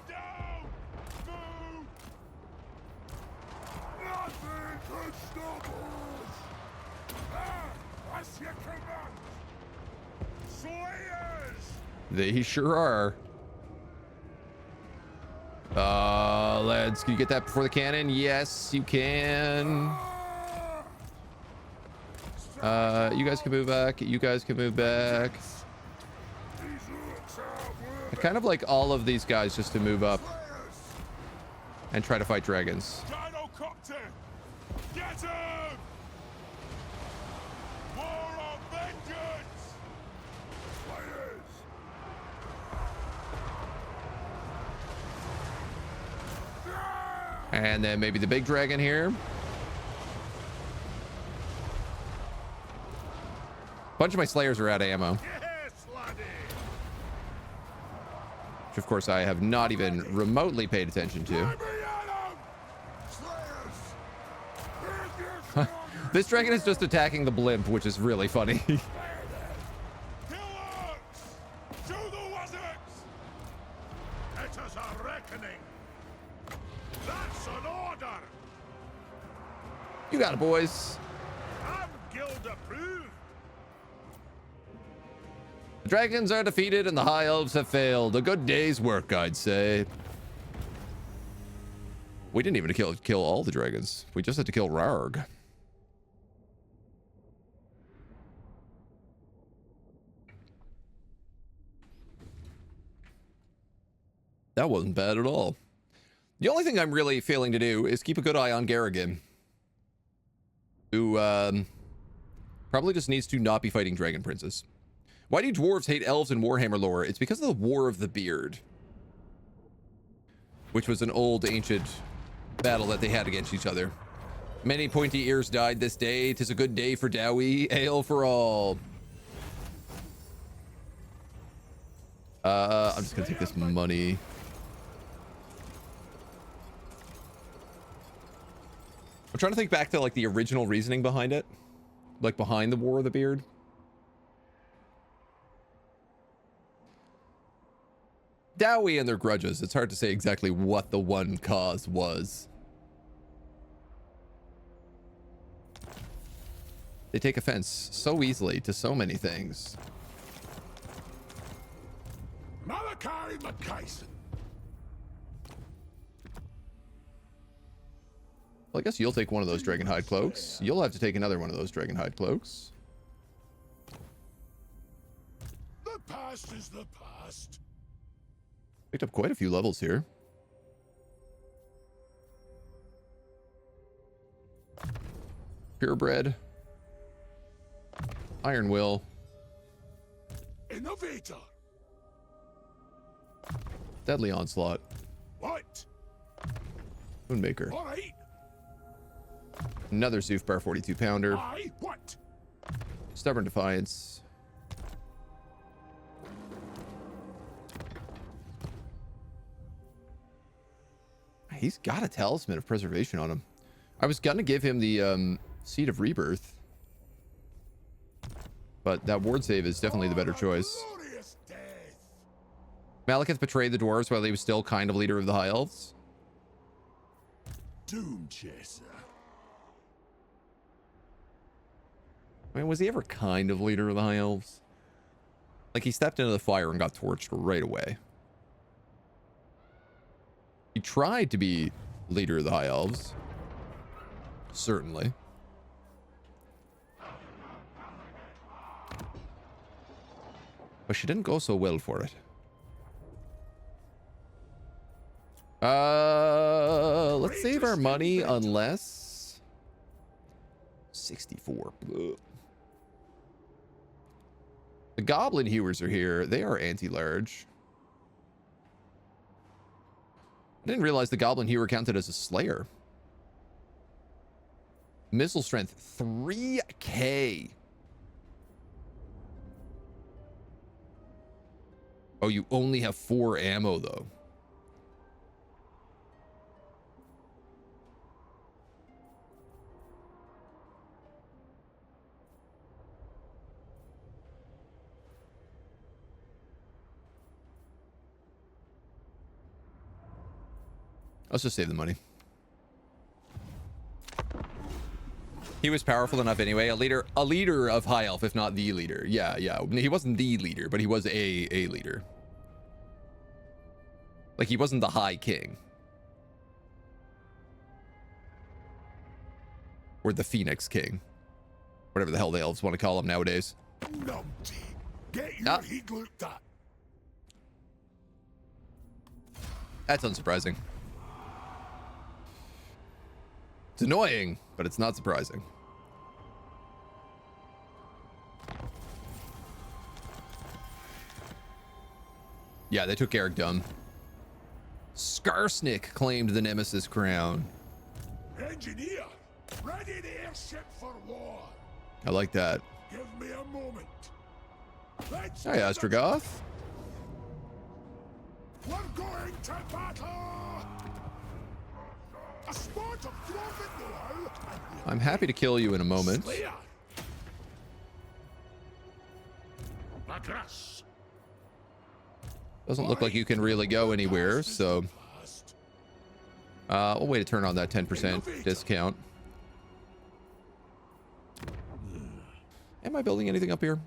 Nothing could stop us. As you command. Slayers. They sure are. Lads, can you get that before the cannon? Yes, you can. You guys can move back. You guys can move back. I kind of like all of these guys just to move up and try to fight dragons. Get him! War of vengeance! Slayers! And then maybe the big dragon here. Bunch of my slayers are out of ammo. Yes, laddie! Which of course I have not even remotely paid attention to. This dragon is just attacking the blimp, which is really funny. You got it, boys. I'm guild approved. The dragons are defeated and the high elves have failed. A good day's work, I'd say. We didn't even kill all the dragons. We just had to kill Rarg. That wasn't bad at all. The only thing I'm really failing to do is keep a good eye on Garrigan, who probably just needs to not be fighting dragon princes. Why do dwarves hate elves in Warhammer lore? It's because of the War of the Beard, which was an old ancient battle that they had against each other. Many pointy ears died this day. 'Tis a good day for Dowie. Ale for all. I'm just gonna take this money. I'm trying to think back to like the original reasoning behind it, like behind the War of the Beard. Dowie and their grudges. It's hard to say exactly what the one cause was. They take offense so easily to so many things. Malachi McKayson. Well, I guess you'll take one of those Dragonhide cloaks. You'll have to take another one of those Dragonhide cloaks. The past is the past. Picked up quite a few levels here. Purebred. Iron Will. Innovator. Deadly Onslaught. What? Moonmaker. All right. Another Zufbar 42 pounder. I what? Stubborn Defiance. He's got a Talisman of Preservation on him. I was gonna give him the Seed of Rebirth, but that ward save is definitely the better choice. Glorious death. Malekith betrayed the dwarves while he was still kind of leader of the High Elves. Doom Chaser. I mean, was he ever kind of leader of the High Elves? Like, he stepped into the fire and got torched right away. He tried to be leader of the High Elves. Certainly. But she didn't go so well for it. Let's save our money unless 64. Ugh. The Goblin Hewers are here. They are anti-large. I didn't realize the Goblin Hewer counted as a Slayer. Missile strength 3k. Oh, you only have 4 ammo though. Let's just save the money. He was powerful enough anyway. A leader of High Elf, if not the leader. Yeah. He wasn't the leader, but he was a leader. Like, he wasn't the High King. Or the Phoenix King. Whatever the hell the elves want to call him nowadays. Numpty. Get your heat looked at. That's unsurprising. It's annoying, but it's not surprising. Yeah, they took Eric Dumb. Skarsnik claimed the Nemesis crown. Engineer, ready the airship for war. I like that. Give me a moment. Let's Hi, Ostrogoth. We're going to battle. A sport of dwarven know-how. I'm happy to kill you in a moment. Slayer. Madras. Doesn't look like you can really go anywhere, so we'll wait to turn on that 10% discount. Am I building anything up here?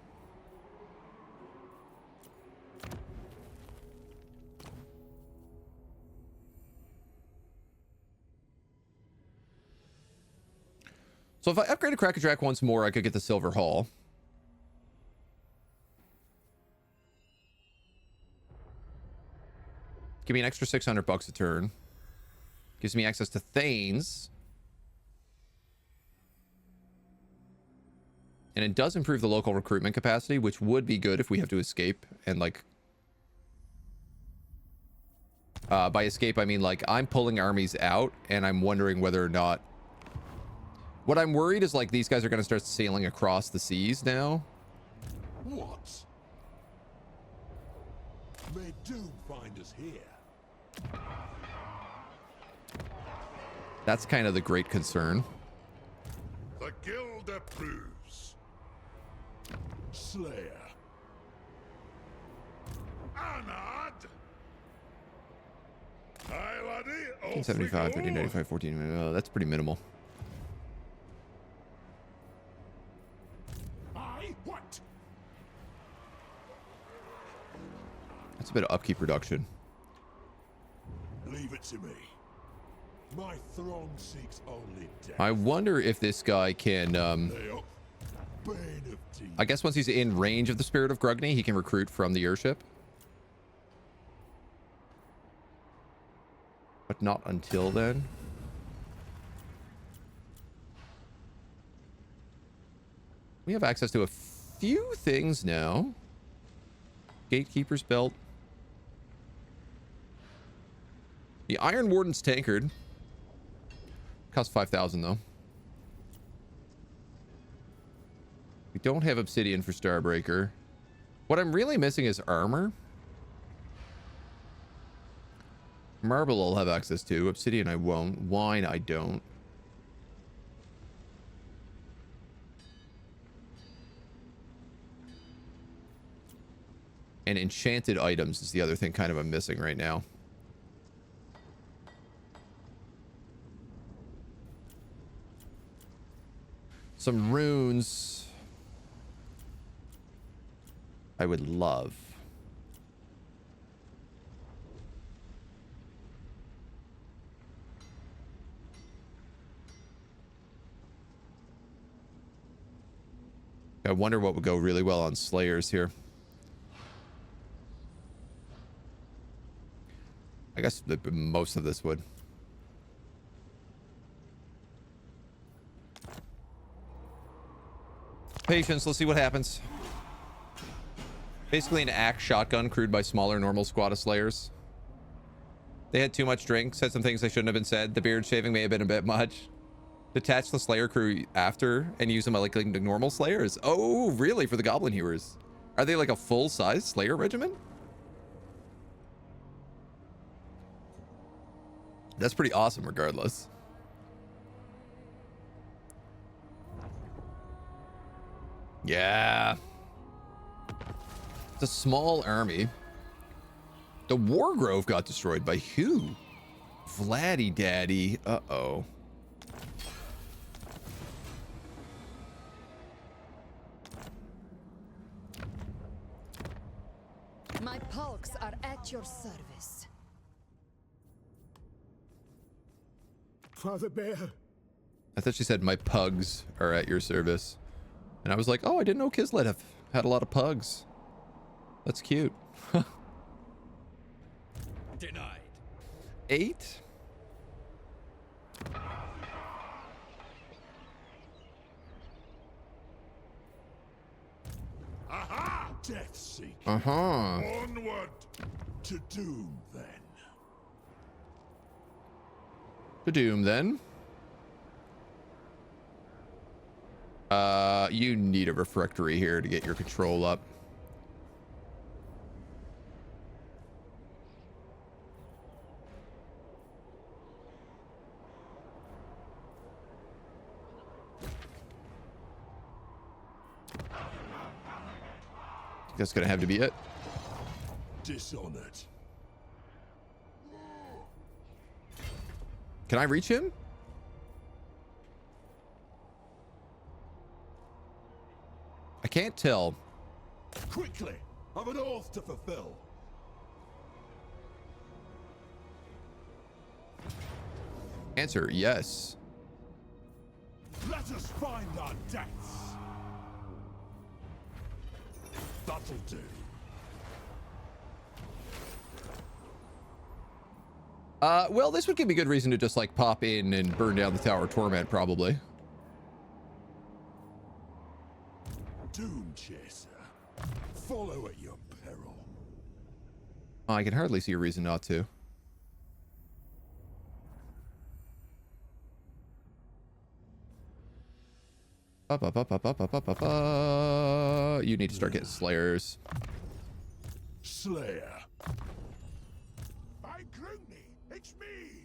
So if I upgrade a Crackerjack once more, I could get the Silver Hall. Give me an extra 600 bucks a turn. Gives me access to Thanes. And it does improve the local recruitment capacity, which would be good if we have to escape. And like, by escape, I mean like I'm pulling armies out and I'm wondering whether or not, what I'm worried is like these guys are going to start sailing across the seas now. What? May doom find us here. That's kind of the great concern. The guild approves. Slayer. Anad. Hi, laddie. 1375, 1395, 14. Oh, that's pretty minimal. Aye, what? That's a bit of upkeep reduction. Leave it to me. My throng seeks only death. I wonder if this guy can, They up. Bane of teeth. I guess once he's in range of the Spirit of Grugny, he can recruit from the airship. But not until then. We have access to a few things now. Gatekeeper's Belt. The Iron Warden's Tankard. Costs 5,000 though. We don't have Obsidian for Starbreaker. What I'm really missing is armor. Marble I'll have access to. Obsidian I won't. Wine I don't. And enchanted items is the other thing kind of I'm missing right now. Some runes I would love. I wonder what would go really well on Slayers here. I guess most of this would. Patience, let's see what happens. Basically an axe shotgun crewed by smaller normal squad of Slayers. They had too much drink, said some things they shouldn't have been said. The beard shaving may have been a bit much. Detach the Slayer crew after and use them like the normal Slayers. Oh, really? For the Goblin Hewers? Are they like a full-size Slayer regiment? That's pretty awesome regardless. Yeah. It's a small army. The Wargrove got destroyed by who? Vladdy Daddy. Uh-oh. My pulks are at your service. Father Bear, I thought she said my pugs are at your service. And I was like, oh, I didn't know Kislev had a lot of pugs. That's cute. Denied. 8? Aha! Death seek. Uh-huh. Onward to doom, then. To Doom, then. You need a refractory here to get your control up. That's gonna have to be it. Dishonored. Can I reach him? I can't tell. Quickly! I've an oath to fulfill. Answer, yes. Let us find our deaths. That'll do. Well, this would give me good reason to just, like, pop in and burn down the Tower of Torment, probably. Doom Chaser. Follow at your peril. I can hardly see a reason not to. You need to start getting Slayers. Slayer. By Groony, it's me.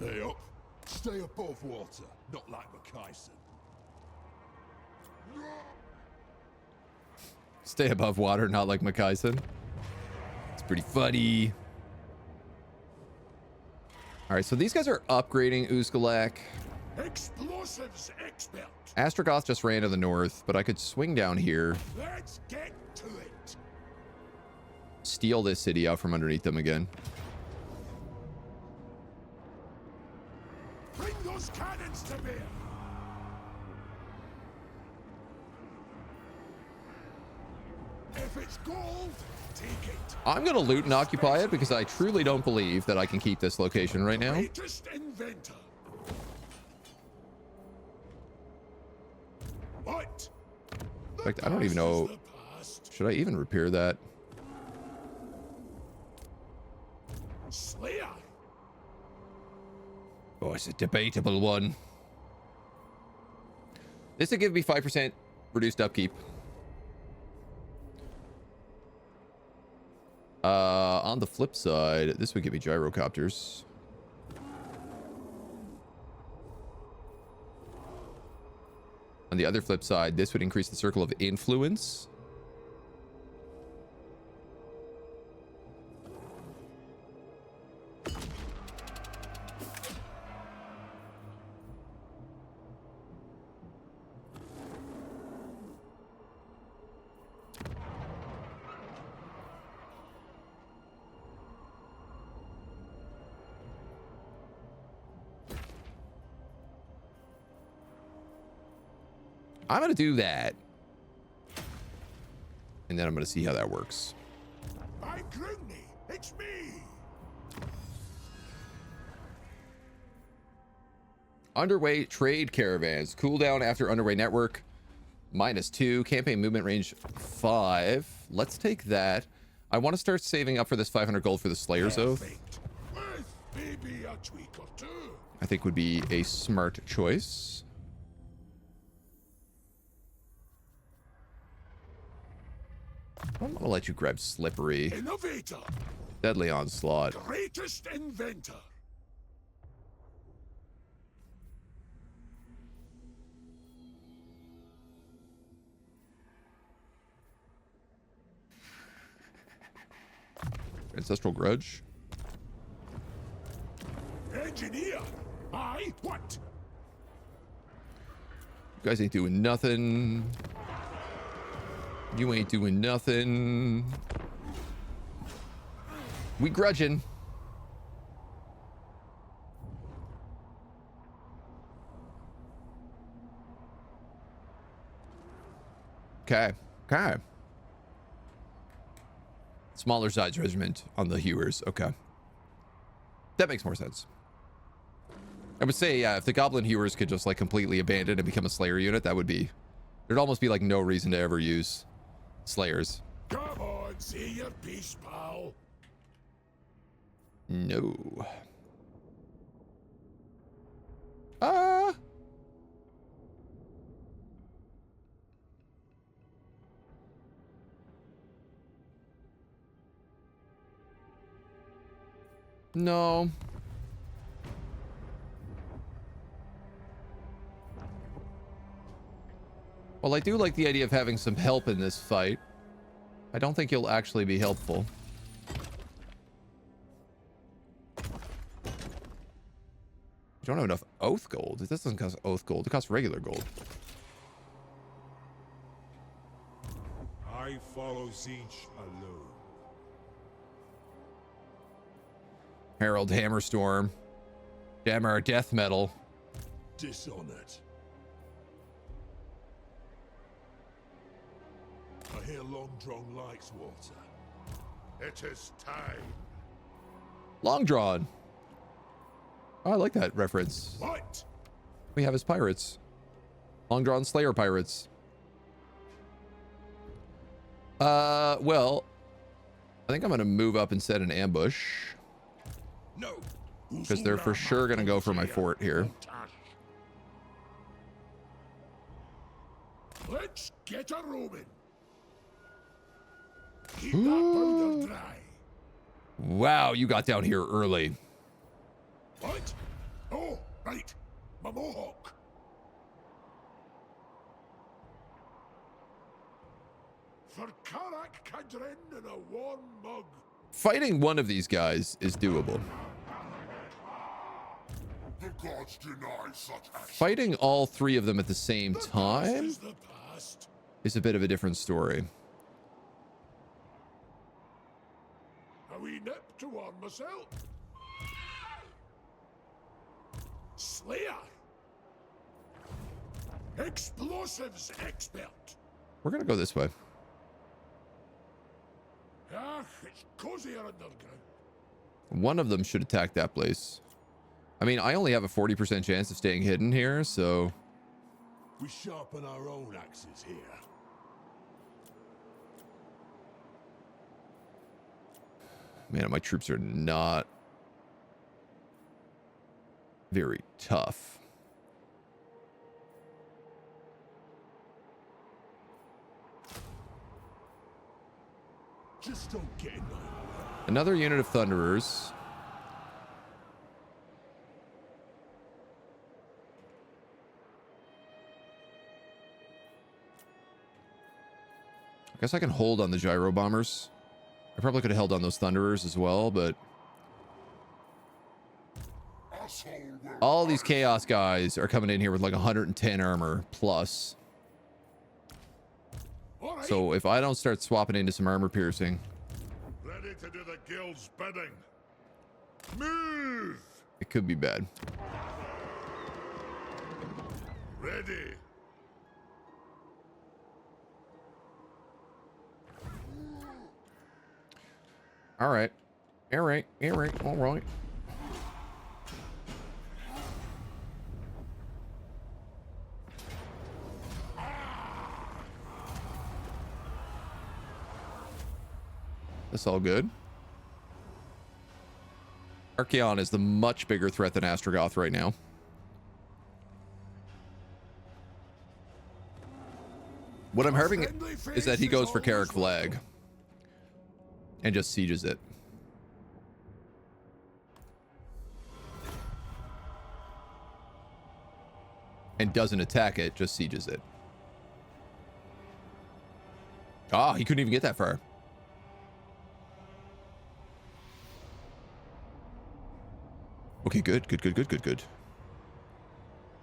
Hey up. Stay above water, not like McKyson. Stay above water, not like McKyson. It's pretty funny. All right, so these guys are upgrading Uskalak. Explosives expert. Astragoth just ran to the north, but I could swing down here, Let's get to it. steal this city out from underneath them again. Bring those cannons to bear. If it's gold, take it. I'm going to loot and occupy it because I truly don't believe that I can keep this location right now. Greatest inventor. What? In fact, I don't even know. Should I even repair that? Slayer. Oh, it's a debatable one. This would give me 5% reduced upkeep. On the flip side, this would give me gyrocopters. On the other flip side, this would increase the circle of influence. I'm going to do that. And then I'm going to see how that works. By Groony, it's me. Underway trade caravans. Cooldown after underway network. -2. Campaign movement range 5. Let's take that. I want to start saving up for this 500 gold for the Slayer's Oath. Perfect. With maybe a tweak or two. I think would be a smart choice. I'm gonna let you grab Slippery. Innovator. Deadly Onslaught. Greatest inventor. Ancestral Grudge. Engineer. I what? You guys ain't doing nothing. You ain't doing nothing. We grudging. Okay. Okay. Smaller size regiment on the hewers. Okay. That makes more sense. I would say, yeah, if the goblin hewers could just like completely abandon and become a slayer unit, that would be, there'd almost be like no reason to ever use slayers. Come on, see your piece, pal. No. No. Well, I do like the idea of having some help in this fight. I don't think you'll actually be helpful. You don't have enough oath gold. This doesn't cost oath gold. It costs regular gold. I follow Tzeentch alone. Herald Hammerstorm. Dammer Death Metal. Dishonored. A hear Long Drong likes water. It is time. Long Drawn. Oh, I like that reference. What? We have his pirates. Long Drawn Slayer pirates. Well, I think I'm gonna move up and set an ambush. No. Because they're for sure gonna go for my fort here. Let's get a roaming. Keep that powder dry. Wow, you got down here early. What? Oh, right. My mohawk. For Karak Kadrin in a warm mug. Fighting one of these guys is doable. The gods deny such action. Fighting all three of them at the same time Is the past. is a bit of a different story. A wee nip to warm myself. Slayer. Explosives expert. We're gonna go this way. Ah, it's cozier underground. One of them should attack that place. I mean, I only have a 40% chance of staying hidden here, so... We sharpen our own axes here. Man, my troops are not very tough. Just don't get in my way. Another unit of Thunderers. I guess I can hold on the gyro bombers. I probably could have held on those Thunderers as well, but all these Chaos guys are coming in here with like 110 armor plus. All right. So if I don't start swapping into some armor piercing, Ready to do the guild's bidding. Move! it could be bad. Ready. All right. All right. All right. All right. That's all good. Archaon is the much bigger threat than Astrogoth right now. What I'm hoping is that he goes for Carrick Flag and just sieges it. And doesn't attack it, just sieges it. Ah, he couldn't even get that far. Okay, good, good, good, good, good, good.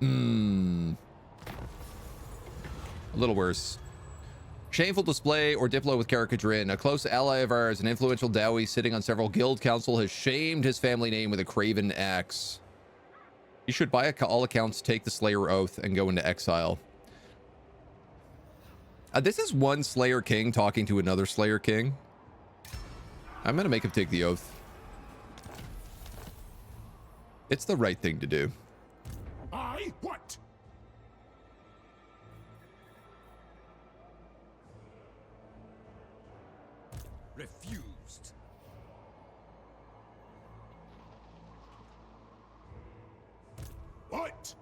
A little worse. Shameful display or Diplo with Karakadrin. A close ally of ours, an influential Dowie sitting on several guild council, has shamed his family name with a craven axe. He should, by all accounts, take the Slayer Oath and go into exile. This is one Slayer King talking to another Slayer King. I'm going to make him take the oath. It's the right thing to do. Aye, what? Refused. What?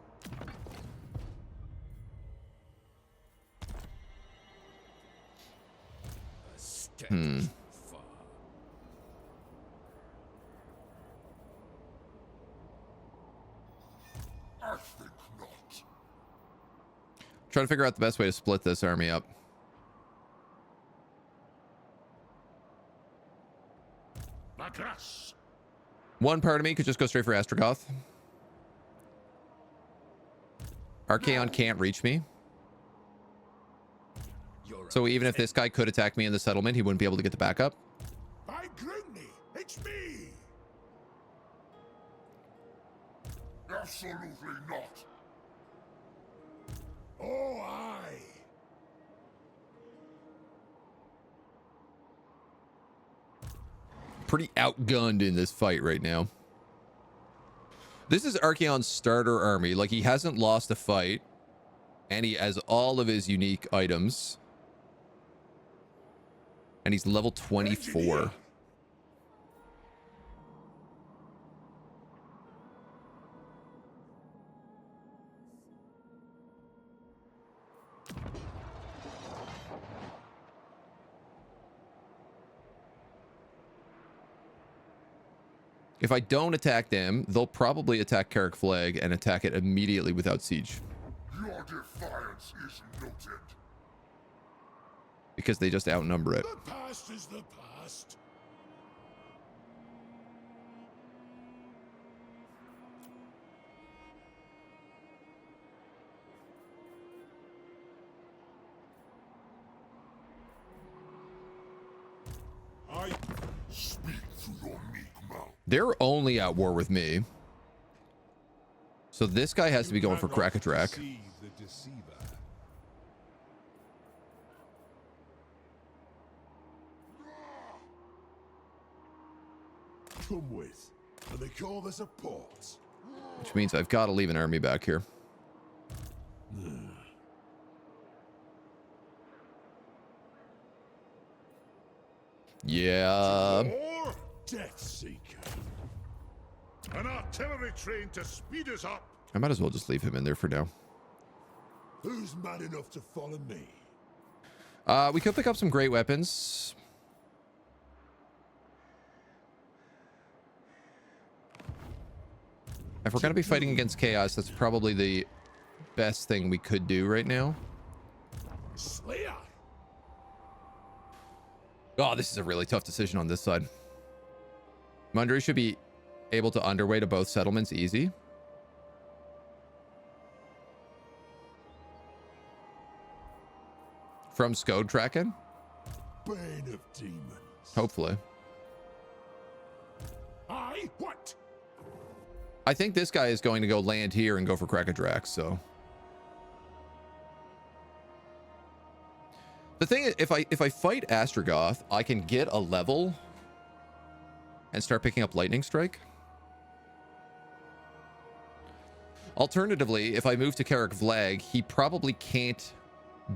A step too far. I think not. Trying to figure out the best way to split this army up. Matras. One part of me could just go straight for Astrogoth. Archaon can't reach me. You're So even if this guy could attack me in the settlement, he wouldn't be able to get the backup. By Grimney, it's me. Absolutely not. Oh, aye. pretty outgunned in this fight right now. This is Archaon's starter army. Like, he hasn't lost a fight. And he has all of his unique items. And he's level 24. If I don't attack them, they'll probably attack Carrick Flag and attack it immediately without siege. Your defiance is noted. Because they just outnumber it. The past is the past. I speak through your meek mouth. They're only at war with me. So this guy has to be going for Crack-a-Track. Come with, and they call this a port. Which means I've got to leave an army back here. Yeah. Or Death Seeker. An artillery train to speed us up. I might as well just leave him in there for now. Who's mad enough to follow me? We could pick up some great weapons. If we're going to be fighting against Chaos, that's probably the best thing we could do right now. Slayer. Oh, this is a really tough decision on this side. Mundry should be able to underway to both settlements easy. From Skode Kraken? Bane of demons. Hopefully. Aye, what? I think this guy is going to go land here and go for Crack-a-Drax, so. The thing is, if I fight Astrogoth, I can get a level and start picking up Lightning Strike. Alternatively, if I move to Carrick Flag, he probably can't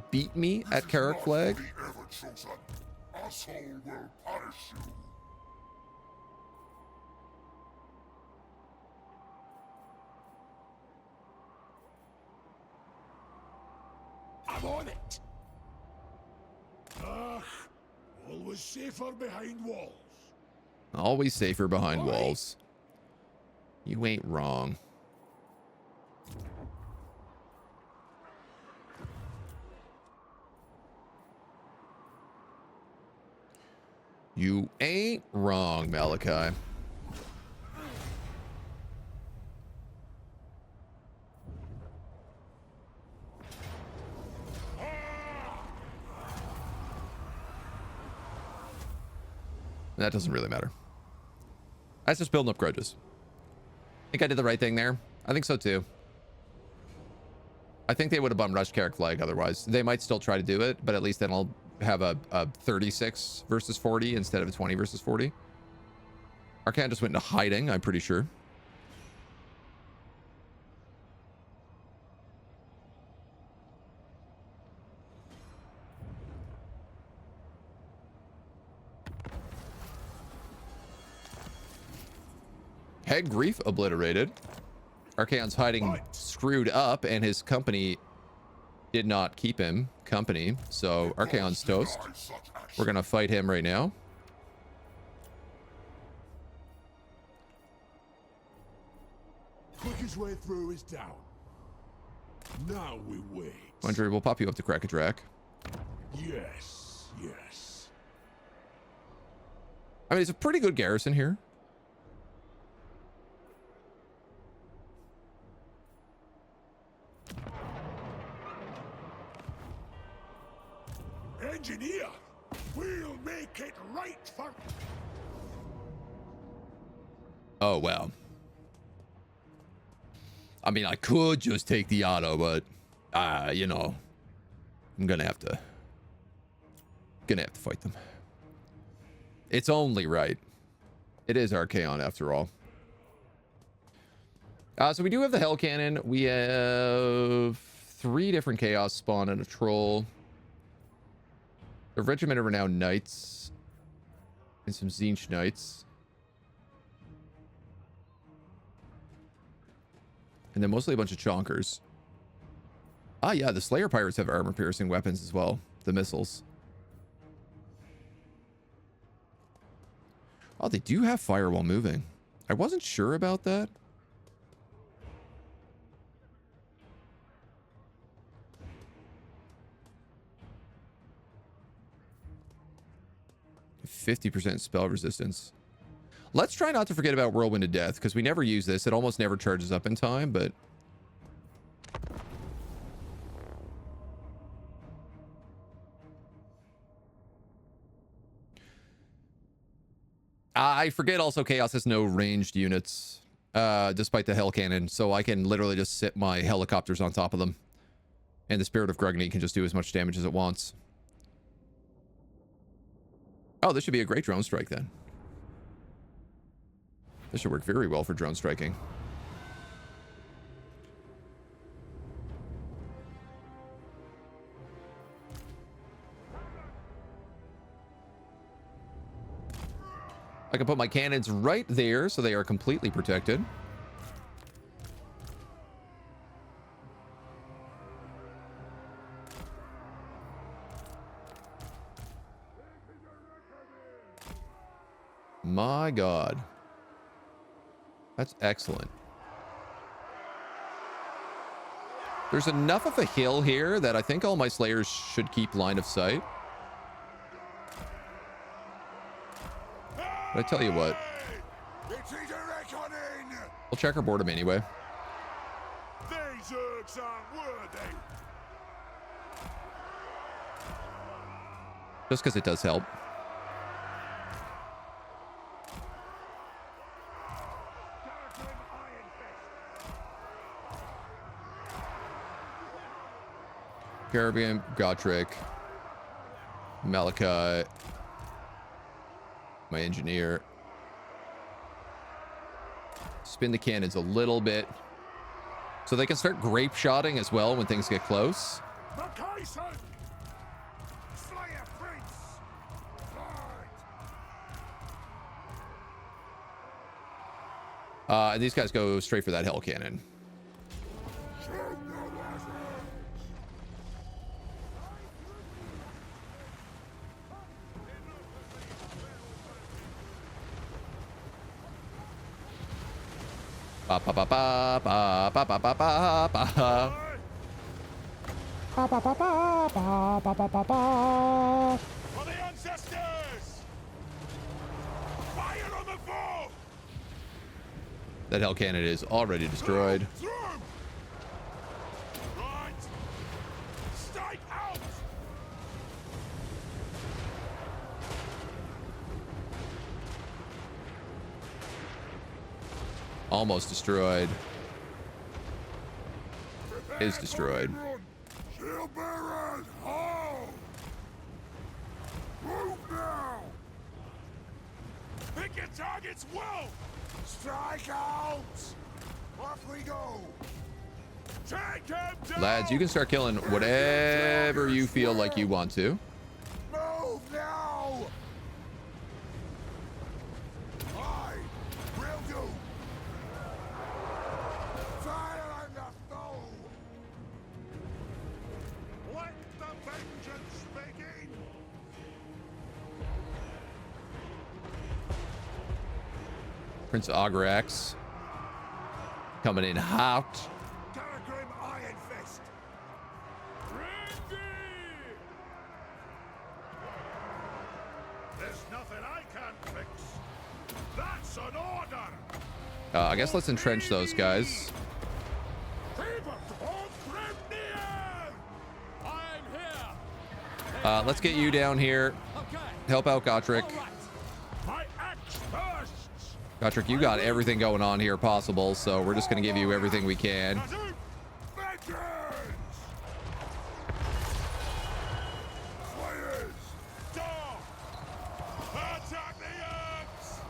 beat me at Carrick Flag. The ever-chosen asshole will punish you. I'm on it. Always safer behind walls. Always safer behind walls. You ain't wrong. You ain't wrong, Malachi. That doesn't really matter. That's just building up grudges. I think I did the right thing there. I think so too. I think they would have bum rushed Carrick Flag otherwise. They might still try to do it, but at least then I'll have a 36 versus 40 instead of a 20 versus 40. Arcan just went into hiding, I'm pretty sure. Head Grief obliterated. Archaon's hiding screwed up, and his company did not keep him company. So Archaon's toast. We're gonna fight him right now. Quickest way through is down. Now we wait. Wonder, we'll pop you up to Crack-a-Drac. Yes, yes. I mean, it's a pretty good garrison here. Engineer, we'll make it right for... Oh, well. I mean, I could just take the auto, but, you know, I'm gonna have to fight them. It's only right. It is Archaon after all. So we do have the Hell Cannon. We have 3 different Chaos Spawn and a Troll. The Regiment of Renowned Knights. And some Tzeentch Knights. And then mostly a bunch of Chonkers. Ah, yeah, the Slayer Pirates have armor-piercing weapons as well. The missiles. Oh, they do have fire while moving. I wasn't sure about that. 50% spell resistance. Let's try not to forget about Whirlwind of Death, because we never use this. It almost never charges up in time, but... I forget also Chaos has no ranged units, despite the Hell Cannon, so I can literally just sit my helicopters on top of them. And the Spirit of Grugni can just do as much damage as it wants. Oh, this should be a great drone strike then. This should work very well for drone striking. I can put my cannons right there so they are completely protected. My God. That's excellent. There's enough of a hill here that I think all my Slayers should keep line of sight. But I tell you what. We'll checkerboard them anyway. These Urgs aren't worthy. Just because it does help. Caribbean, Gotrek, Malachi, my engineer. Spin the cannons a little bit so they can start grape shotting as well when things get close. And these guys go straight for that Hell Cannon. Ba ba ba ba ba ba ba ba ba ba. Ba ba ba ba ba ba ba ba. For the ancestors! Fire on the foe! That Hell Cannon is already destroyed. Right. Strike out! Almost destroyed. Is destroyed. Shield bearers, hold! Move now! Pick your targets well! Strike out! Off we go! Take him down! Lads, you can start killing whatever you feel like you want to. Move now! I will do! Fire on the foe! Let the vengeance begin! Prince Ograx coming in hot. Dargrim Iron Fist! Ready! There's nothing I can't fix. That's an order! I guess let's entrench those guys. Let's get you down here. Help out Gotrek. Gotrek, you got everything going on here possible, so we're just going to give you everything we can.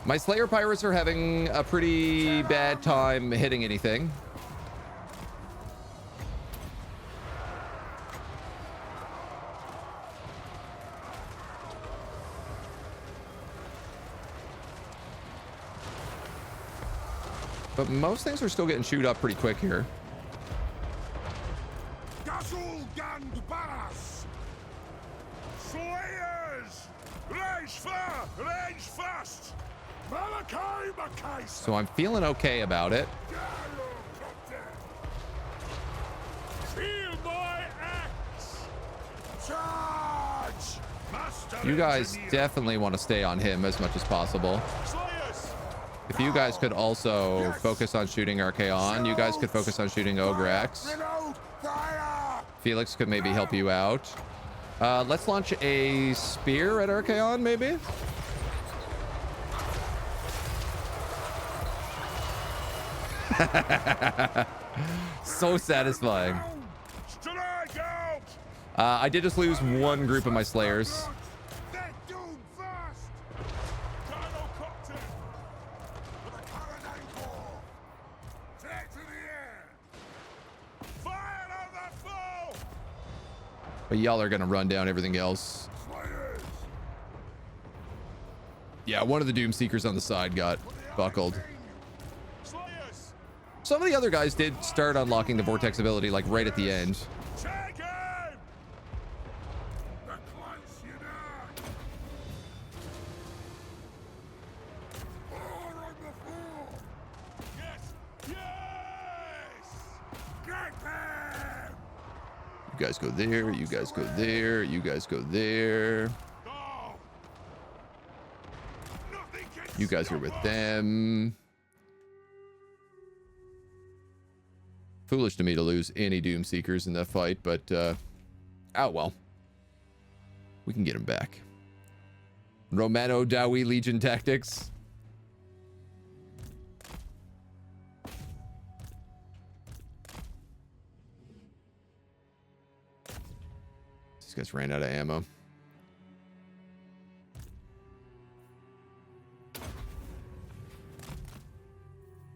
My Slayer Pirates are having a pretty bad time hitting anything. But most things are still getting chewed up pretty quick here. So I'm feeling okay about it. You guys definitely want to stay on him as much as possible. If you guys could also focus on shooting Archaon, you guys could focus on shooting Ogrex. Felix could maybe help you out. Let's launch a spear at Archaon, maybe? So satisfying. I did just lose one group of my Slayers. But y'all are gonna run down everything else. Yeah, one of the Doom Seekers on the side got buckled. Some of the other guys did start unlocking the Vortex ability like right at the end. You guys go there, you guys go there, you guys go there. You guys are with them. Foolish to me to lose any Doom Seekers in that fight, but oh well. We can get him back. Romano Dawi Legion tactics. These guys ran out of ammo.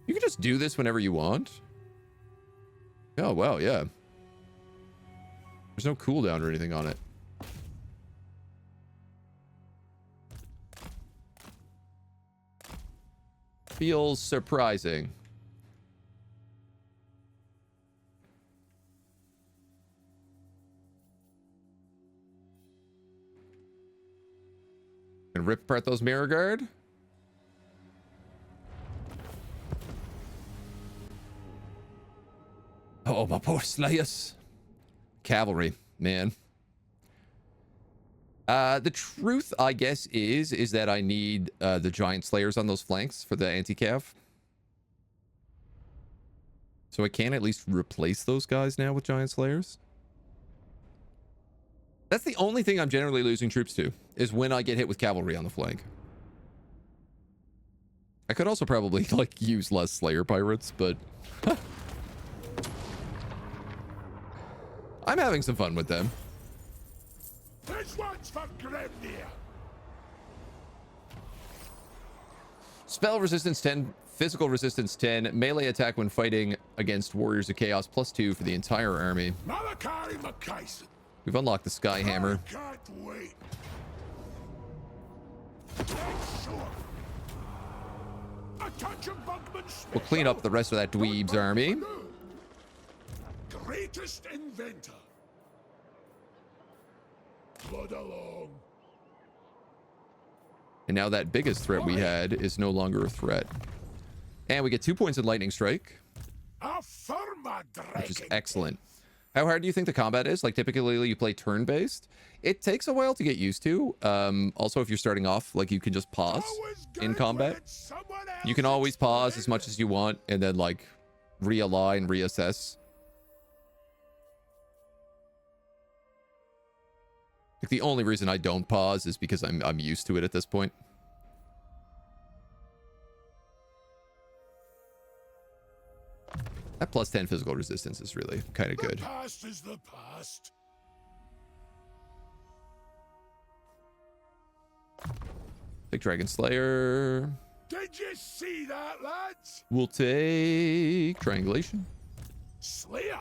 You can just do this whenever you want. Oh, wow, yeah. There's no cooldown or anything on it. Feels surprising. And rip apart those mirror guard. Oh, my poor Slayers. Cavalry, man. The truth, I guess, is that I need the giant slayers on those flanks for the anti-cav. So I can at least replace those guys now with giant slayers. That's the only thing I'm generally losing troops to, is when I get hit with cavalry on the flank. I could also probably, like, use less Slayer Pirates, but... I'm having some fun with them. This one's for Grimnir. Spell resistance 10, physical resistance 10, melee attack when fighting against Warriors of Chaos, +2 for the entire army. Malachi McKayson. We've unlocked the Sky Hammer. I can't wait. A touch of Bugman's We'll clean up the rest of that dweeb's army. Greatest inventor. Blood along. And now that biggest threat we had is no longer a threat. And we get 2 points in Lightning Strike, which is excellent. How hard do you think the combat is? Like, typically you play turn-based. It takes a while to get used to. Also, if you're starting off, like, you can just pause in combat. You can always pause as much as you want and then, like, realign, reassess. Like, the only reason I don't pause is because I'm used to it at this point. That +10 physical resistance is really kind of good. The past is the past. Big Dragon Slayer. Did you see that, lads? We'll take triangulation. Slayer.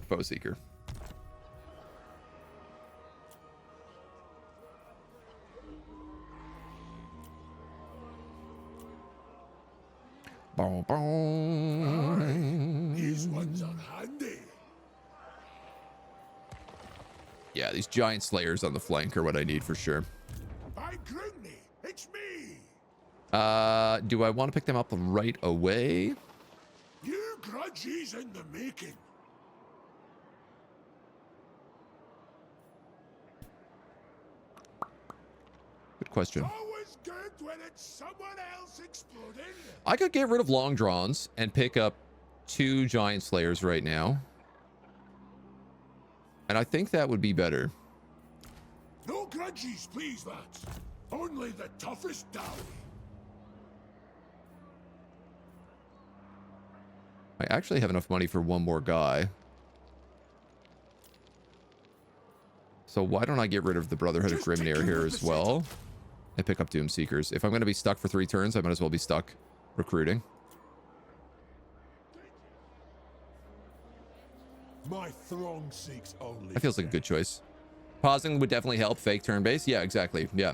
Foe seeker. Bow, bow. These ones are handy. Yeah, these giant slayers on the flank are what I need for sure. By Grimney, it's me. Do I want to pick them up right away? You grudges in the making. Good question. Always good when it's someone else exploding. I could get rid of long drawns and pick up 2 giant slayers right now. And I think that would be better. No grudges, please, lads. Only the toughest dowie. I actually have enough money for one more guy. So why don't I get rid of the Brotherhood of Grimnir here as well? And pick up Doom Seekers. If I'm going to be stuck for 3 turns, I might as well be stuck recruiting. My throng seeks only. That feels like a good choice. Pausing would definitely help. Fake turn base. Yeah, exactly. Yeah.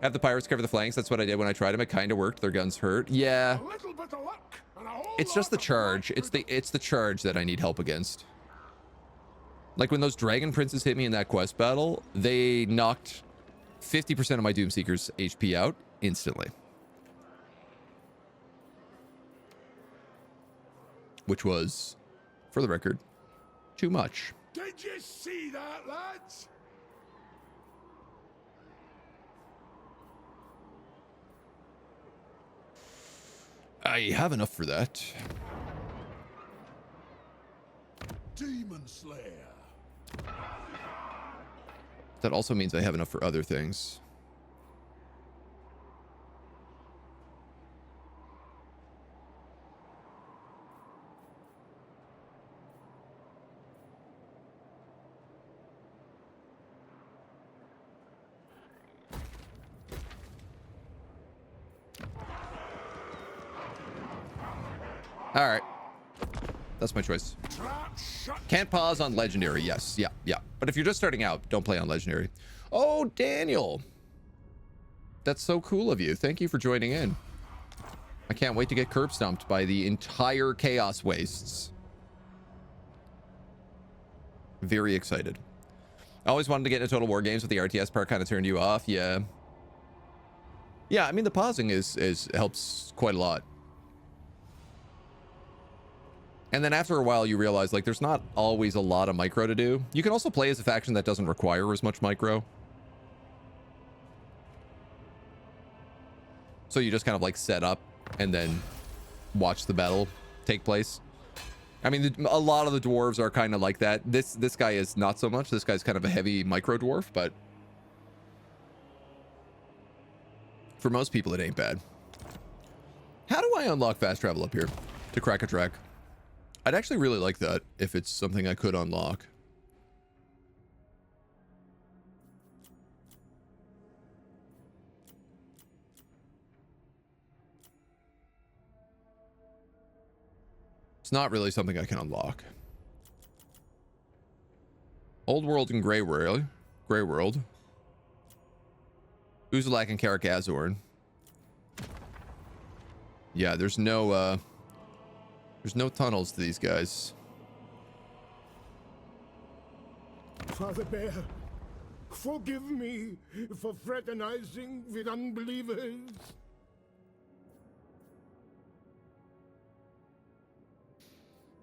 Have the pirates cover the flanks. That's what I did when I tried them. It kind of worked. Their guns hurt. Yeah. A little bit of luck and a whole It's just the lot of charge. luck. It's the charge that I need help against. Like when those Dragon Princes hit me in that quest battle, they knocked 50% of my Doom Seekers HP out instantly. Which was, for the record, too much. Did you see that, lads? I have enough for that. Demon Slayer. That also means I have enough for other things. All right. That's my choice. Trap shut. Can't pause on legendary. Yes. Yeah. Yeah. But if you're just starting out, don't play on legendary. Oh, Daniel. That's so cool of you. Thank you for joining in. I can't wait to get curb stomped by the entire Chaos Wastes. Very excited. I always wanted to get into Total War games, but the RTS part kind of turned you off. Yeah. Yeah, I mean, the pausing is helps quite a lot. And then after a while, you realize, like, there's not always a lot of micro to do. You can also play as a faction that doesn't require as much micro. So you just kind of, like, set up and then watch the battle take place. I mean, a lot of the dwarves are kind of like that. This guy is not so much. This guy's kind of a heavy micro dwarf, but for most people, it ain't bad. How do I unlock fast travel up here to crack a track? I'd actually really like that if it's something I could unlock. It's not really something I can unlock. Old World and Grey World. Grey World. Uzalak and Karak-Azorn. Yeah, there's no tunnels to these guys. Father Bear, forgive me for fraternizing with unbelievers.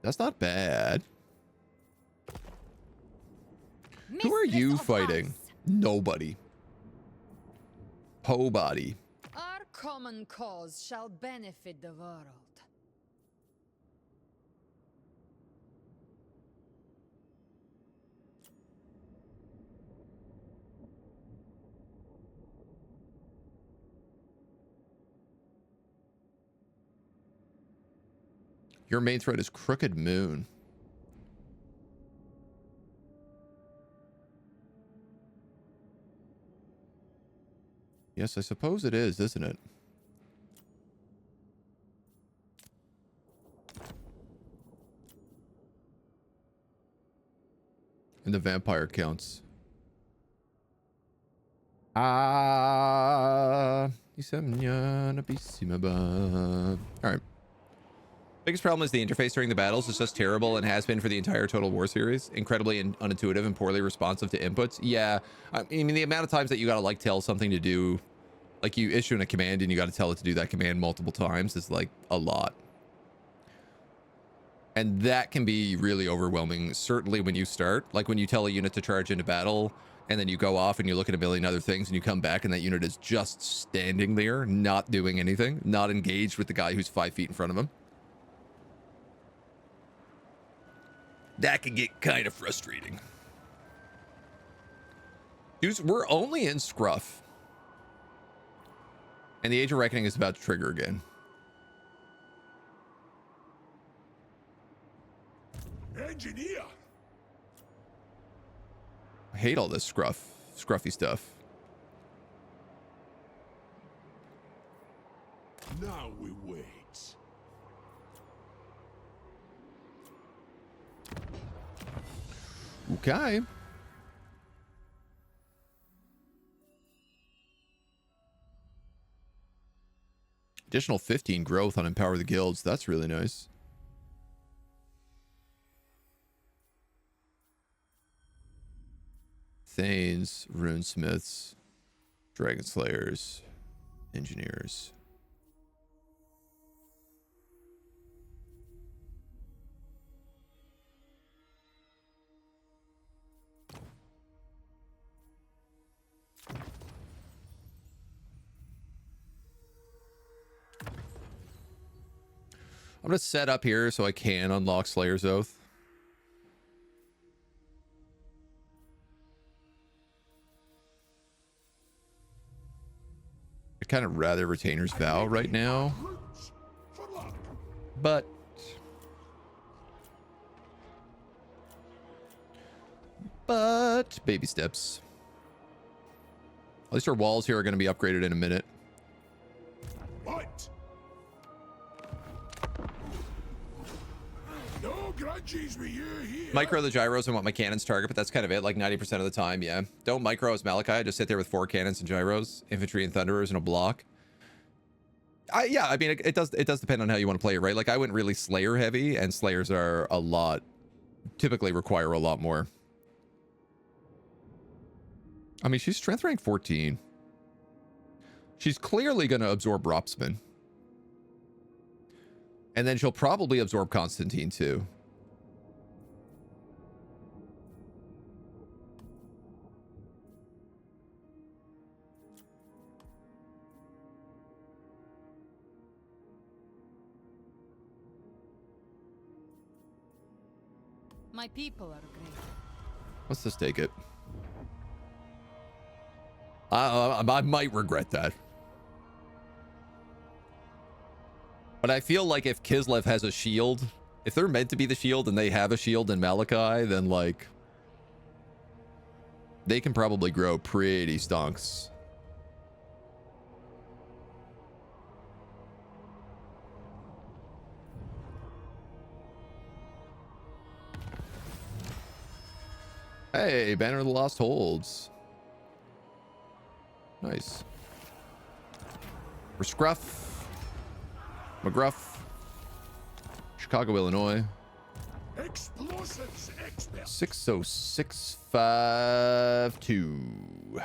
That's not bad. Who are Mistress you of fighting? us. Nobody. Po body. Our common cause shall benefit the world. Your main threat is Crooked Moon. Yes, I suppose it is, isn't it? And the vampire counts. All right. Biggest problem is the interface during the battles is just terrible and has been for the entire Total War series. Incredibly unintuitive and poorly responsive to inputs. Yeah, I mean, the amount of times that you gotta like tell something to do, like you issue in a command and you gotta tell it to do that command multiple times is like a lot. And that can be really overwhelming, certainly when you start. Like when you tell a unit to charge into battle and then you go off and you look at a million other things and you come back and that unit is just standing there, not doing anything, not engaged with the guy who's 5 feet in front of him. That can get kind of frustrating. Dudes, we're only in Scruff. And the Age of Reckoning is about to trigger again. Engineer. I hate all this scruffy stuff. Now we wait. Okay. Additional 15 growth on Empower the Guilds. That's really nice. Thanes, runesmiths, dragon slayers, engineers. I'm going to set up here so I can unlock Slayer's Oath. I'd kind of rather Retainer's Vow right now. But baby steps. At least our walls here are going to be upgraded in a minute. What? No grudges with you here. Micro the gyros and want my cannons target, but that's kind of it, like 90% of the time, yeah. Don't micro as Malachi, just sit there with 4 cannons and gyros, infantry and thunderers in a block. Yeah, I mean, it does depend on how you want to play it, right? Like, I wouldn't really Slayer heavy, and Slayers are typically require a lot more. I mean, she's strength rank 14. She's clearly going to absorb Ropsman. And then she'll probably absorb Constantine too. My people are great. Let's just take it. I might regret that. But I feel like if Kislev has a shield, if they're meant to be the shield and they have a shield in Malachi, then like they can probably grow pretty stonks. Hey, Banner of the Lost Holds. Nice. For Scruff, McGruff, Chicago, Illinois. Explosives expert. 60652.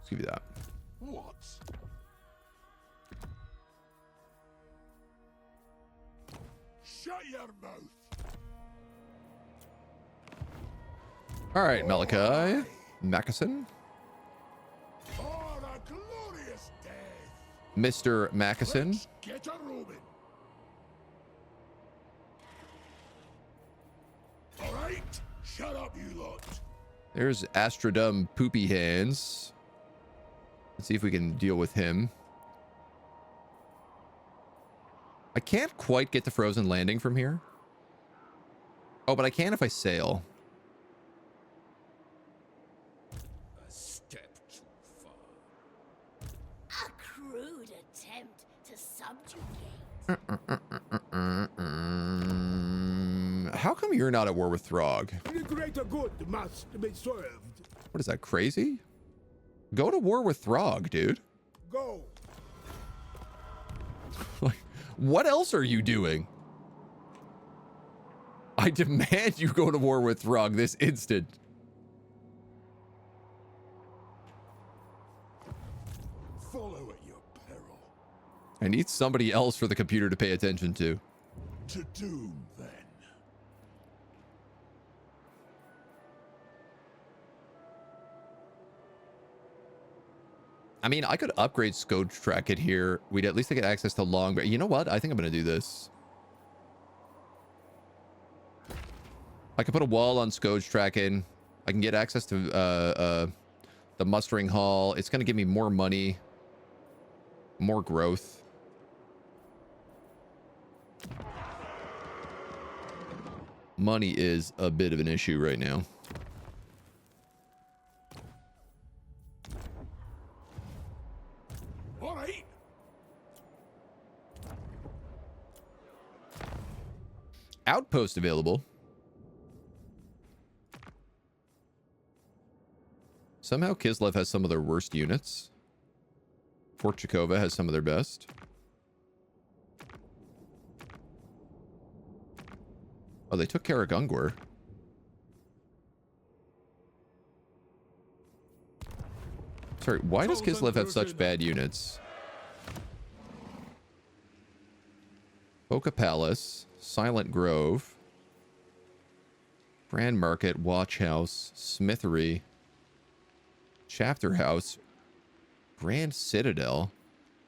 Let's give you that. What? Shut your mouth. All right, Malachi, Mackeson, For a glorious death. Mr. Mackeson. Let's get a Roman. All right, shut up, you lot. There's Astrodome Poopy Hands. Let's see if we can deal with him. I can't quite get to Frozen Landing from here. Oh, but I can if I sail. A step too far. A crude attempt to subjugate. How come you're not at war with Throg? The greater good must be served. What is that, crazy? Go to war with Throg, dude. Go. Like, what else are you doing? I demand you go to war with Throg this instant. Follow at your peril. I need somebody else for the computer to pay attention to. To doom, then. I mean, I could upgrade Scourge Track it here. We'd at least get access to long, but you know what? I think I'm going to do this. I can put a wall on Scourge Track in. I can get access to the mustering hall. It's going to give me more money, more growth. Money is a bit of an issue right now. All right. Outpost available. Somehow Kislev has some of their worst units. Fort Chakova has some of their best. Oh, they took Karagungor. Sorry, why does Kislev have such bad units? Boca Palace, Silent Grove, Brand Market, Watch House, Smithery, Chapter House, Grand Citadel.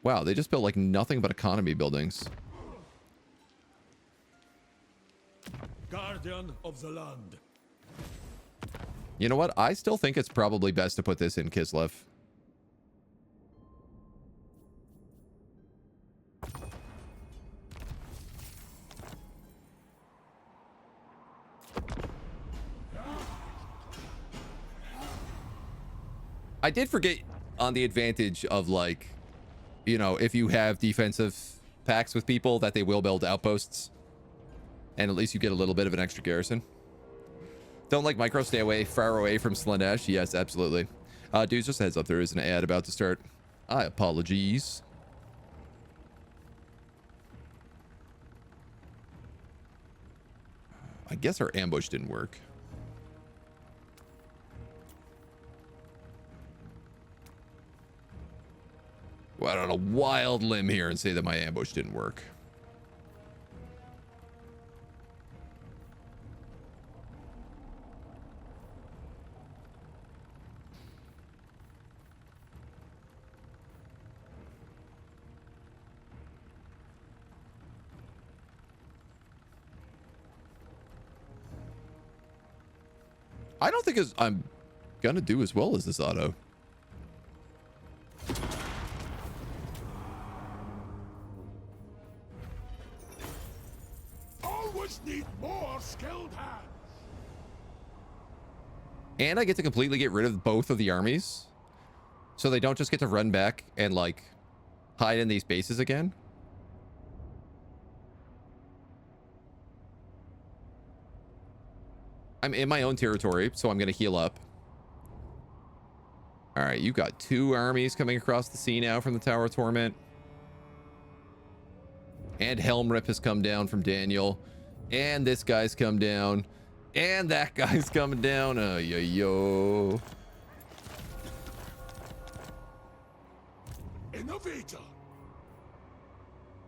Wow, they just built like nothing but economy buildings. Guardian of the land. You know what? I still think it's probably best to put this in Kislev. I did forget on the advantage of, like, you know, if you have defensive pacts with people, that they will build outposts. And at least you get a little bit of an extra garrison. Don't like micro, stay away, far away from Slaanesh. Yes, absolutely. Dudes, just a heads up, there is an ad about to start. I apologies. I guess our ambush didn't work. Go out on a wild limb here and say that my ambush didn't work. I don't think I'm gonna do as well as this auto. Always need more skilled hands. And I get to completely get rid of both of the armies. So they don't just get to run back and, like, hide in these bases again. I'm in my own territory, so I'm going to heal up. All right, you got 2 armies coming across the sea now from the Tower of Torment. And Helmrip has come down from Daniel. And this guy's come down. And that guy's coming down. Oh, yo. Innovator.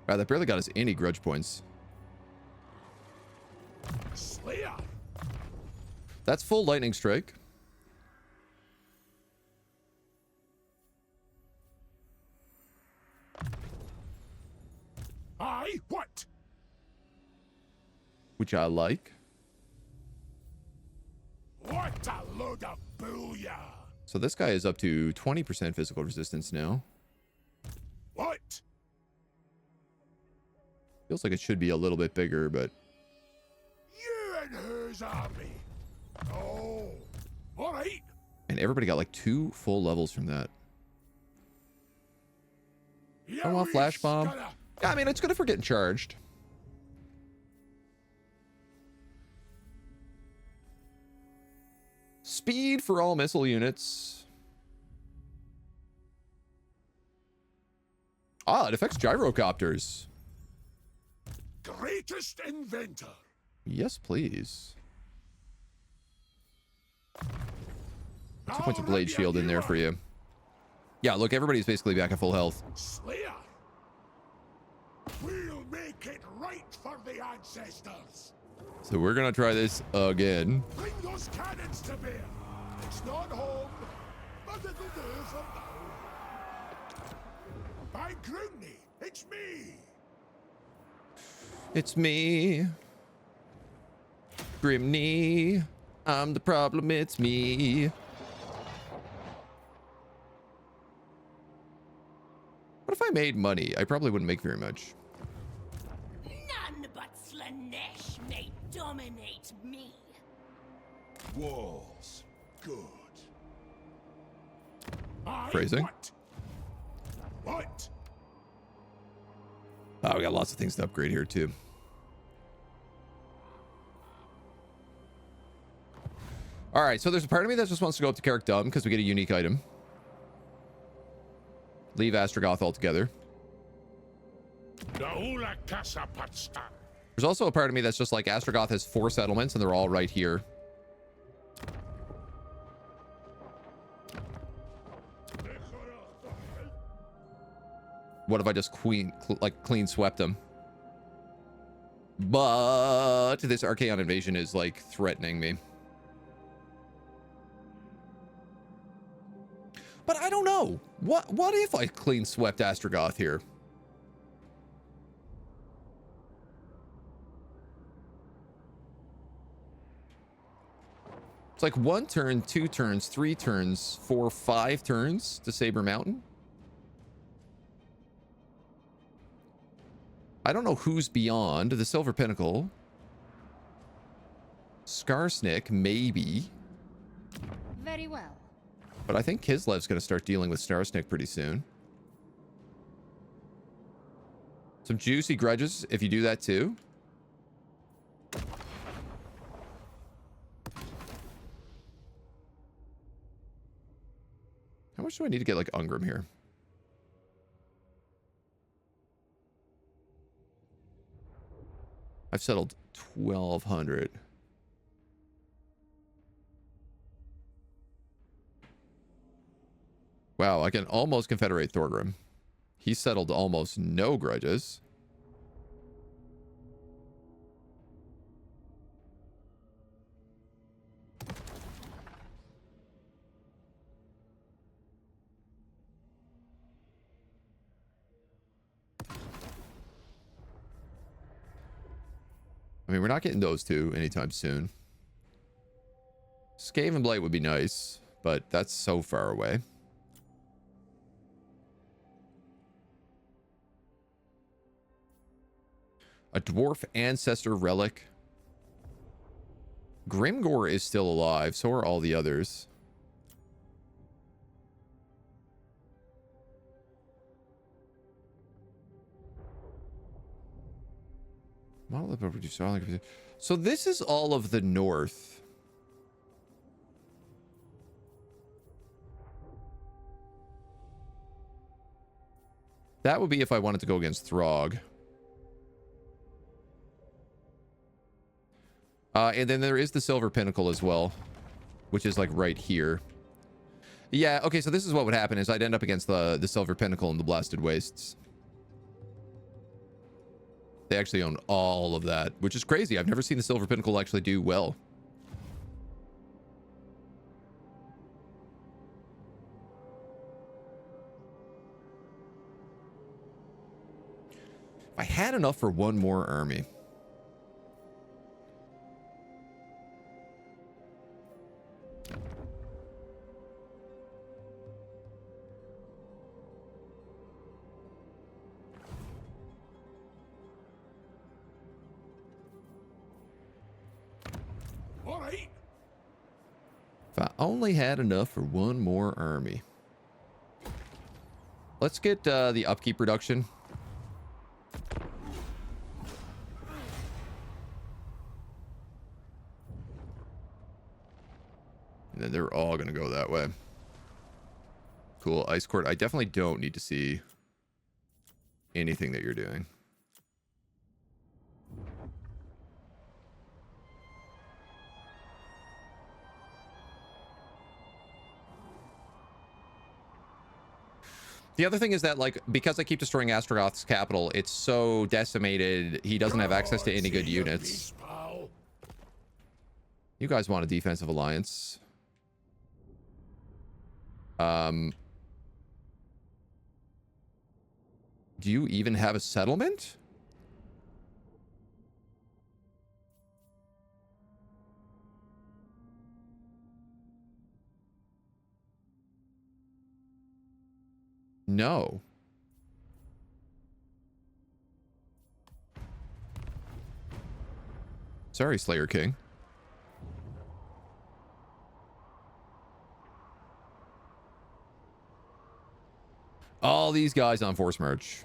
Wow, that barely got us any grudge points. Slayer. That's full lightning strike. Aye, what? Which I like. What a load. good a booyah. So this guy is up to 20% physical resistance now. What? Feels like it should be a little bit bigger, but You and whose army? Oh, all right. and everybody got like 2 full levels from that. I want flash bomb. Yeah, I mean, it's good for getting charged. Speed for all missile units. Ah, it affects gyrocopters. Greatest inventor. Yes, please. 2 points of Now blade ready shield in you there are. for you. Yeah, look, everybody's basically back at full health. Slayer. We'll make it right for the ancestors. So we're gonna try this again. Bring those cannons to bear. It's not home, but it'll do for now. By Grimney, it's me. It's me, Grimney. I'm the problem, it's me. What if I made money? I probably wouldn't make very much. None but Slaanesh may dominate me. Walls. Good. Phrasing. What? Oh, we got lots of things to upgrade here too. All right, so there's a part of me that just wants to go up to Carrick Dum because we get a unique item. Leave Astragoth altogether. There's also a part of me that's just like Astragoth has 4 settlements and they're all right here. What if I just clean swept them? But this Archaon invasion is like threatening me. But I don't know. What if I clean swept Astragoth here? It's like 1 turn, 2 turns, 3 turns, 4, 5 turns to Saber Mountain. I don't know who's beyond the Silver Pinnacle. Skarsnik, maybe. Very well. But I think Kislev's going to start dealing with Skarsnik pretty soon. Some juicy grudges if you do that too. How much do I need to get like Ungrim here? I've settled 1,200. Wow, I can almost confederate Thorgrim. He settled almost no grudges. I mean, we're not getting those 2 anytime soon. Skaven Blight would be nice, but that's so far away. A dwarf ancestor relic. Grimgor is still alive, so are all the others. So this is all of the north. That would be if I wanted to go against Throg. And then there is the Silver Pinnacle as well, which is like right here. Yeah, okay, so this is what would happen is I'd end up against the Silver Pinnacle and the Blasted Wastes. They actually own all of that, which is crazy. I've never seen the Silver Pinnacle actually do well. If I had enough for one more army. If I only had enough for one more army. Let's get the upkeep reduction. And then they're all going to go that way. Cool. Ice Court. I definitely don't need to see anything that you're doing. The other thing is that, like, because I keep destroying Astrogoth's capital, it's so decimated, he doesn't have access to any good units. You guys want a defensive alliance. Do you even have a settlement? No. Sorry, Slayer King. All these guys on force march.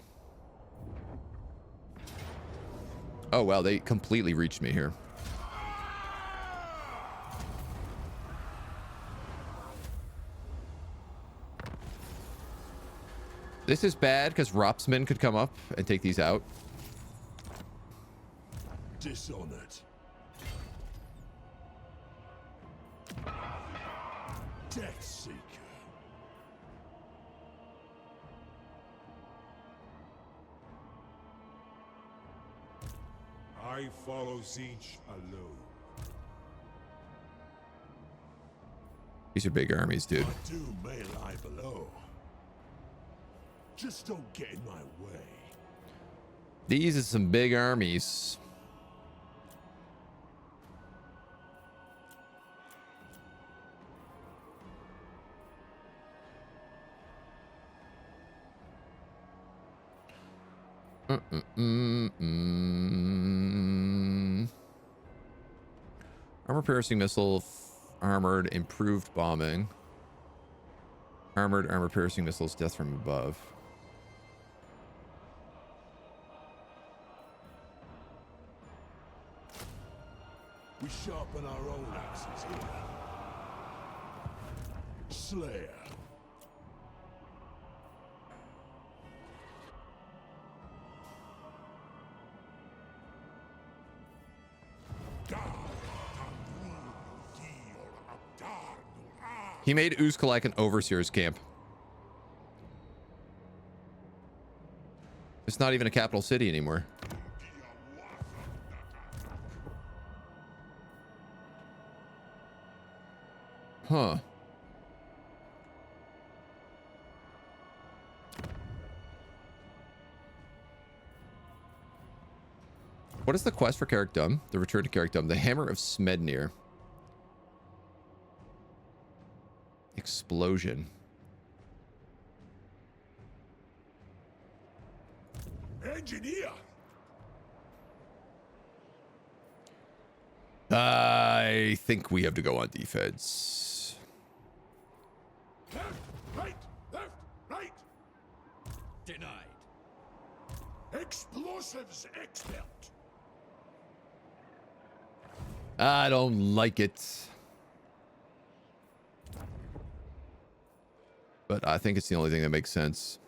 Oh, wow, they completely reached me here. This is bad because Ropsmen could come up and take these out. Dishonored. Death Seeker. I follow Tzeentch alone. These are big armies, dude. My doom may lie below. Just don't get in my way. These are some big armies. Armor-piercing missile, armored, improved bombing. Armored, armor-piercing missiles, death from above. We sharpen our own axes here. Slayer. He made Uzkalak an overseer's camp. It's not even a capital city anymore. Huh. What is the quest for Carrickdom? The return to Carrickdom. The Hammer of Smednir. Explosion. Engineer. I think we have to go on defense. Left, right, left, right. Denied. Explosives expert. I don't like it. But I think it's the only thing that makes sense.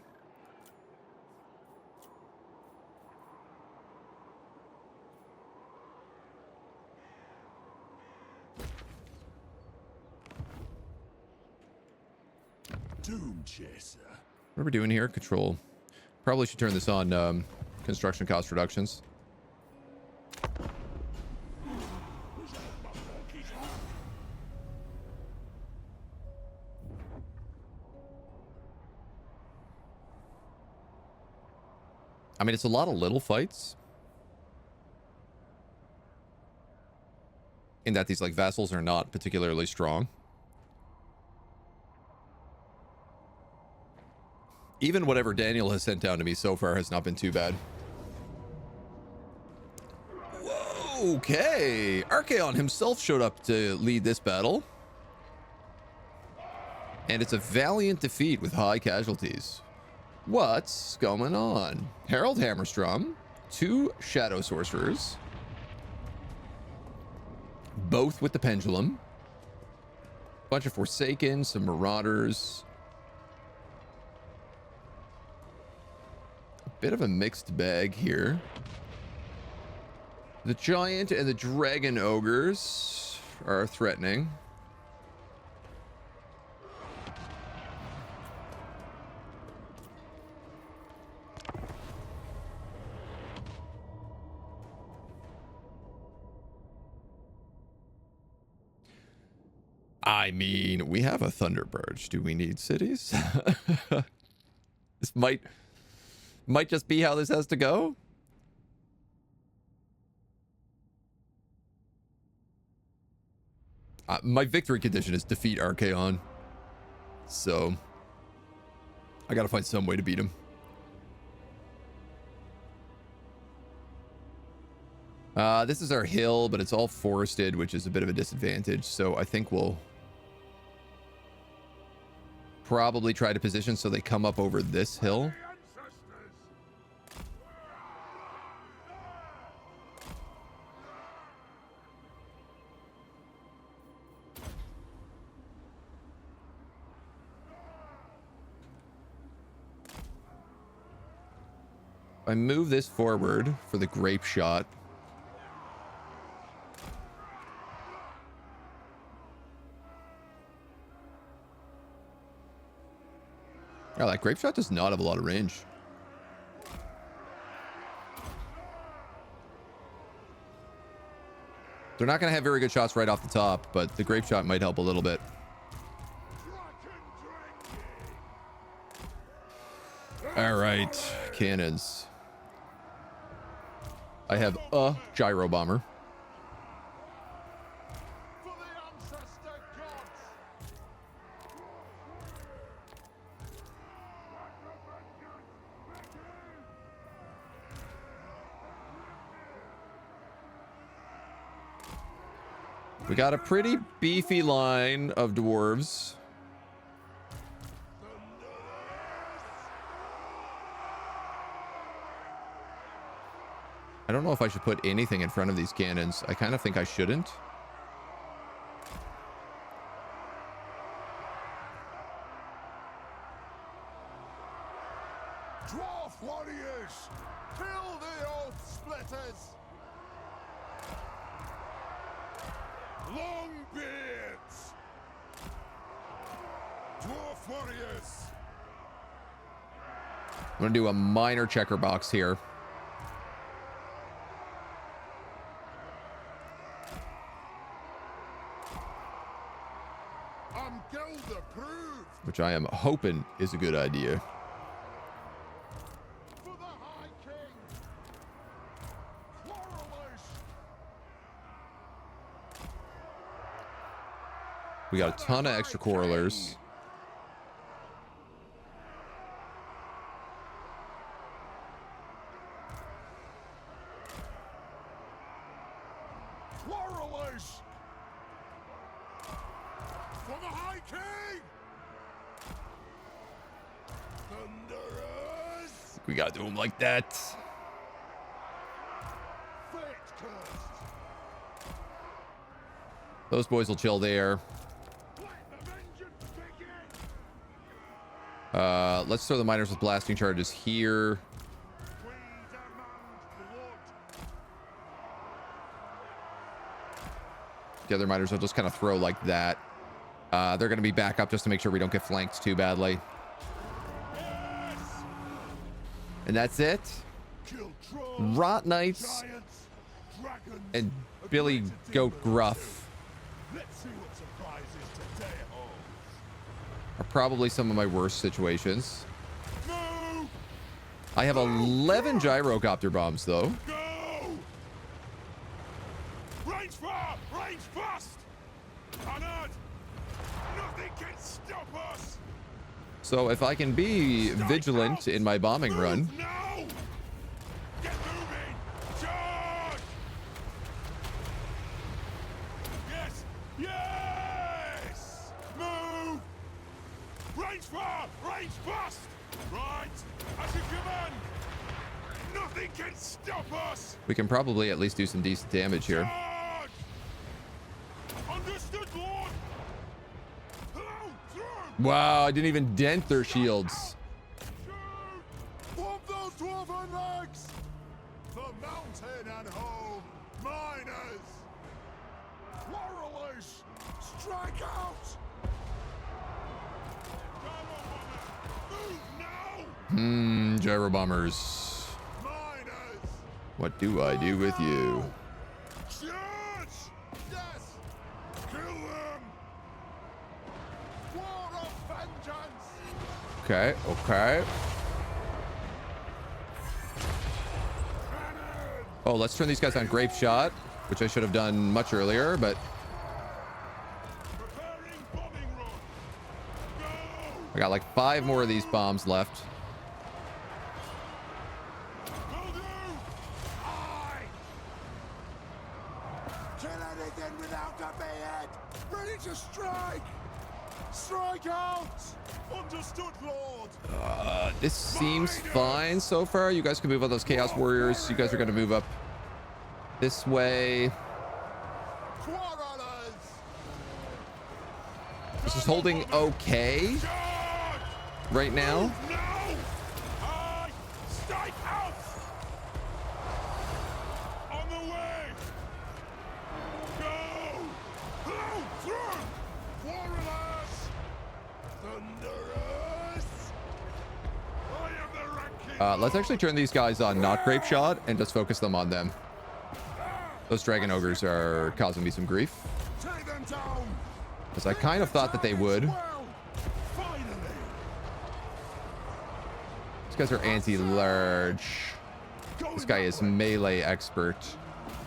Doom Chaser. What are we doing here? Control. Probably should turn this on construction cost reductions. I mean, it's a lot of little fights. In that these, like, vassals are not particularly strong. Even whatever Daniel has sent down to me so far has not been too bad. Whoa, okay. Archaon himself showed up to lead this battle. And it's a valiant defeat with high casualties. What's going on? Harold Hammerstrom, 2 Shadow Sorcerers, both with the Pendulum, bunch of Forsaken, some Marauders. A bit of a mixed bag here. The Giant and the Dragon Ogres are threatening. I mean, we have a Thunderbird. Do we need cities? This might just be how this has to go. My victory condition is defeat Archaon. So I gotta find some way to beat him. This is our hill, but it's all forested, which is a bit of a disadvantage. So I think we'll probably try to position so they come up over this hill. I move this forward for the grape shot. Oh, that grape shot does not have a lot of range. They're not going to have very good shots right off the top, but the grape shot might help a little bit. All right, cannons. I have a gyro bomber. We got a pretty beefy line of dwarves. I don't know if I should put anything in front of these cannons. I kind of think I shouldn't. Dwarf warriors, kill the old splitters. Longbeards, dwarf warriors. I'm gonna do a minor checker box here. Which I am hoping is a good idea. For the High King. Quarrelers. We got a ton of extra quarrelers. Quarrelers. For the High King. Thunderers. We gotta do them like that. Fate cursed. Those boys will chill there. Let the vengeance begin. Let's throw the miners with blasting charges here. We demand blood. The other miners will just kind of throw like that. They're going to be back up just to make sure we don't get flanked too badly. And that's it. Kill trolls, Rot Knights giants, dragons, and Billy Goat Gruff Let's see what surprises today holds. are probably some of my worst situations. Move! I have 11 gyrocopter bombs though. Go! Range far! Range fast! Honored! Nothing can stop us! So if I can be vigilant in my bombing run, Move now! Get moving! Charge! Yes! Yes! Move! Range fire! Range fast! Right! As you command! Nothing can stop us! We can probably at least do some decent damage here. Charge! Understood, Lord! Wow, I didn't even dent their shields. Pump those dwarven legs! For mountain and home, miners! Warrelish! Strike out! Move now! Gyro bombers. Miners! What do I do with you? Charge! Yes! Kill them! War of vengeance! Okay, okay. Oh, let's turn these guys on grape shot, which I should have done much earlier, but Preparing bombing run! Go! I got like 5 more of these bombs left. Will do! Aye! Kill anything without a bayhead! Ready to strike! Strike out! Understood, Lord! This seems fine so far. You guys can move on those Chaos Warriors. You guys are going to move up this way. Quarrelers! This is holding okay Charge! right now. No! Aye! Strike out! On the way! Go! Blow through! Warriors! Thunderers! I am the ranking Let's actually turn these guys on not grape shot and just focus them on them. Those dragon ogres are causing me some grief, Take them down! because I kind of thought that they would. Well, finally! These guys are anti-large. Going This guy that is way. melee expert.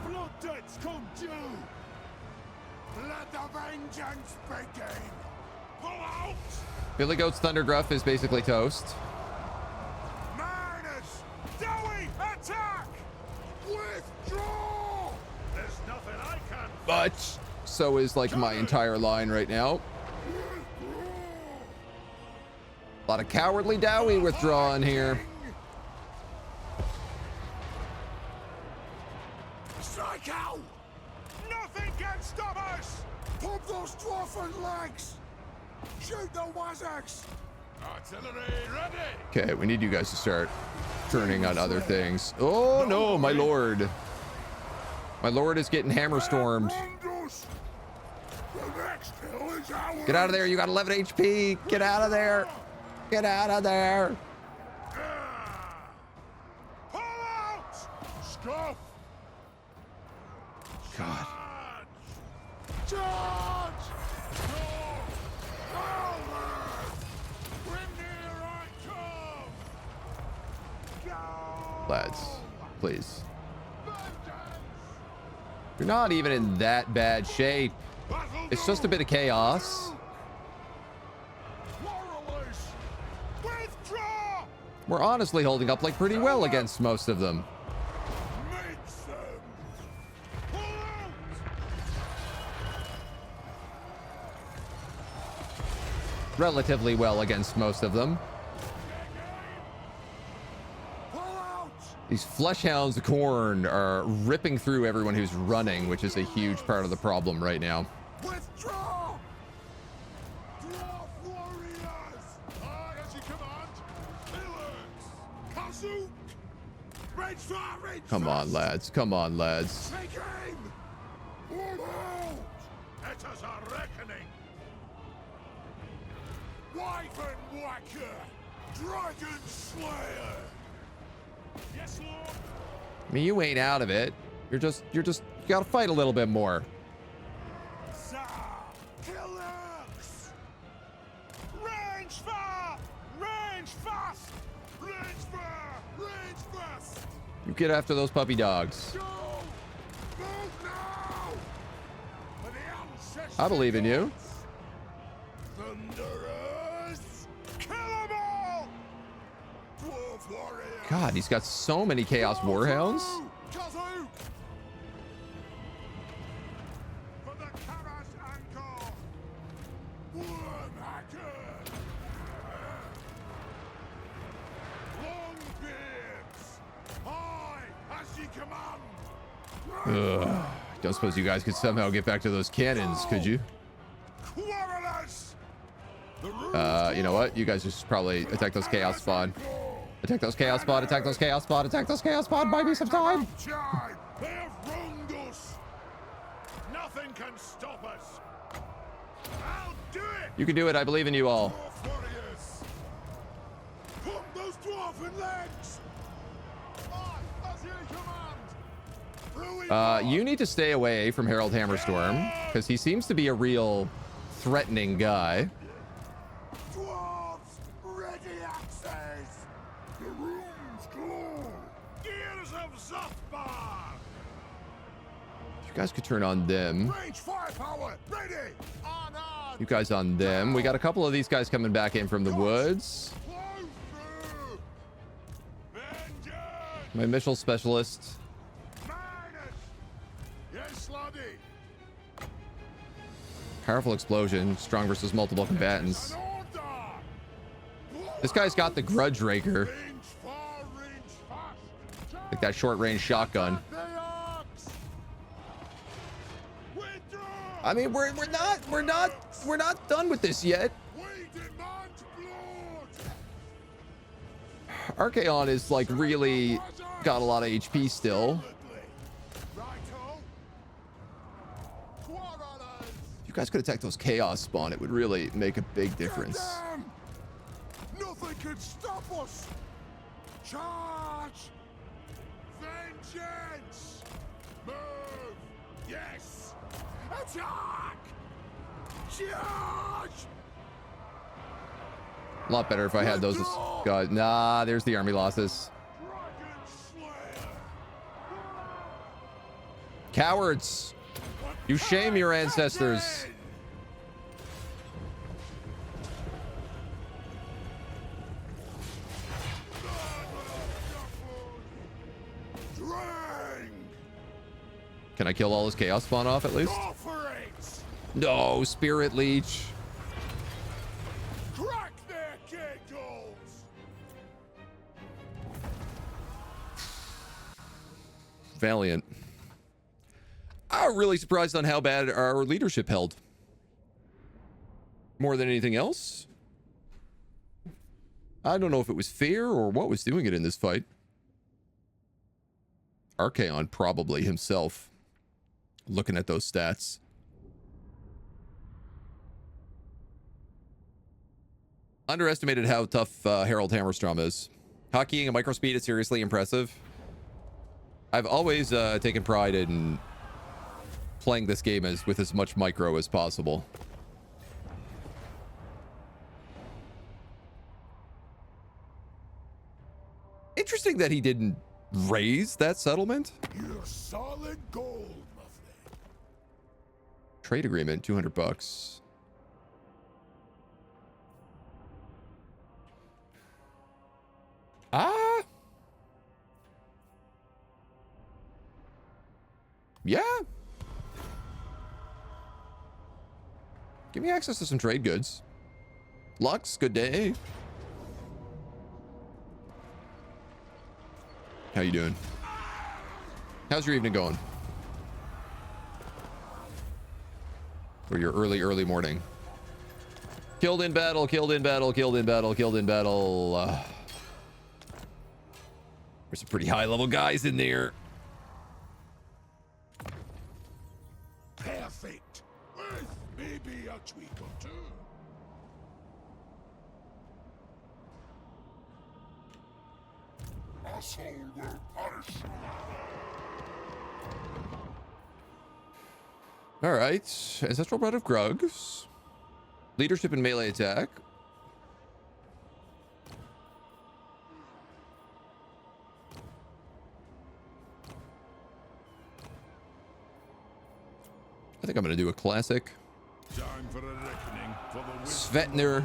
Blood debts come due! Let the vengeance begin! Pull out! Billy Goat's Thundergruff is basically toast. Miners! Dowie, attack! Withdraw! There's nothing I can... But so is like my entire line right now. A lot of cowardly Dowie withdrawing here. Strike out! Nothing can stop us! Pump those dwarfen legs! Shoot the Wazzaks! Artillery ready! Okay, we need you guys to start turning on other things. Oh no, my lord. My lord is getting hammer stormed. Wonders! The next hill is ours! Get out of there, you got 11 HP. Get out of there. Get out of there. Pull out! Scuff! God. Charge! Lads, please. You're not even in that bad shape. It's just a bit of chaos. Withdraw! We're honestly holding up like pretty well against most of them. Makes them! Pull out! Relatively well against most of them. Pull out! These fleshhounds of Khorne are ripping through everyone who's running, which is a huge part of the problem right now. Withdraw! Dwarf warriors! Aye, as you command! Pillars! Kazook! Range fire! Range Come on, fast! lads. Come on, lads. Take aim! Pull out! It is a reckoning! Wyvern Whacker! Dragon Slayer! Yes, Lord! I mean, you ain't out of it. You gotta fight a little bit more. Sir! Killers! Range fire! Range fast! Range fire! Range fast! You get after those puppy dogs. Go! Move now! For the ancestors! I believe in you. Thunderers! Kill 'em all! Dwarf warriors! God, he's got so many Chaos Warhounds. Kazook! For the Karas Angkor! Wormhacker! command. Ugh. Don't suppose you guys could somehow get back to those cannons, could you? Quarrelers! You know what? You guys just probably attack those chaos spawn. Attack those chaos spawn, attack those chaos spawn, attack those chaos spawn. Buy me some time. They have wronged us. Nothing can stop us. I'll do it. You can do it. I believe in you all. Dwarf warriors. Pump those dwarven legs. As your command. You need to stay away from Harold Hammerstorm because he seems to be a real threatening guy. Dwarves, ready access. The room's glow. Gears of Zothbar. You guys could turn on them. Range firepower, ready. On. You guys on them. We got a couple of these guys coming back in from the woods. Close through. Vengeance. My missile specialist. Minus. Yes, laddie. Powerful explosion. Strong versus multiple combatants. An order. This guy's got the grudge raker. Range far, range fast. Like that short range shotgun. The ox. Withdraw. I mean, we're not done with this yet. We demand blood. Archaon is like really got a lot of HP still. Righto. Quarrelers. You guys could attack those chaos spawn. It would really make a big difference. Damn. Nothing can stop us. Charge. Vengeance. Move. Yes. Attack. Charge. A lot better if I had those guys. Nah, there's the army losses. Dragon Slayer. Cowards. You shame your ancestors. Drang. Can I kill all this chaos spawn off at least? Go for it. No, spirit leech. Crack their giggles. Valiant. I'm really surprised on how bad our leadership held. More than anything else. I don't know if it was fear or what was doing it in this fight. Archaon probably himself. Looking at those stats. Underestimated how tough Harold Hammerstrom is. Hockeying and microspeed is seriously impressive. I've always taken pride in playing this game with as much micro as possible. Interesting that he didn't raise that settlement. You're solid gold, my friend. Trade agreement, $200. Yeah. Give me access to some trade goods. Lux, good day. How you doing? How's your evening going? Or your early morning? Killed in battle, killed in battle, killed in battle, killed in battle. There's some pretty high level guys in there. Perfect. With maybe a tweak or two. Asshole will perish. All right. Ancestral Blood of Grugs. Leadership and melee attack. I think I'm going to do a classic. Time for a reckoning for the Svetnir.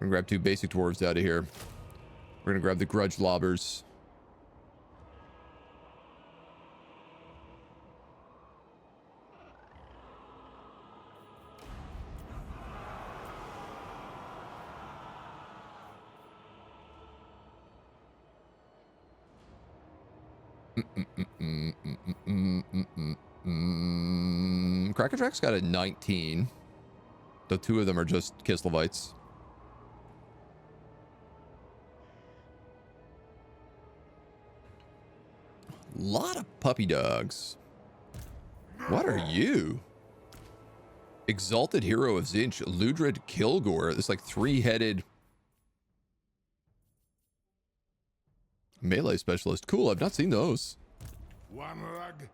We're gonna grab 2 basic dwarves out of here. We're gonna grab the grudge lobbers. Crackerjack's got a 19. The two of them are just Kislevites. Lot of puppy dogs. What are you? Exalted Hero of Tzeentch, Ludred Kilgore. This like 3-headed melee specialist. Cool, I've not seen those. One rug.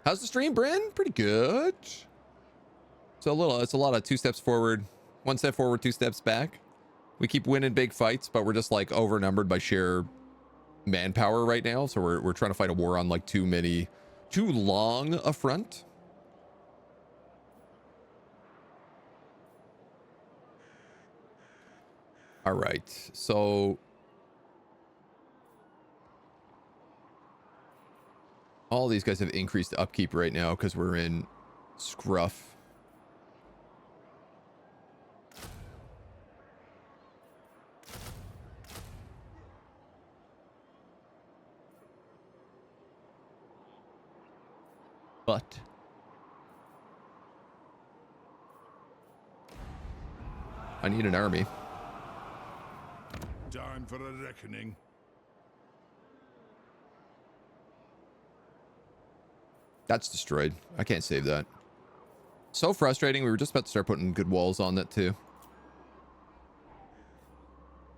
How's the stream, Bryn? Pretty good. So it's a lot of 2 steps forward, 1 step forward, 2 steps back. We keep winning big fights, but we're just like overnumbered by sheer manpower right now. So we're trying to fight a war on like too long a front. All right, so all these guys have increased upkeep right now because we're in scruff. But I need an army. Time for a reckoning. That's destroyed. I can't save that. So frustrating. We were just about to start putting good walls on that too.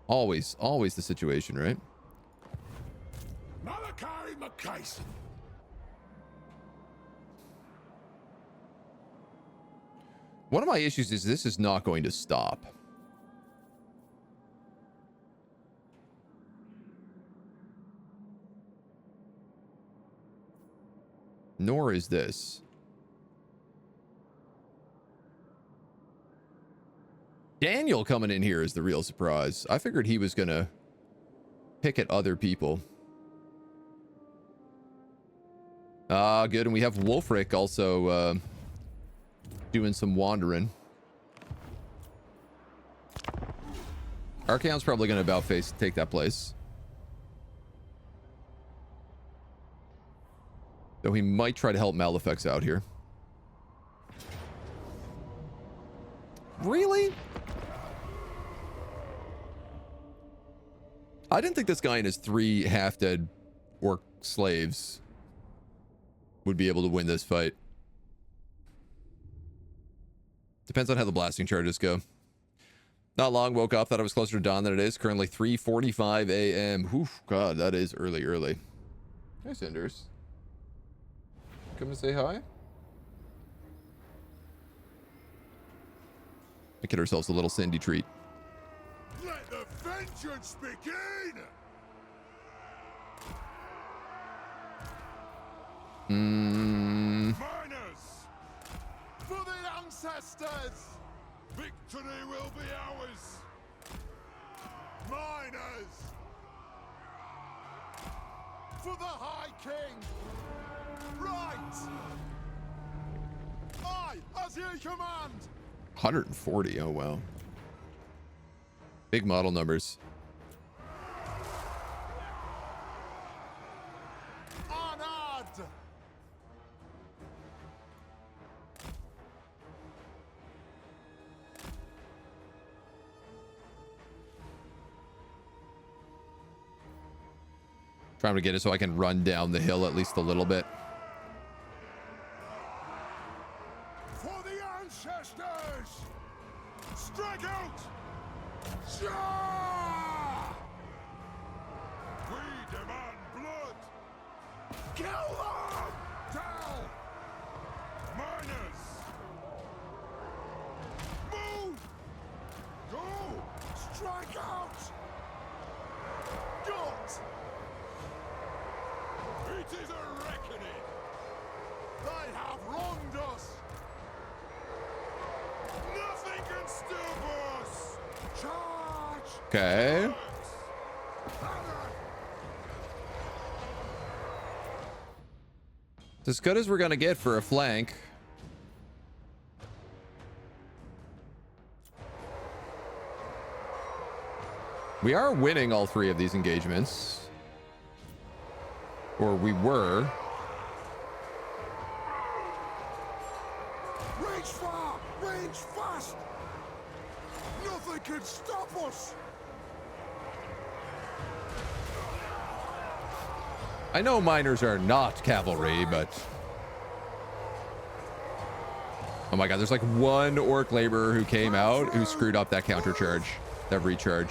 Always the situation, right? Malachi McKayson. One of my issues is this is not going to stop. Nor is this. Daniel coming in here is the real surprise. I figured he was gonna pick at other people. Good. And we have Wolfric also doing some wandering. Archaon's probably gonna about face take that place. Though he might try to help Malefics out here. Really? I didn't think this guy and his 3 half-dead orc slaves would be able to win this fight. Depends on how the blasting charges go. Not long, woke up, thought it was closer to dawn than it is. Currently 3:45 a.m. Oof, God, that is early. Hi, Cinders. Come to say hi? We get ourselves a little Cindy treat. Let the vengeance begin! Miners! For the ancestors! Victory will be ours! Miners! For the High King! Right! Aye, as ye command! 140, oh wow. Big model numbers. Honored! Trying to get it so I can run down the hill at least a little bit. For the ancestors! Strike out! Jah! We demand blood! Kill them! Down! Miners! Move! Go! Strike out! Got! It is a reckoning! They have wronged us! Nothing can stop us! Charge! Okay. It's as good as we're gonna get for a flank. We are winning all 3 of these engagements. Or we were. Range far! Range fast! Nothing can stop us! I know miners are not cavalry, but... Oh my god, there's like one orc laborer who came out who screwed up that counter charge, that recharge.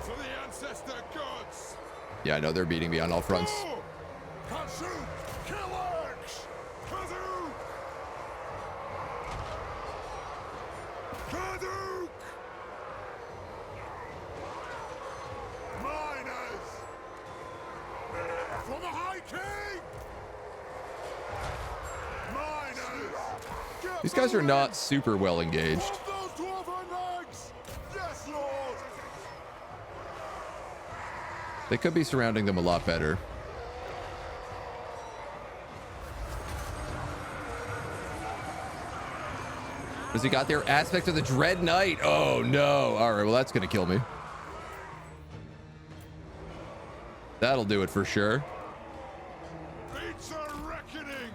For the ancestor gods! Yeah, I know, they're beating me on all fronts. Consume! Kill orcs! Kaduk! Kaduk! Miners! For the High King! Miners! These guys are not super well engaged. Those dwarven legs! Yes, Lord! They could be surrounding them a lot better. Has he got their aspect of the Dread Knight? Oh no. All right, well that's gonna kill me. That'll do it for sure. It's a reckoning!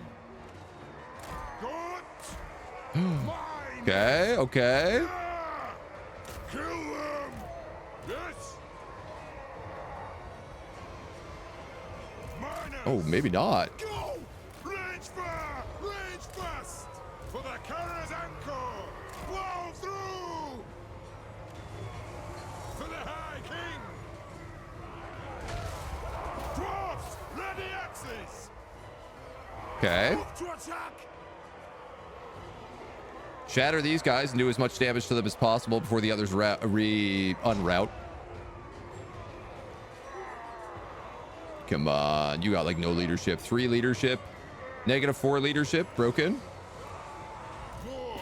Good! Mine! Okay, okay. Ah! Kill them! Yes! Miners! Oh, maybe not. Go! Range fire! Range fast! For the carrier's anchor! Blow through! For the High King! Dwarfs! Ready axes! Okay. Up to attack! Shatter these guys and do as much damage to them as possible before the others unroute. Come on, you got like no leadership. 3 leadership, -4 leadership, broken. Good!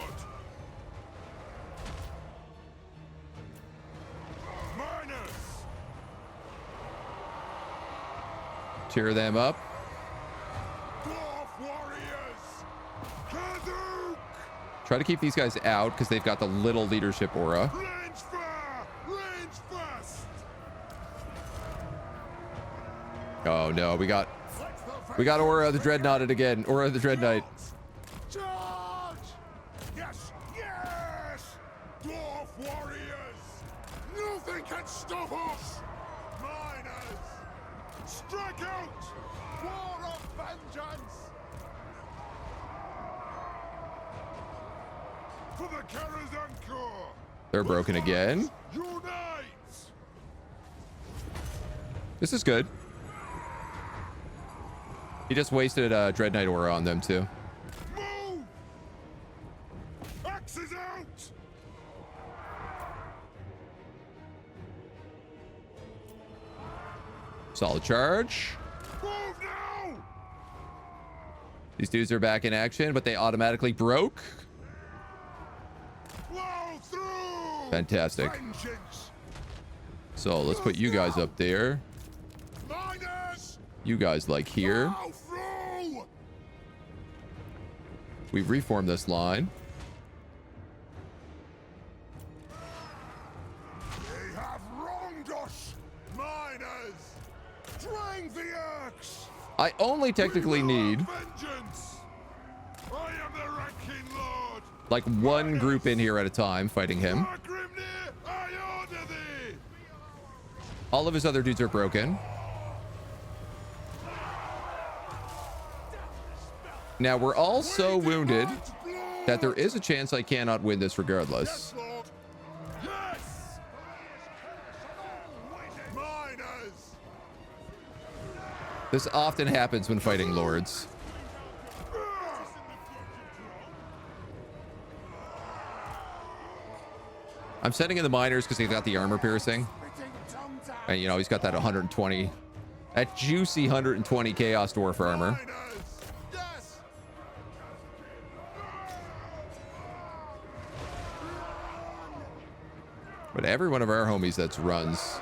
Miners! Tear them up. Dwarf warriors! Kaduk! Try to keep these guys out because they've got the little leadership aura. Range fire! Range fast! Oh no, we got Aura of the Dreadnoughted again. Aura of the Dread Knight. Charge! Yes! Yes! Dwarf warriors! Nothing can stop us! Miners! Strike out! War of vengeance! For the Karazhan. They're broken again. Unite! This is good. He just wasted a Dread Knight aura on them too. Move! Axes out! Solid charge. Move now! These dudes are back in action, but they automatically broke. Blow through! Fantastic. Vengeance! So let's put you guys up there. Miners! You guys like here. Blow through! We've reformed this line. They have wronged us! Miners! Drain the axe! I only technically need Vengeance! I am the ranking lord! like one group in here at a time fighting him. Grimnir, I order thee! All of his other dudes are broken. Now we're all so wounded that there is a chance I cannot win this regardless. Yes, Lord! Yes! Miners! This often happens when fighting lords. I'm sending in the miners because he's got the armor piercing. And you know, he's got that 120, that juicy 120 Chaos Dwarf armor. Miners! Yes! But every one of our homies that runs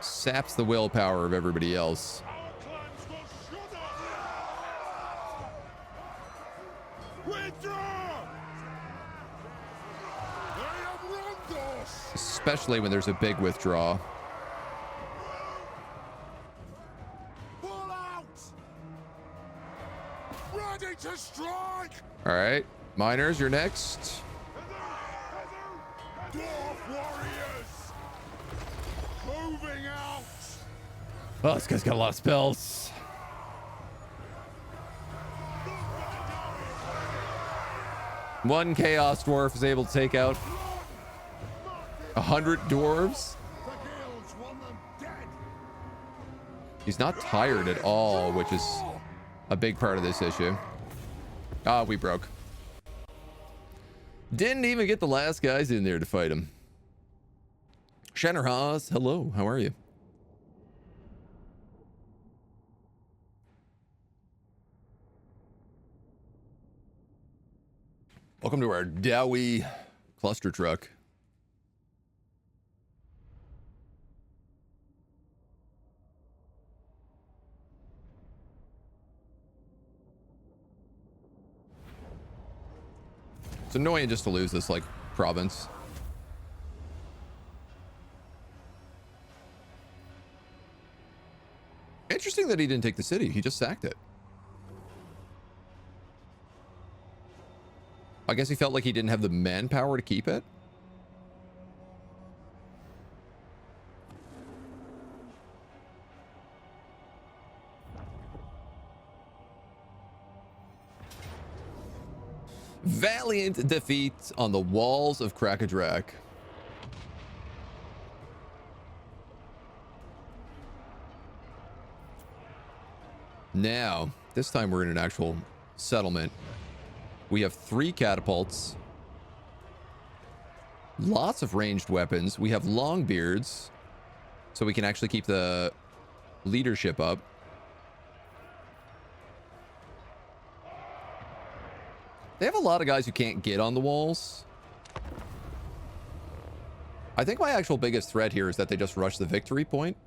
saps the willpower of everybody else. Our clans will shut up! Withdraw! They have wronged us! Especially when there's a big withdraw. strike! All right, miners, you're next. Dwarf warriors! Moving out! Oh, this guy's got a lot of spells. One Chaos Dwarf is able to take out 100 dwarves. The guilds want them dead! He's not tired at all, which is a big part of this issue. Ah, we broke. Didn't even get the last guys in there to fight him. Shanner Haas, hello, how are you? Welcome to our Dowie cluster truck. It's annoying just to lose this, like, province. Interesting that he didn't take the city. He just sacked it. I guess he felt like he didn't have the manpower to keep it. Valiant defeat on the walls of Krakadrak. Now, this time we're in an actual settlement. We have 3 catapults. Lots of ranged weapons. We have long beards, so we can actually keep the leadership up. They have a lot of guys who can't get on the walls. I think my actual biggest threat here is that they just rush the victory point.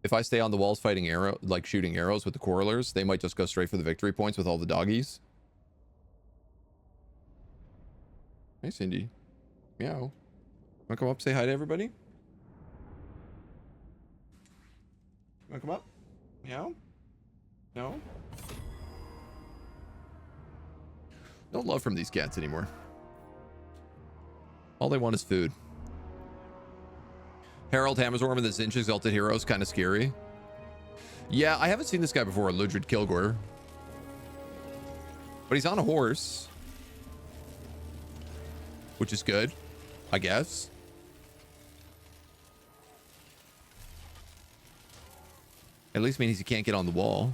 If I stay on the walls fighting shooting arrows with the quarrelers, they might just go straight for the victory points with all the doggies. Hey, Cindy. Meow. Wanna come up, say hi to everybody? Wanna come up? Meow? No? No love from these cats anymore. All they want is food. Harold Hammersworm and the Tzeentch Exalted Hero is kind of scary. Yeah, I haven't seen this guy before, Ludred Kilgore. But he's on a horse. Which is good, I guess. At least means he can't get on the wall.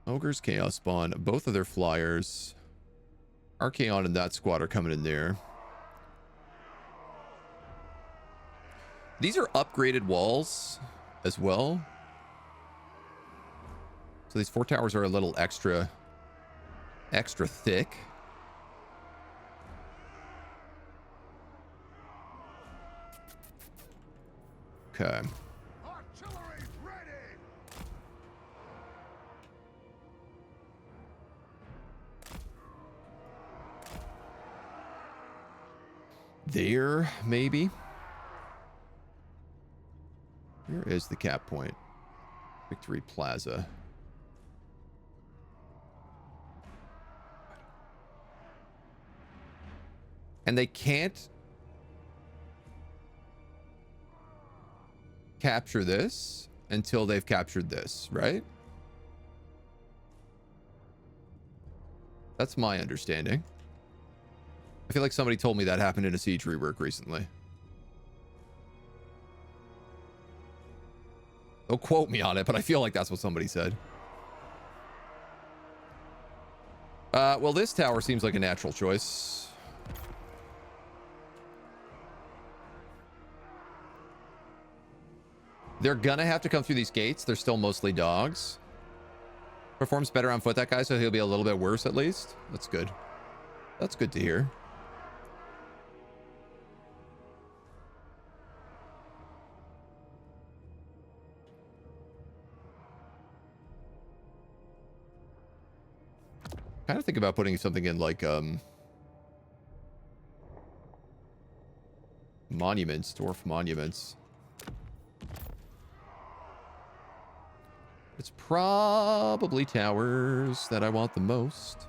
Ogre's Chaos Spawn, both of their flyers. Archaon and that squad are coming in there. These are upgraded walls as well. So these 4 towers are a little extra thick. Okay. Artillery ready! There, maybe. Where is the cap point? Victory Plaza. And they can't capture this until they've captured this, right? That's my understanding. I feel like somebody told me that happened in a siege rework recently. Don't quote me on it, but I feel like that's what somebody said. Well, this tower seems like a natural choice. They're gonna have to come through these gates. They're still mostly dogs. Performs better on foot, that guy, so he'll be a little bit worse at least. That's good. That's good to hear. Kind of think about putting something in like monuments, dwarf monuments. It's probably towers that I want the most.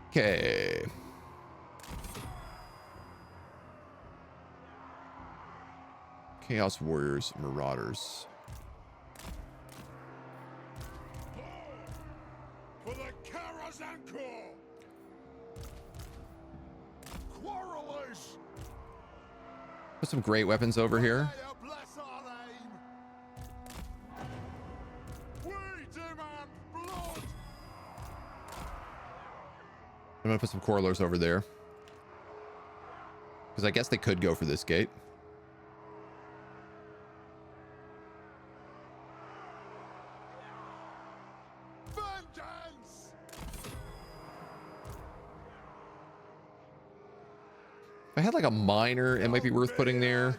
Okay. Chaos Warriors, Marauders. For the Karazanko! Quarrelers! Put some great weapons over here. Bless our aim! We demand blood! I'm gonna put some Corlers over there. Because I guess they could go for this gate. Vengeance! If I had like a miner, it might be worth putting there.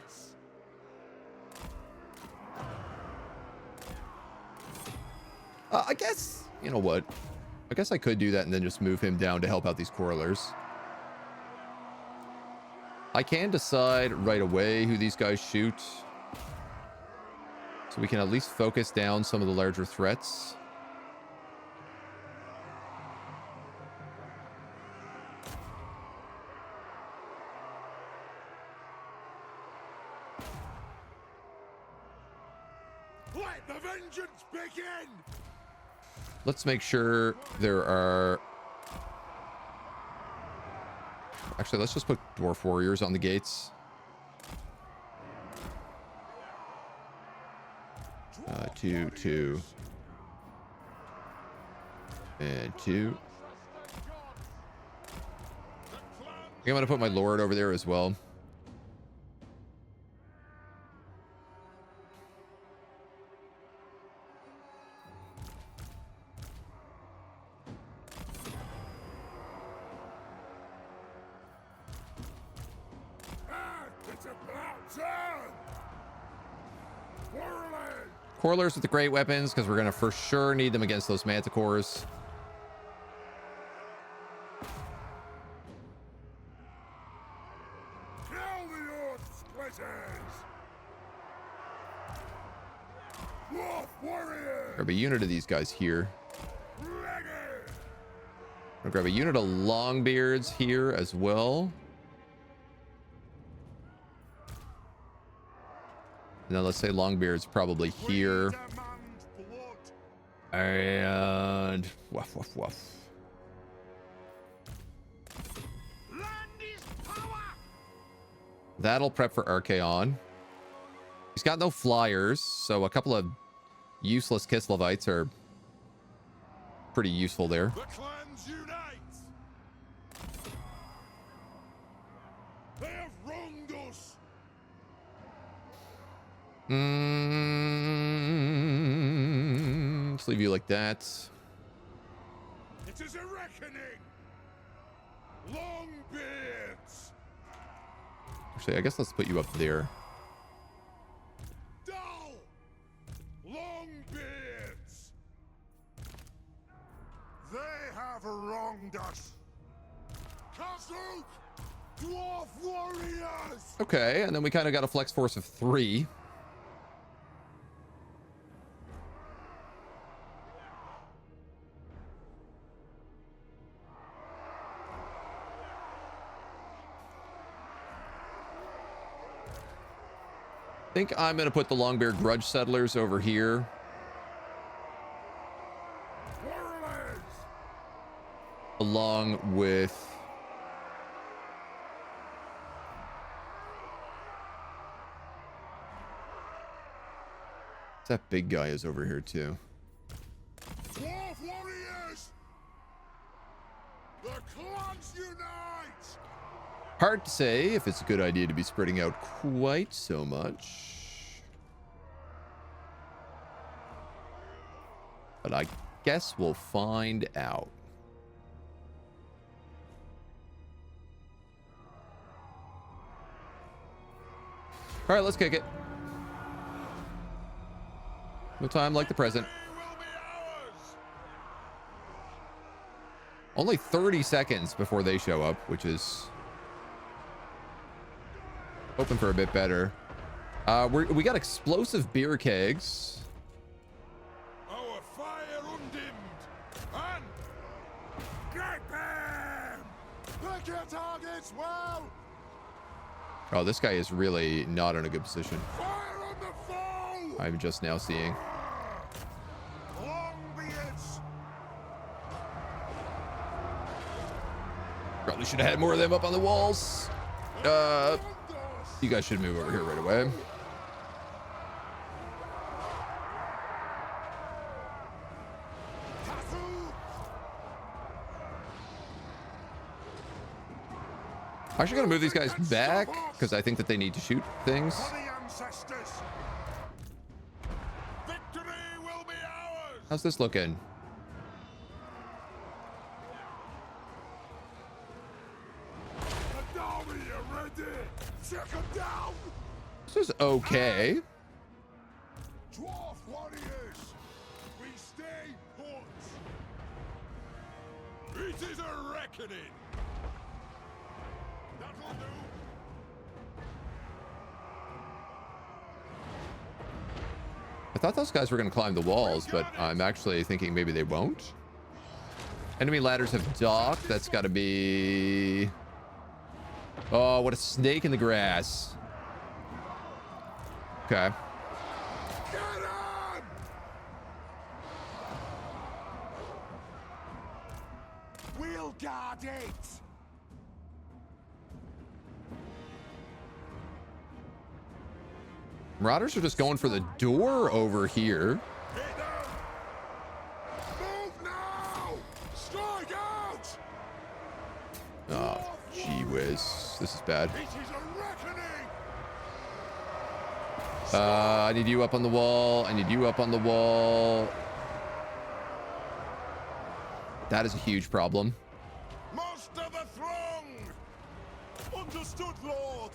I guess, you know what? I guess I could do that and then just move him down to help out these Corlers. I can decide right away who these guys shoot. So we can at least focus down some of the larger threats. Let the vengeance begin! Let's make sure there are... Actually, let's just put Dwarf Warriors on the gates. Two, and 2. I'm going to put my Lord over there as well. It's about time! Quarreling! Corlers with the great weapons, because we're going to for sure need them against those manticores. Kill the Earth Splitters! Dwarf Warriors! Grab a unit of these guys here. Ready! I'll grab a unit of Longbeards here as well. And then let's say Longbeard's probably here. And woof, woof, woof. Land is power! That'll prep for Archaon. He's got no flyers, so a couple of useless Kislevites are pretty useful there. The clans unite! They have wronged us! Let's leave you like that. It is a reckoning! Longbeards! Actually, I guess let's put you up there. Dull! Longbeards! They have wronged us! Castle! Dwarf Warriors! Okay, and then we kind of got a flex force of 3. I think I'm going to put the Longbeard Grudge Settlers over here. Warriors! Along with... That big guy is over here too. Dwarf Warriors! The clans unite! Hard to say if it's a good idea to be spreading out quite so much. But I guess we'll find out. All right, let's kick it. No time like the present. Only 30 seconds before they show up, which is hoping for a bit better. We got explosive beer kegs. Our fire undimmed. And get them! Pick your targets well! Oh, this guy is really not in a good position. Fire on the foe! I'm just now seeing. Long be it! Probably should have had more of them up on the walls. You guys should move over here right away. I'm actually gonna move these guys back because I think that they need to shoot things. For the ancestors! Victory will be ours! How's this looking? The army are ready! Check them down! This is okay. Dwarf warriors! We stay put! It is a reckoning! That'll do! I thought those guys were going to climb the walls, but I'm actually thinking maybe they won't. Enemy ladders have docked. That's got to be... Oh, what a snake in the grass. Okay. Get him! We'll guard it! Marauders are just going for the door over here. Hit them! Move now! Strike out! Oh, gee whiz. This is bad. It is a reckoning! I need you up on the wall. I need you up on the wall. That is a huge problem. Most of the throng! Understood, Lord!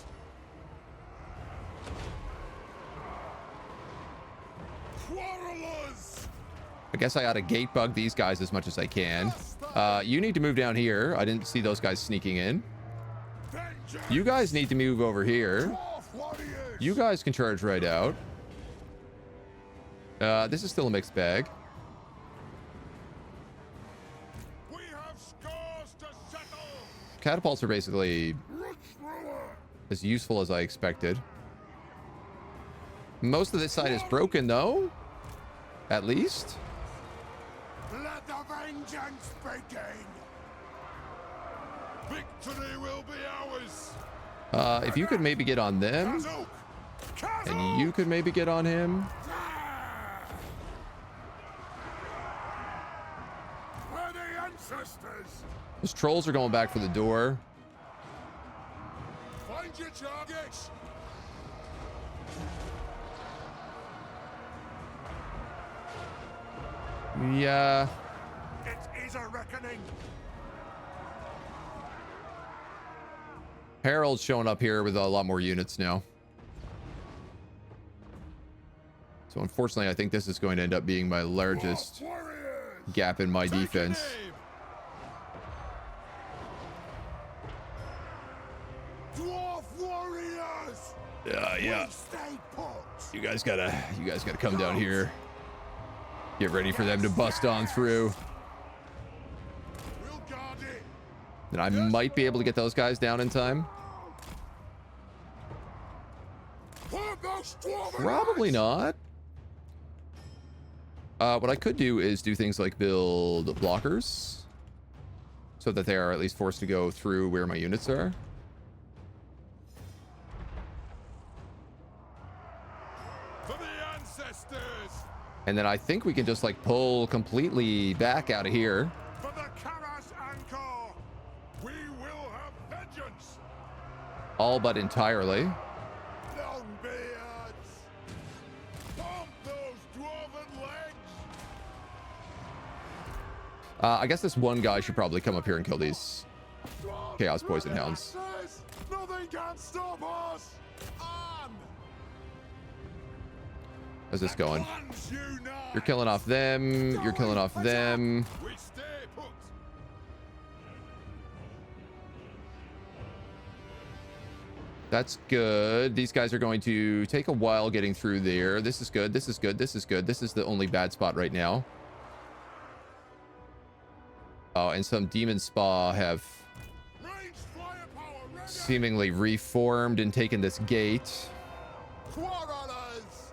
Quarrelers! I guess I ought to gate bug these guys as much as I can. You need to move down here. I didn't see those guys sneaking in. Vengeance! You guys need to move over here. Dwarf warriors! You guys can charge right out. This is still a mixed bag. We have scores to settle! Catapults are basically Root thrower! as useful as I expected. Most of this side is broken, though. At least. Let the vengeance begin! Victory will be ours! If you could maybe get on them, Kazuk! and you could maybe get on him. For the ancestors! Those trolls are going back for the door. Find your targets! Yeah. It is a reckoning! Harold's showing up here with a lot more units now. So unfortunately, I think this is going to end up being my largest Warriors! gap in my Take defense. aim! Dwarf warriors! Yeah. We stay put! You guys gotta come down here. Get ready for them to bust on through. We'll guard it! And I might be able to get those guys down in time. Put those dwarven Probably eyes! not. What I could do is do things like build blockers so that they are at least forced to go through where my units are. For the ancestors! And then I think we can just like pull completely back out of here. For the Karas Anchor! We will have vengeance! All but entirely. Longbeards! Pump those dwarven legs! I guess this one guy should probably come up here and kill these Chaos Poison Hounds. Nothing can stop us! On! How's this going? Clans unite! You're killing off them. You're killing off them. We stay put! That's good. These guys are going to take a while getting through there. This is good. This is good. This is good. This is the only bad spot right now. Oh, and some demon spa have seemingly reformed and taken this gate. Quarrelers!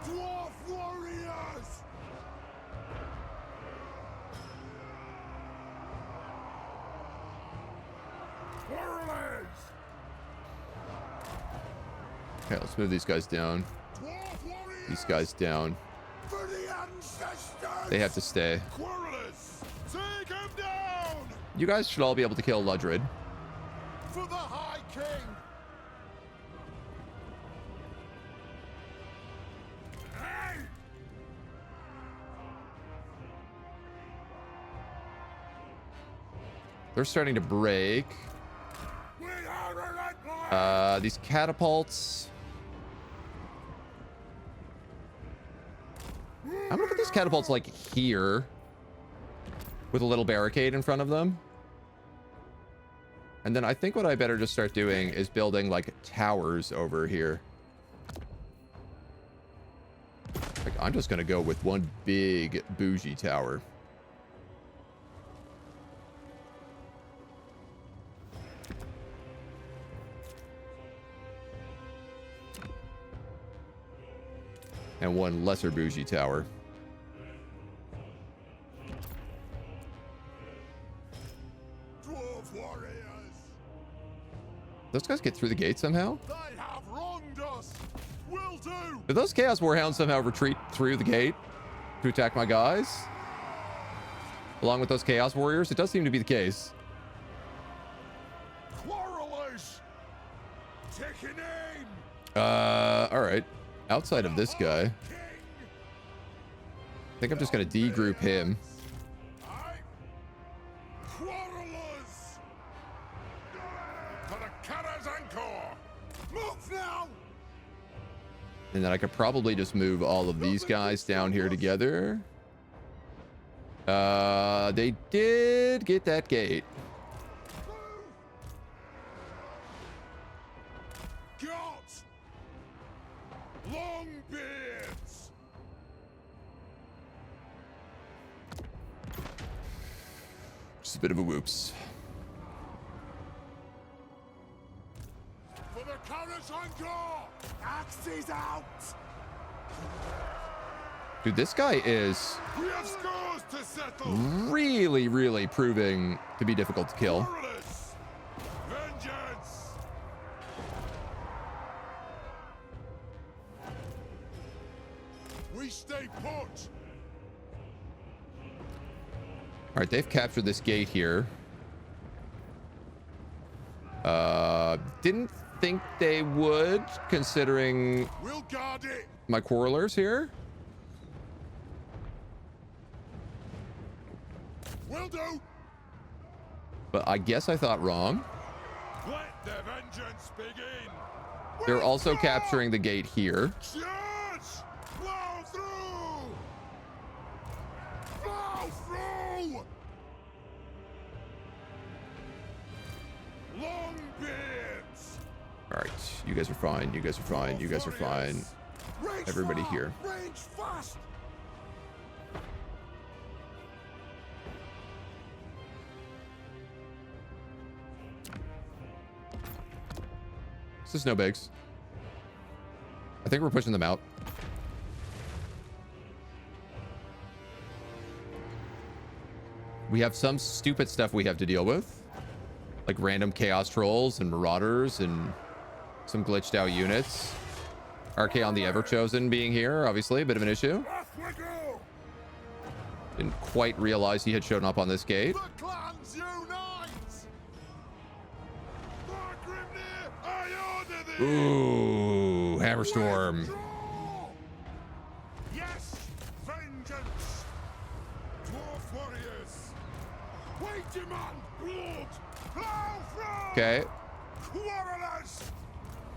Dwarf warriors! Quarrelers! Okay, let's move these guys down. Dwarf warriors! These guys down. For the ancestors! They have to stay. Quarrelers! Take him down! You guys should all be able to kill Ludred. For the High King! Hey! They're starting to break. We are relentless! These catapults. I'm gonna put these catapults like here with a little barricade in front of them. And then I think what I better just start doing is building like towers over here. Like I'm just gonna go with one big bougie tower. And one lesser bougie tower. Dwarf warriors! Those guys get through the gate somehow? They have wronged us! Will do! Did those Chaos Warhounds somehow retreat through the gate to attack my guys? Along with those Chaos Warriors? It does seem to be the case. Quarrelers! Taking aim! Alright. Outside of this guy, I think I'm just gonna de-group him. Quarrelers! For the Cutter's Encore! Move now! And then I could probably just move all of these guys down here together. They did get that gate. Got long beards! Just a bit of a whoops. For the Cutter's Encore! Axes out! Dude, this guy is We have scores to settle! really, really proving to be difficult to kill. Quarrelers! Vengeance! We stay put! All right, they've captured this gate here. Didn't think they would, considering We'll guard it! my quarrelers here. Will do! But I guess I thought wrong. Let the vengeance begin! They're also capturing the gate here. Charge! Plow through! Plow through! Long beards! All right, you guys are fine. You guys are fine. You guys are fine. Range Everybody far, here. Range fast! This is no bigs. I think we're pushing them out. We have some stupid stuff we have to deal with, like random chaos trolls and marauders and some glitched out units. Archaon the Everchosen being here, obviously a bit of an issue. Off we go! Didn't quite realize he had shown up on this gate. The clans unite! Grimnir, I order thee! Ooh, Hammerstorm. Draw! Yes, vengeance! Dwarf warriors! We demand blood! Plow through! Okay, Quarrelers!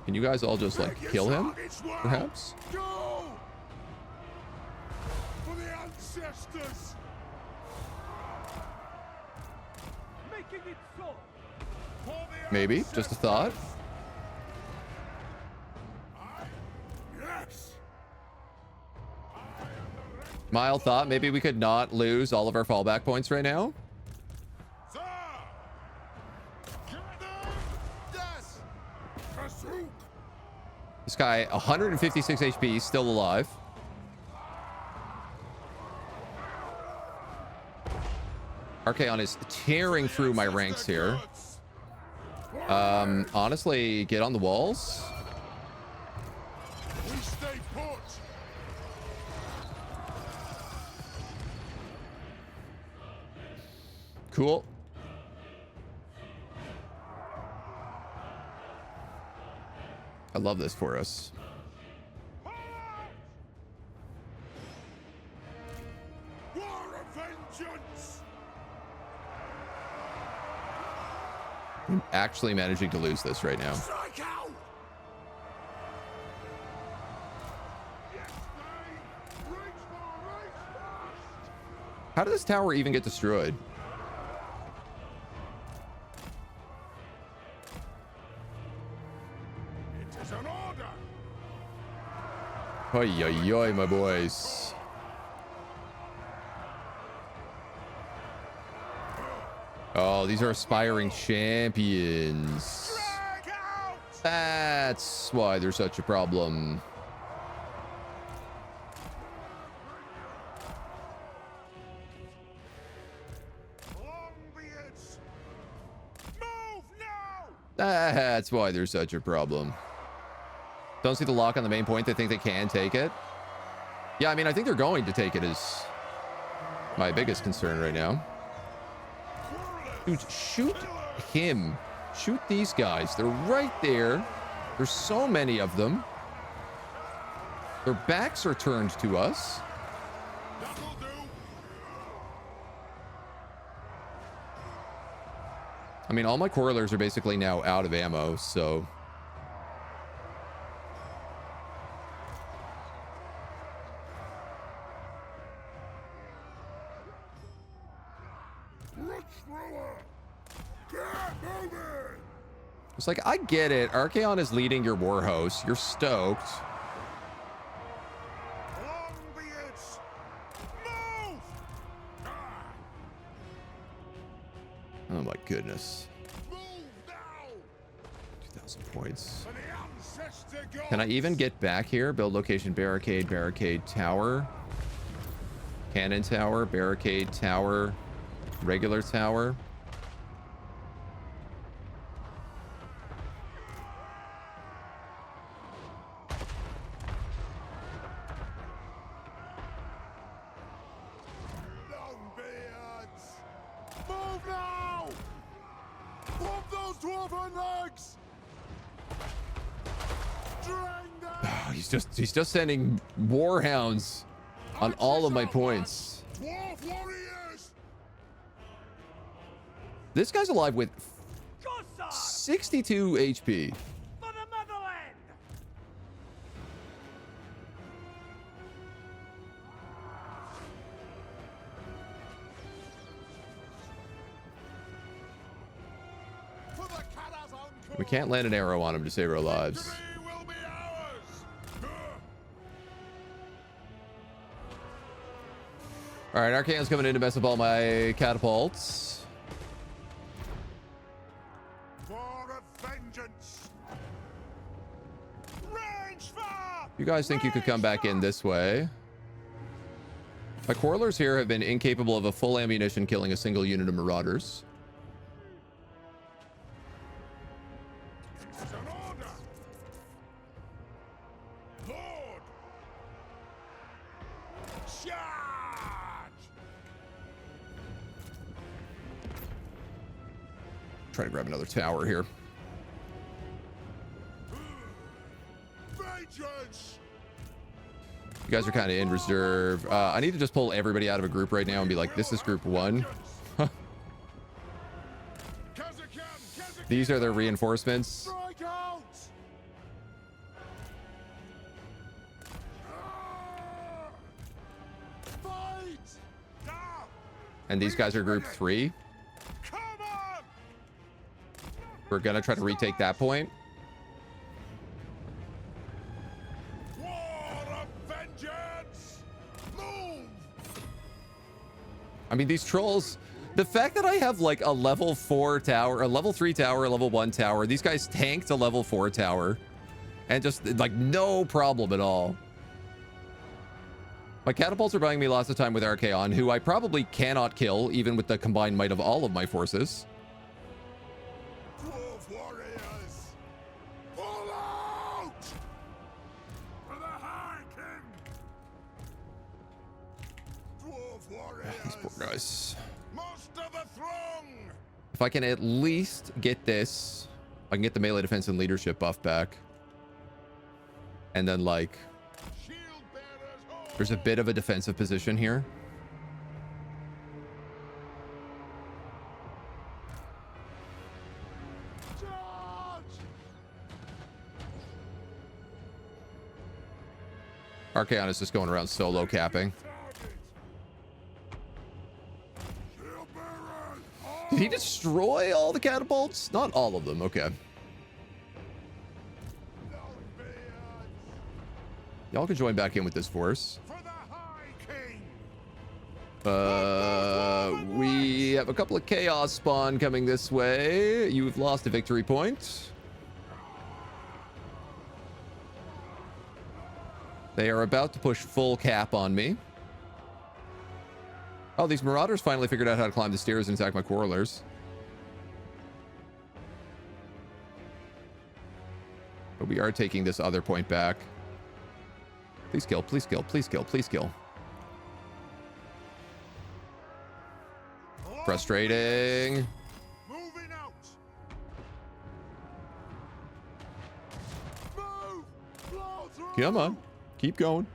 can you guys all just like Make your kill him, targets well. perhaps? Go! For the ancestors! Making it so. Maybe, just a thought. Yes. Mild thought, maybe we could not lose all of our fallback points right now. Sir. Yes. Kasuk. This guy, 156 HP, still alive. Archaon is tearing through my ranks here. Honestly, get on the walls. We stay put. Cool. I love this for us. War of vengeance. I'm actually managing to lose this right now. Strike out. Yes, they reach for race first. How did this tower even get destroyed? It is an order. Oi, oi, oi, my boys. Oh, these are aspiring champions. Drag out. That's why there's such a problem. Long be it. Move now. That's why there's such a problem. Don't see the lock on the main point. They think they can take it. Yeah, I mean, I think they're going to take it is my biggest concern right now. Dude, shoot him. Shoot these guys. They're right there. There's so many of them. Their backs are turned to us. That'll do. I mean, all my correlers are basically now out of ammo, so... Rush thrower. Get moving. It's like, I get it. Archaon is leading your war host. You're stoked. Long be it. Move. Ah. Oh my goodness. Move now. 2,000 points. For the ancestor gods. Can I even get back here? Build location, barricade, barricade, tower. Cannon tower, barricade, tower, regular tower. Longbeards. Move now. Pump those dwarven legs. Drain them. Oh, he's just sending warhounds on all of my points. Dwarf warriors. This guy's alive with Gossard 62 HP. for the motherland! For the Kala's uncle. We can't land an arrow on him to save our lives. Victory will be ours. All right, Archaon's coming in to mess up all my catapults. War of vengeance. Range fire. You guys think you could come back in this way? My correlers here have been incapable of a full ammunition killing a single unit of marauders. It's an order. Lord. Charge. Try to grab another tower here. Vengeance. You guys are kind of in reserve. I need to just pull everybody out of a group right now and be like, this is group one. These are their reinforcements. Strike out. Fight. Ah. And these guys are group three. Come on. We're gonna try to retake that point. War of vengeance! Move! I mean, these trolls, the fact that I have like a level 4 tower, a level 3 tower, a level 1 tower, these guys tanked a level 4 tower and just like no problem at all. My catapults are buying me lots of time with Archaon, who I probably cannot kill even with the combined might of all of my forces. Dwarf warriors! Pull out! For the High King! Dwarf warriors! These poor guys. Most of the throng! If I can at least get this, I can get the melee defense and leadership buff back. And then like, Shield bearers home! there's a bit of a defensive position here. Charge! Archaon is just going around solo capping. Target! Shield bearers home! Did he destroy all the catapults? Not all of them. Okay. Y'all can join back in with this force. For the High King! We have a couple of chaos spawn coming this way. You've lost a victory point. They are about to push full cap on me. Oh, these marauders finally figured out how to climb the stairs and attack my quarrelers. But we are taking this other point back. Please kill, please kill, please kill, please kill. Frustrating. Moving out! Move! Blow through! Come on. Keep going.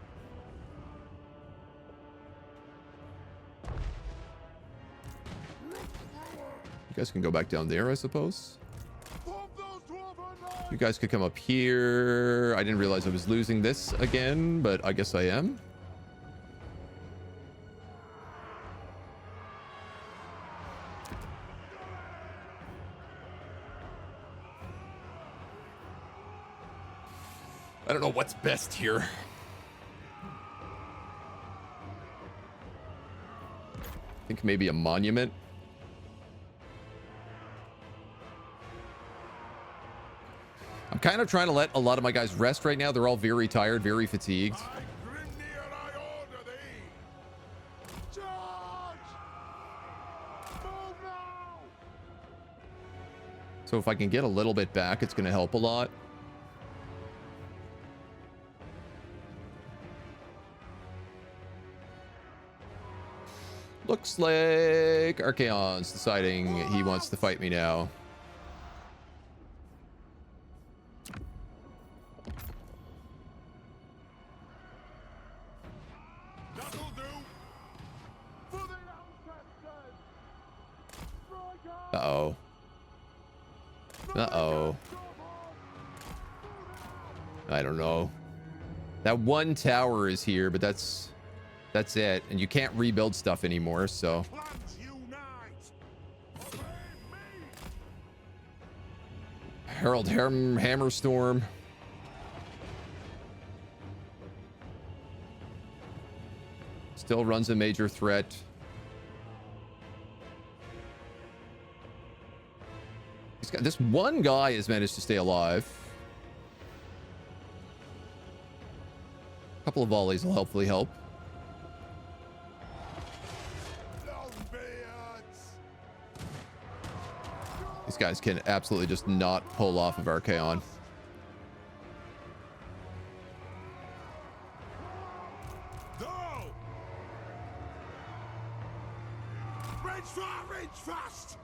You guys can go back down there, I suppose. Pump those dwarven knives! You guys could come up here. I didn't realize I was losing this again, but I guess I am. I don't know what's best here. I think maybe a monument. I'm kind of trying to let a lot of my guys rest right now. They're all very tired, very fatigued. I Grimnir, I order thee! Charge! Move now! So if I can get a little bit back, it's going to help a lot. Looks like Archaon's deciding he wants to fight me now. That'll do! For the ancestors! Strike out! Uh-oh. Uh-oh. I don't know. That one tower is here, but that's it. And you can't rebuild stuff anymore, so. Clans unite! Obey me! Herald Hammerstorm. Still runs a major threat. This one guy has managed to stay alive. A couple of volleys will hopefully help. Longbeards! These guys can absolutely just not pull off of Archaon. Go! Rage fast!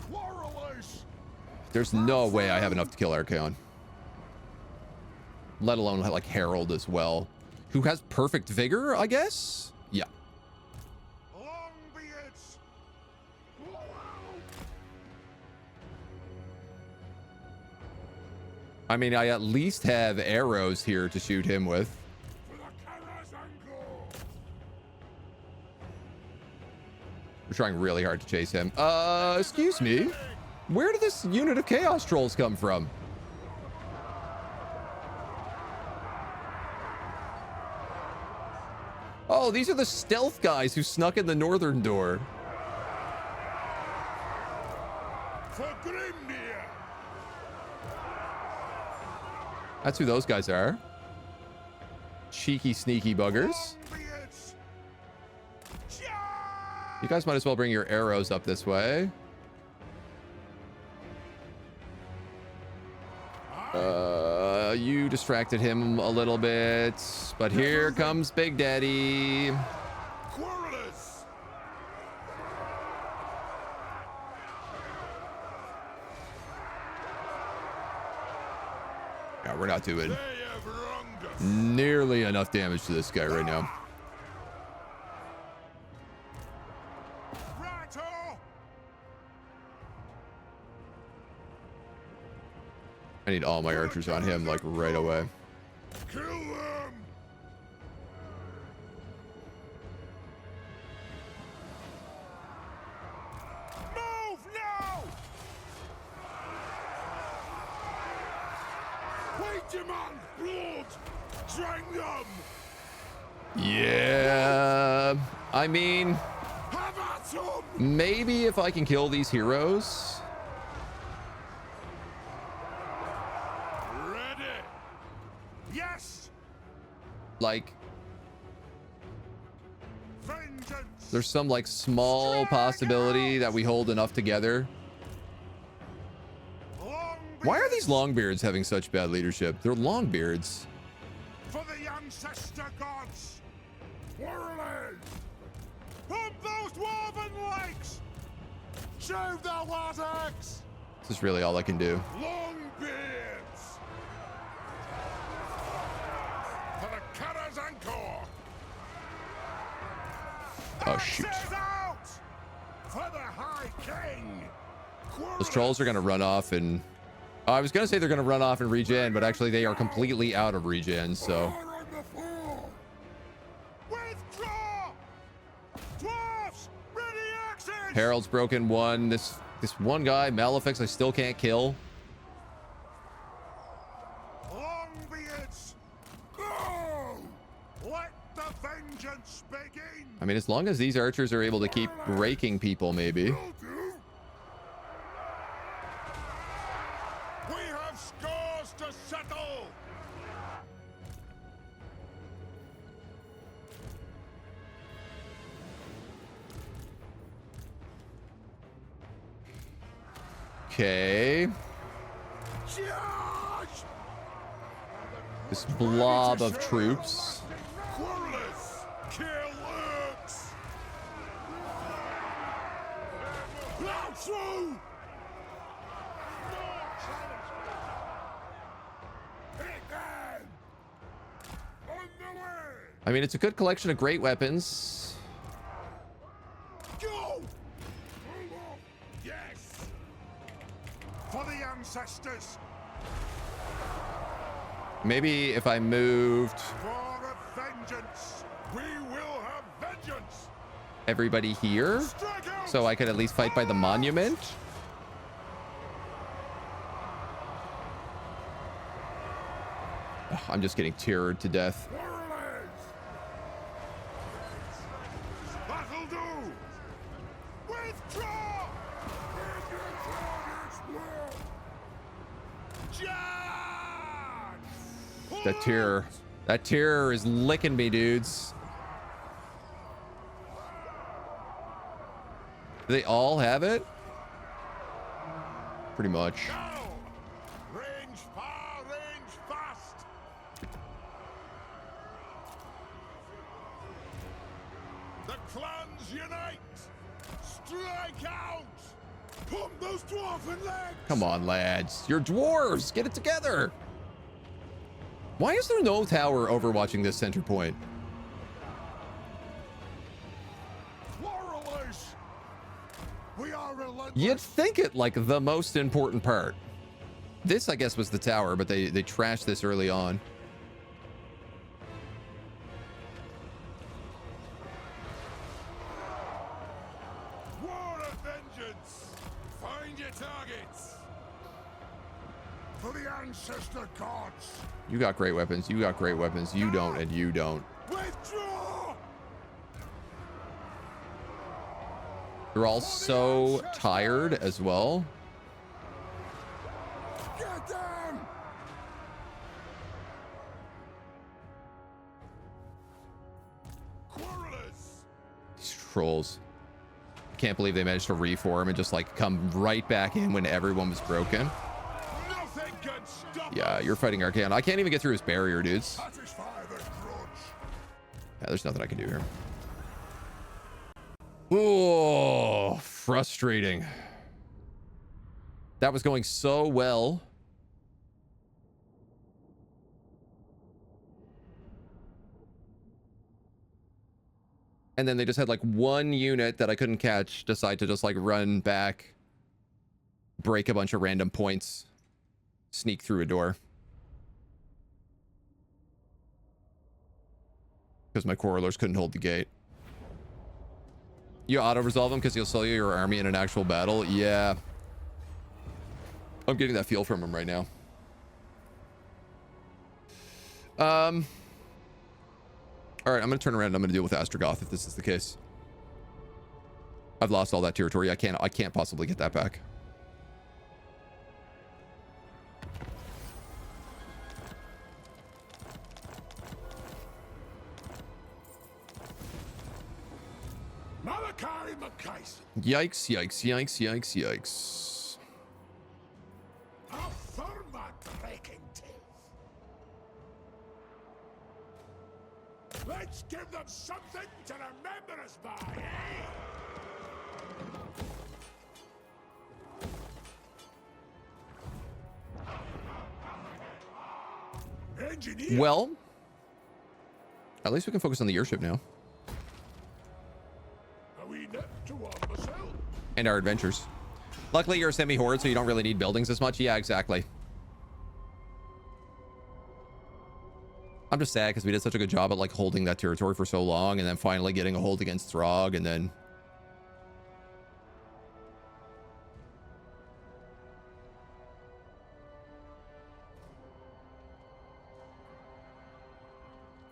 Quarrelers! There's no way I have enough to kill Archaon. Let alone like Herald as well. Who has perfect vigor, I guess? Yeah. Longbeards! I mean, I at least have arrows here to shoot him with. For the Kara's ankle! We're trying really hard to chase him. Excuse me. Where did this unit of Chaos Trolls come from? Oh, these are the stealth guys who snuck in the northern door. For Grimnir! That's who those guys are. Cheeky, sneaky buggers. Longbeards! You guys might as well bring your arrows up this way. You distracted him a little bit, but here comes Big Daddy. Quarrelers! Yeah, we're not doing They have wronged us! nearly enough damage to this guy right now. Righto! I need all my archers on him, like, right away. Kill them! Move now! Wait, demand blood! Drink them! Yeah, I mean, Have at them! maybe if I can kill these heroes. Ready! Yes! Like, Vengeance! there's some, like, small possibility that we hold enough together. Why are these Longbeards having such bad leadership? They're Longbeards. For the ancestor gods! Warriors! Pump those dwarven legs! Shave their buttocks! This is really all I can do. Longbeards! For the Cutter's Anchor! Oh, shoot. Axes out! For the High King! Those trolls are going to run off and... I was going to say they're going to run off and regen, but actually they are completely out of regen, so... Fire on the floor! Withdraw! Dwarfs! Ready axes! Harold's broken one. This one guy, Malefics, I still can't kill. Longbeards! Go! Let the vengeance begin! I mean, as long as these archers are able to keep breaking people, maybe. Will do. We have scores to settle! Okay. Charge! This blob of troops. Quarrelers! Kill orcs! Plow through! Hit them! On the way! I mean, it's a good collection of great weapons. Go! Yes! For the ancestors! Maybe if I moved For a vengeance! We will have vengeance! everybody here, Strike out! so I could at least fight by the monument. Ugh, I'm just getting terrored to death. Warriors! That'll do! Withdraw! Charge! That terror is licking me, dudes. Do they all have it? Pretty much. Now! Range far, range fast! The clans unite! Strike out! Pump those dwarven legs! Come on, lads. You're dwarves. Get it together. Why is there no tower overwatching this center point? Quarrelers! We are relentless! You'd think it like the most important part. This, I guess, was the tower, but they trashed this early on. War of vengeance! Find Find your targets. For the ancestor gods. You got great weapons. You got great weapons. You don't, and you don't. Withdraw. They're all so tired as well. Get them. Quarrelers. These trolls. Can't believe they managed to reform and just like come right back in when everyone was broken. Nothing can stop. Yeah, you're fighting Archaon. I can't even get through his barrier, dudes. Satisfy the grudge. Yeah, there's nothing I can do here. Oh, frustrating. That was going so well. And then they just had like one unit that I couldn't catch decide to just like run back, break a bunch of random points, sneak through a door. Because my quarrelers couldn't hold the gate. You auto-resolve them because he'll sell you your army in an actual battle? Yeah. I'm getting that feel from him right now. All right, I'm going to turn around and I'm going to deal with Astrogoth if this is the case. I've lost all that territory. I can't possibly get that back. Yikes, yikes, yikes, yikes, yikes. Let's give them something to remember us by, eh? Engineer. Well, at least we can focus on the airship now. Are we net to our myself? And our adventures. Luckily, you're a semi-horde, so you don't really need buildings as much. Yeah, exactly. I'm just sad because we did such a good job at like holding that territory for so long and then finally getting a hold against Throg and then...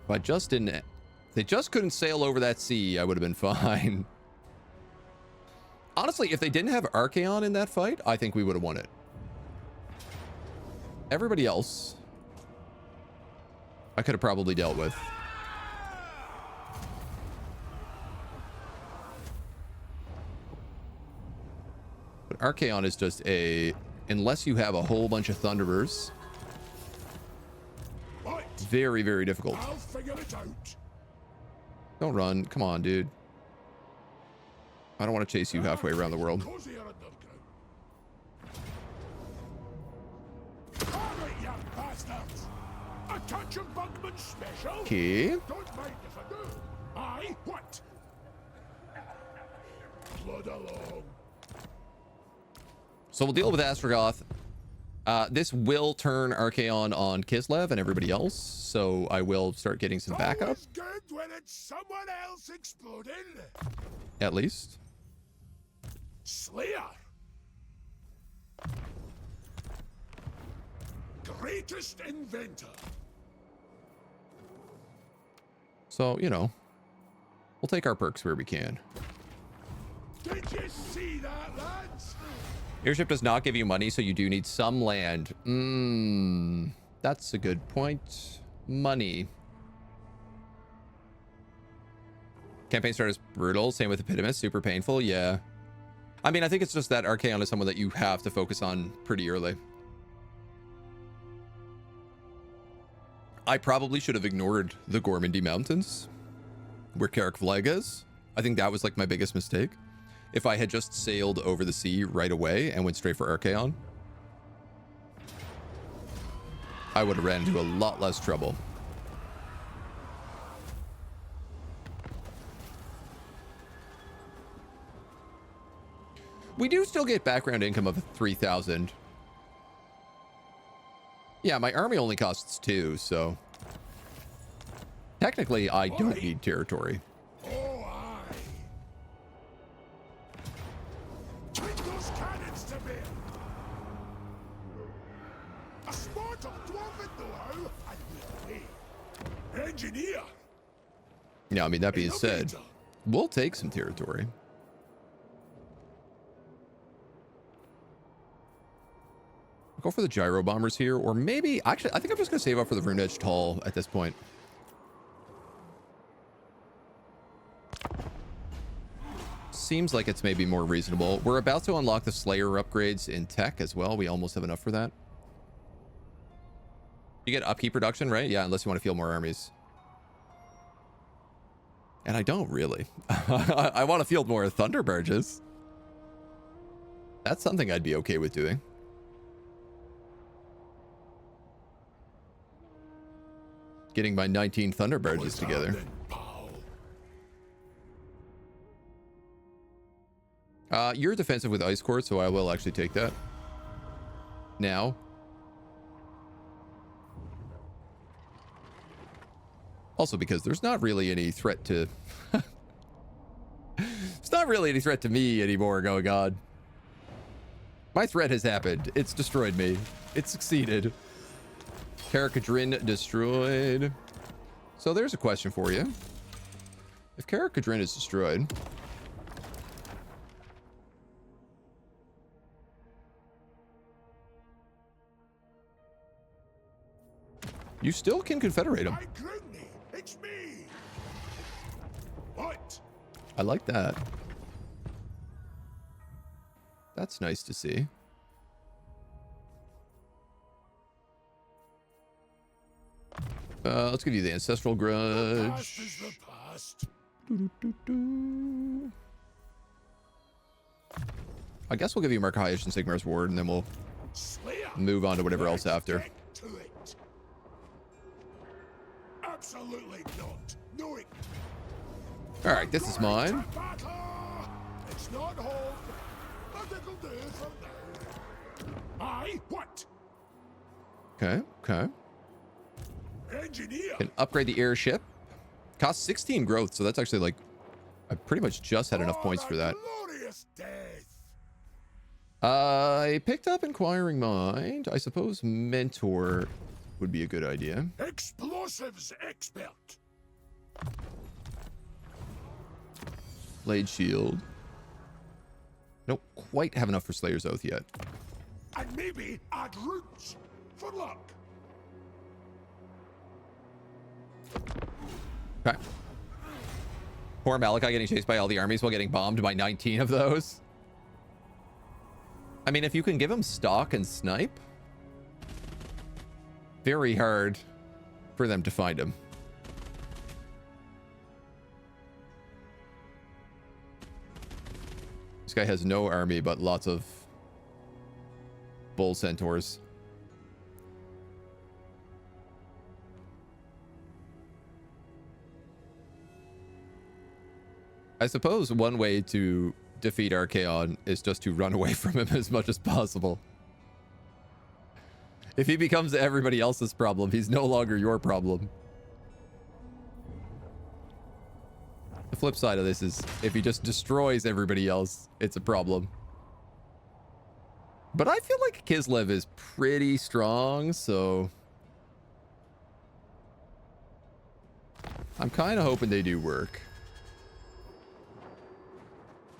But just didn't... They just couldn't sail over that sea, I would have been fine. Honestly, if they didn't have Archaon in that fight, I think we would have won it. Everybody else, I could have probably dealt with. But Archaon is just a... Unless you have a whole bunch of Thunderers, very, very difficult. I'll figure it out. Don't run. Come on, dude. I don't want to chase you halfway around the world. Okay. Don't mind if I do. I what? Blood along. So we'll deal with Astrogoth. This will turn Archaon on Kislev and everybody else, so I will start getting some backup. Always good when it's someone else exploding. At least. Slayer. Greatest inventor. So, you know, we'll take our perks where we can. Did you see that, lads? Airship does not give you money, so you do need some land. That's a good point. Money. Campaign start is brutal. Same with Epidemius. Super painful. Yeah. I mean, I think it's just that Archaon is someone that you have to focus on pretty early. I probably should have ignored the Gormandy Mountains, where Carrick Flag is. I think that was like my biggest mistake. If I had just sailed over the sea right away and went straight for Archaon, I would have ran into a lot less trouble. We do still get background income of 3,000. Yeah, my army only costs 2, so technically I don't need territory. Oh, aye. Take those cannons to bear. A sport of dwarven know-how and we'll pay. Engineer. Yeah, I mean, that being said, Innovator. we'll take some territory. I'll go for the gyro bombers here, or maybe, actually, I think I'm just going to save up for the rune-edged hull at this point. Seems like it's maybe more reasonable. We're about to unlock the Slayer upgrades in tech as well. We almost have enough for that. You get upkeep reduction, right? Yeah, unless you want to field more armies. And I don't really. I want to field more Thunder Barges. That's something I'd be okay with doing. Getting my 19 Thunder Barges together. You're defensive with Ice Court, so I will actually take that. Now. Also because there's not really any threat to... There's not really any threat to me anymore going on. My threat has happened. It's destroyed me. It succeeded. Karakadrin destroyed. So there's a question for you. If Karakadrin is destroyed... you still can confederate them. It's me. What? I like that. That's nice to see. Let's give you the Ancestral Grudge. The past is the past. I guess we'll give you Markayash and Sigmar's Ward, and then we'll Slayer. move on to whatever else after. Get to it. Absolutely not. No it. All right, this is mine. Battle. It's not home, but it'll do for now. Aye, what? Okay, okay. Engineer. Can upgrade the airship. Costs 16 growth, so that's actually like... I pretty much just had enough points for that. Glorious death. I picked up Inquiring Mind. I suppose Mentor would be a good idea. Explosives expert. Blade Shield. Don't quite have enough for Slayer's Oath yet. And maybe add roots for luck. Okay. Poor Malachi getting chased by all the armies while getting bombed by 19 of those. I mean, if you can give him stock and snipe, very hard for them to find him. This guy has no army, but lots of bull centaurs. I suppose one way to defeat Archaon is just to run away from him as much as possible. If he becomes everybody else's problem, he's no longer your problem. The flip side of this is if he just destroys everybody else, it's a problem. But I feel like Kislev is pretty strong, so I'm kind of hoping they do work.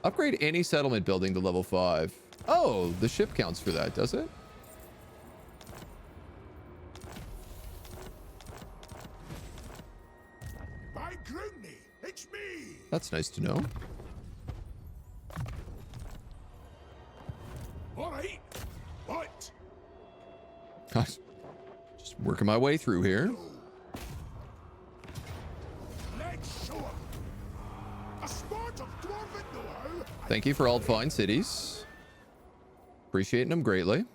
Upgrade any settlement building to level 5. Oh, the ship counts for that, does it? By Grundy, it's me. That's nice to know. All right. What? Gosh, just working my way through here. Let's show 'em. A sport of dwarven know-how. Thank you for all fine cities. Appreciating them greatly.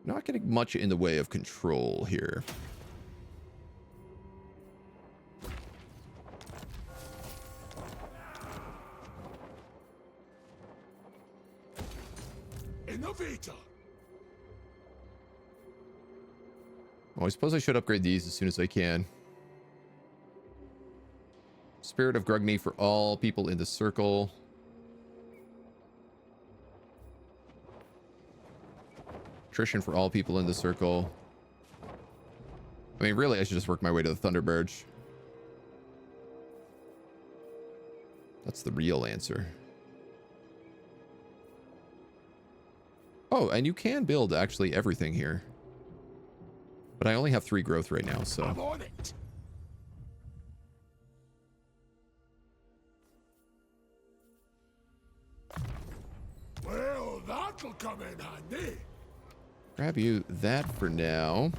Not getting much in the way of control here. Innovator. Well, I suppose I should upgrade these as soon as I can. Spirit of Grugni for all people in the circle. Attrition for all people in the circle. I mean, really, I should just work my way to the Thunderbird. That's the real answer. Oh, and you can build actually everything here. But I only have 3 growth right now, so. I'm on it. Well, that'll come in handy. Grab you that for now.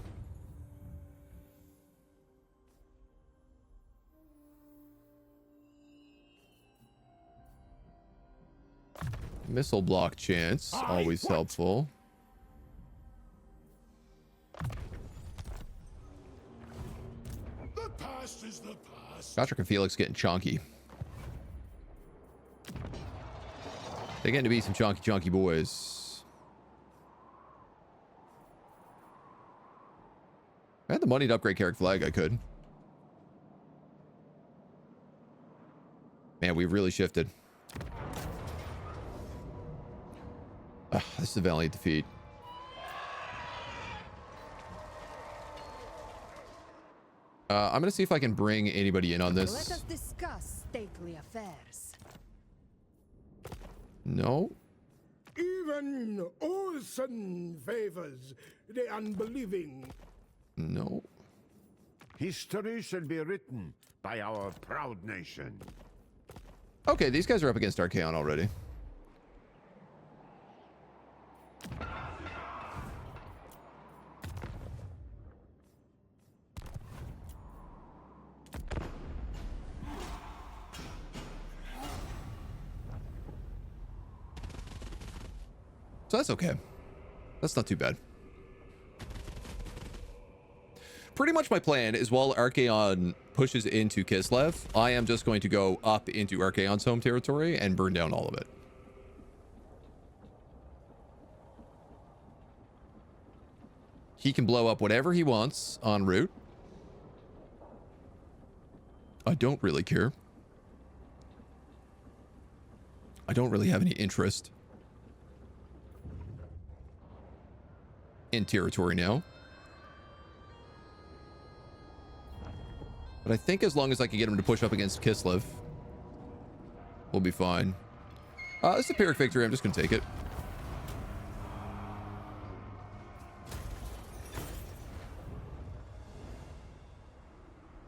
Missile block chance, always helpful. The past is the past. Patrick and Felix getting chonky. They're getting to be some chonky boys. If I had the money to upgrade Carrick Flag, I could. Man, we've really shifted. This is a valiant defeat. I'm gonna see if I can bring anybody in on this. Let us discuss stately affairs. No. Even Olsen favors the unbelieving. No. History shall be written by our proud nation. Okay, these guys are up against Archaon already. So that's okay. That's not too bad. Pretty much my plan is while Archaon pushes into Kislev, I am just going to go up into Archaon's home territory and burn down all of it. He can blow up whatever he wants en route. I don't really care. I don't really have any interest in territory now. But I think as long as I can get him to push up against Kislev, we'll be fine. This is a Pyrrhic victory. I'm just going to take it.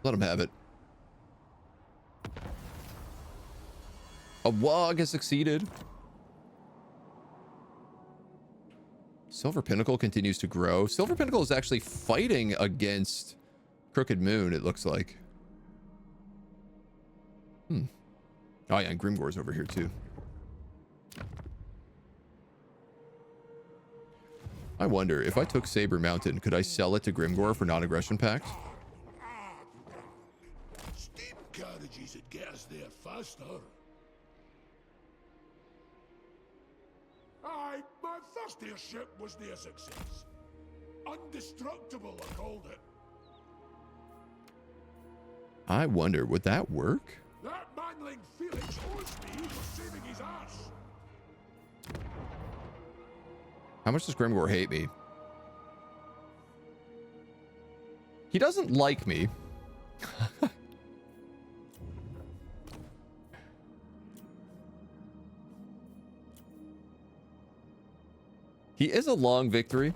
Let him have it. A Wog has succeeded. Silver Pinnacle continues to grow. Silver Pinnacle is actually fighting against Crooked Moon, it looks like. Oh yeah, and Grimgore's over here too. I wonder, if I took Saber Mountain, could I sell it to Grimgore for non-aggression pact? Steam carriages would get us there faster. Aye, my first airship was near success. Undestructible, I called it. I wonder, would that work? That manling Felix owes me for saving his ass. How much does Grimgore hate me? He doesn't like me. He is a long victory.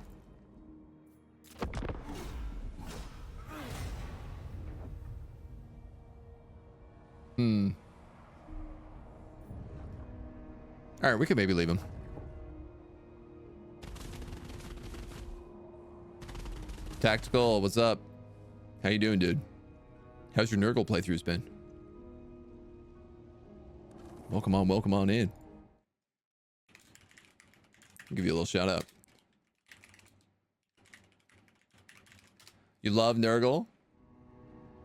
All right, we could maybe leave him. Tactical, what's up? How you doing, dude? How's your Nurgle playthroughs been? Welcome on in. I'll give you a little shout out. You love Nurgle?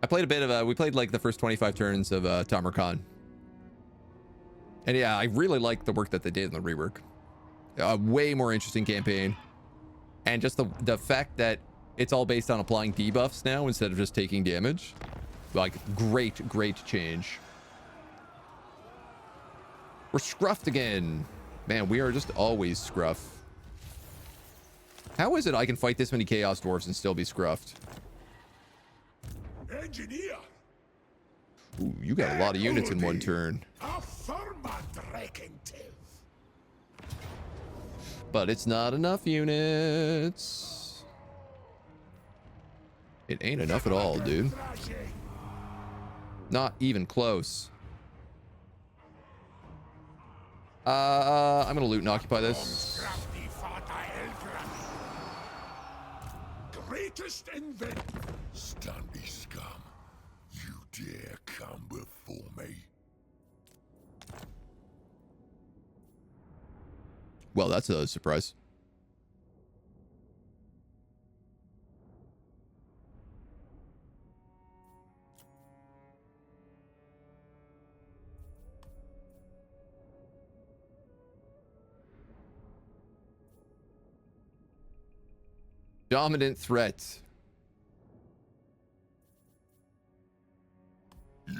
I played a bit of we played like the first 25 turns of Tamarkan. And yeah, I really like the work that they did in the rework. A way more interesting campaign. And just the fact that it's all based on applying debuffs now instead of just taking damage. Like, great change. We're scruffed again. Man, we are just always scruff. How is it I can fight this many Chaos Dwarves and still be scruffed? Engineer. Ooh, you got a lot of units in one turn. But it's not enough units. It ain't enough at all, dude. Not even close. I'm gonna loot and occupy this. Greatest inventor. Standy scum. You dare come before me? Well, that's a surprise. Dominant threat. Yeah.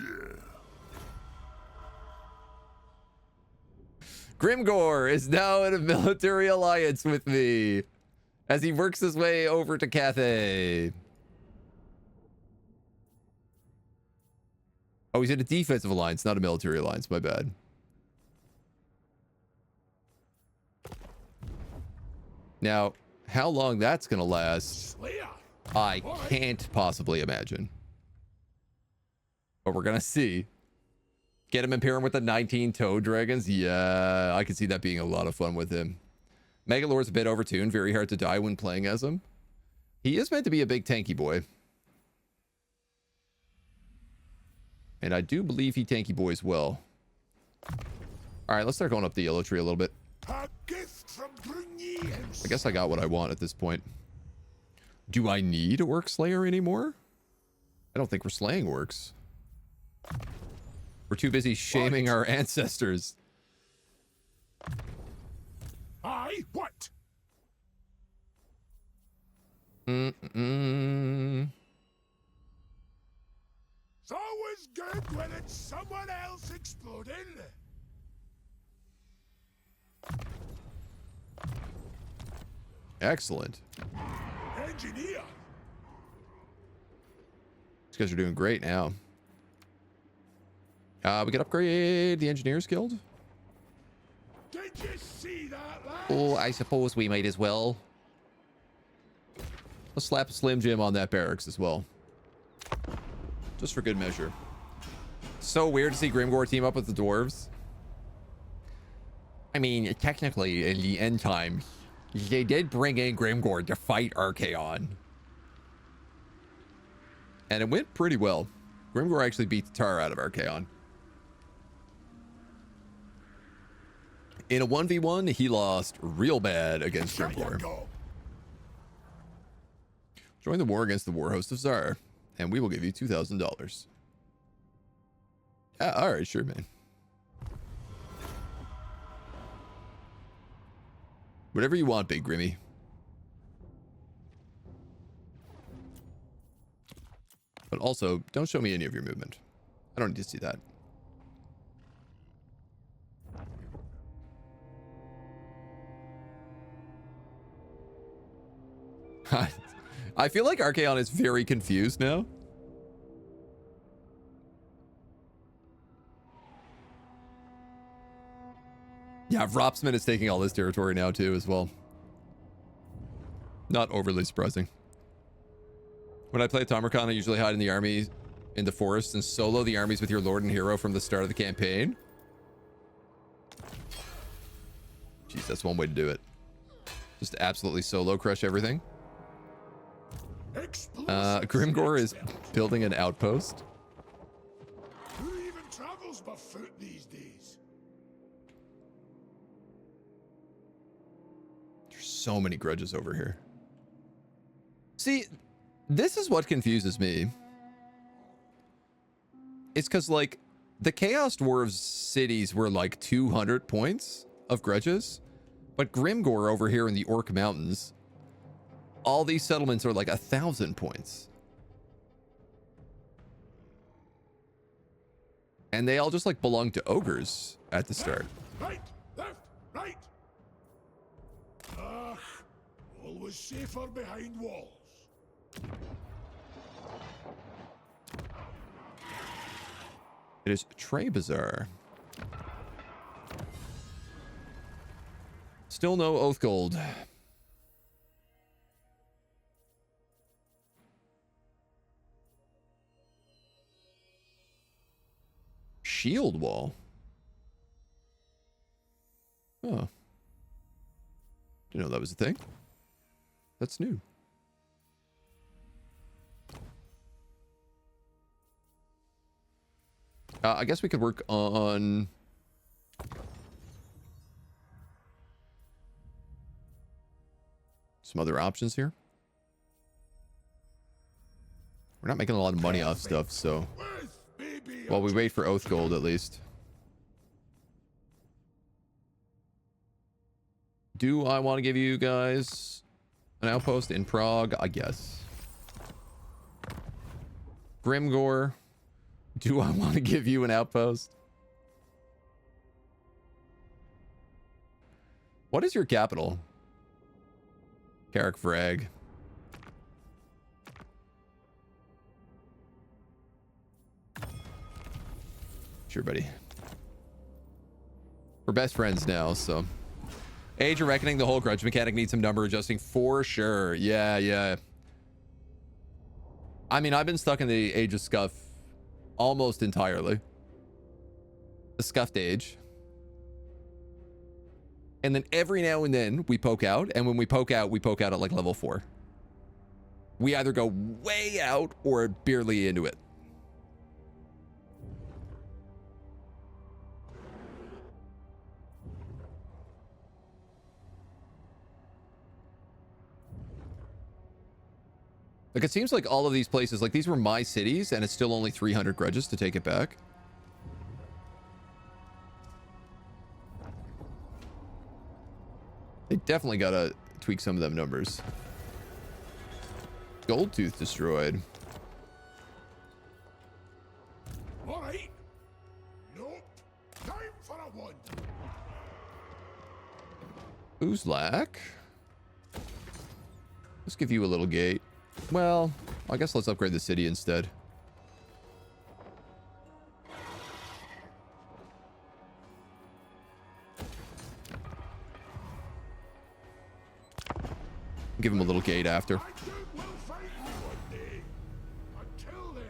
Grimgor is now in a military alliance with me as he works his way over to Cathay. Oh, he's in a defensive alliance, not a military alliance. My bad. Now, how long that's going to last, I can't possibly imagine. But we're going to see. Get him in pairing with the 19 Toad Dragons. Yeah, I can see that being a lot of fun with him. Megalord's a bit overtuned. Very hard to die when playing as him. He is meant to be a big tanky boy. And I do believe he tanky boys well. All right, let's start going up the yellow tree a little bit. I guess I got what I want at this point. Do I need Orc Slayer anymore? I don't think we're slaying orcs. We're too busy shaming our ancestors. What? Mm-mm. It's always good when it's someone else exploding. Excellent. Engineer. These guys are doing great now. We can upgrade the Engineers Guild. Did you see that, lad? Oh, I suppose we might as well. Let's slap a Slim Jim on that barracks as well. Just for good measure. So weird to see Grimgor team up with the dwarves. I mean, technically, in the end times, they did bring in Grimgor to fight Archaon. And it went pretty well. Grimgor actually beat the tar out of Archaon. In a 1v1, he lost real bad against Grimgor. Join the war against the war host of Zar, and we will give you $2,000. All right, sure, man. Whatever you want, Big Grimmy. But also, don't show me any of your movement. I don't need to see that. I feel like Archaon is very confused now. Yeah, Vropsman is taking all this territory now too as well. Not overly surprising. When I play Tamarkon, I usually hide in the army in the forest and solo the armies with your lord and hero from the start of the campaign. Jeez, that's one way to do it. Just absolutely solo crush everything. Grimgor is building an outpost. Who even travels by foot these days? There's so many grudges over here. See, this is what confuses me. It's because, like, the Chaos Dwarves cities were like 200 points of grudges, but Grimgor over here in the Orc Mountains, all these settlements are like 1,000 points. And they all just like belong to ogres at the start. Right, left, right. was safer behind walls. It is Trey Bazaar. Still no Oath Gold. Shield wall. Oh. Didn't know that was a thing. That's new. I guess we could work on some other options here. We're not making a lot of money off stuff, so while we wait for Oath Gold at least. Do I want to give you guys an outpost in Prague? I guess. Grimgore. Do I want to give you an outpost? What is your capital? Carrick Frag. Sure, buddy. We're best friends now, so. Age of Reckoning, the whole grudge mechanic needs some number adjusting for sure. Yeah. I mean, I've been stuck in the Age of Scuff almost entirely. The Scuffed Age. And then every now and then we poke out, and when we poke out at like level 4. We either go way out or barely into it. Like, it seems like all of these places, like, these were my cities, and it's still only 300 grudges to take it back. They definitely gotta tweak some of them numbers. Goldtooth destroyed. All right. Nope. Time for a one. Uzlak. Let's give you a little gate. Well, I guess let's upgrade the city instead. Give him a little gate after. I too will find you one day. Until then,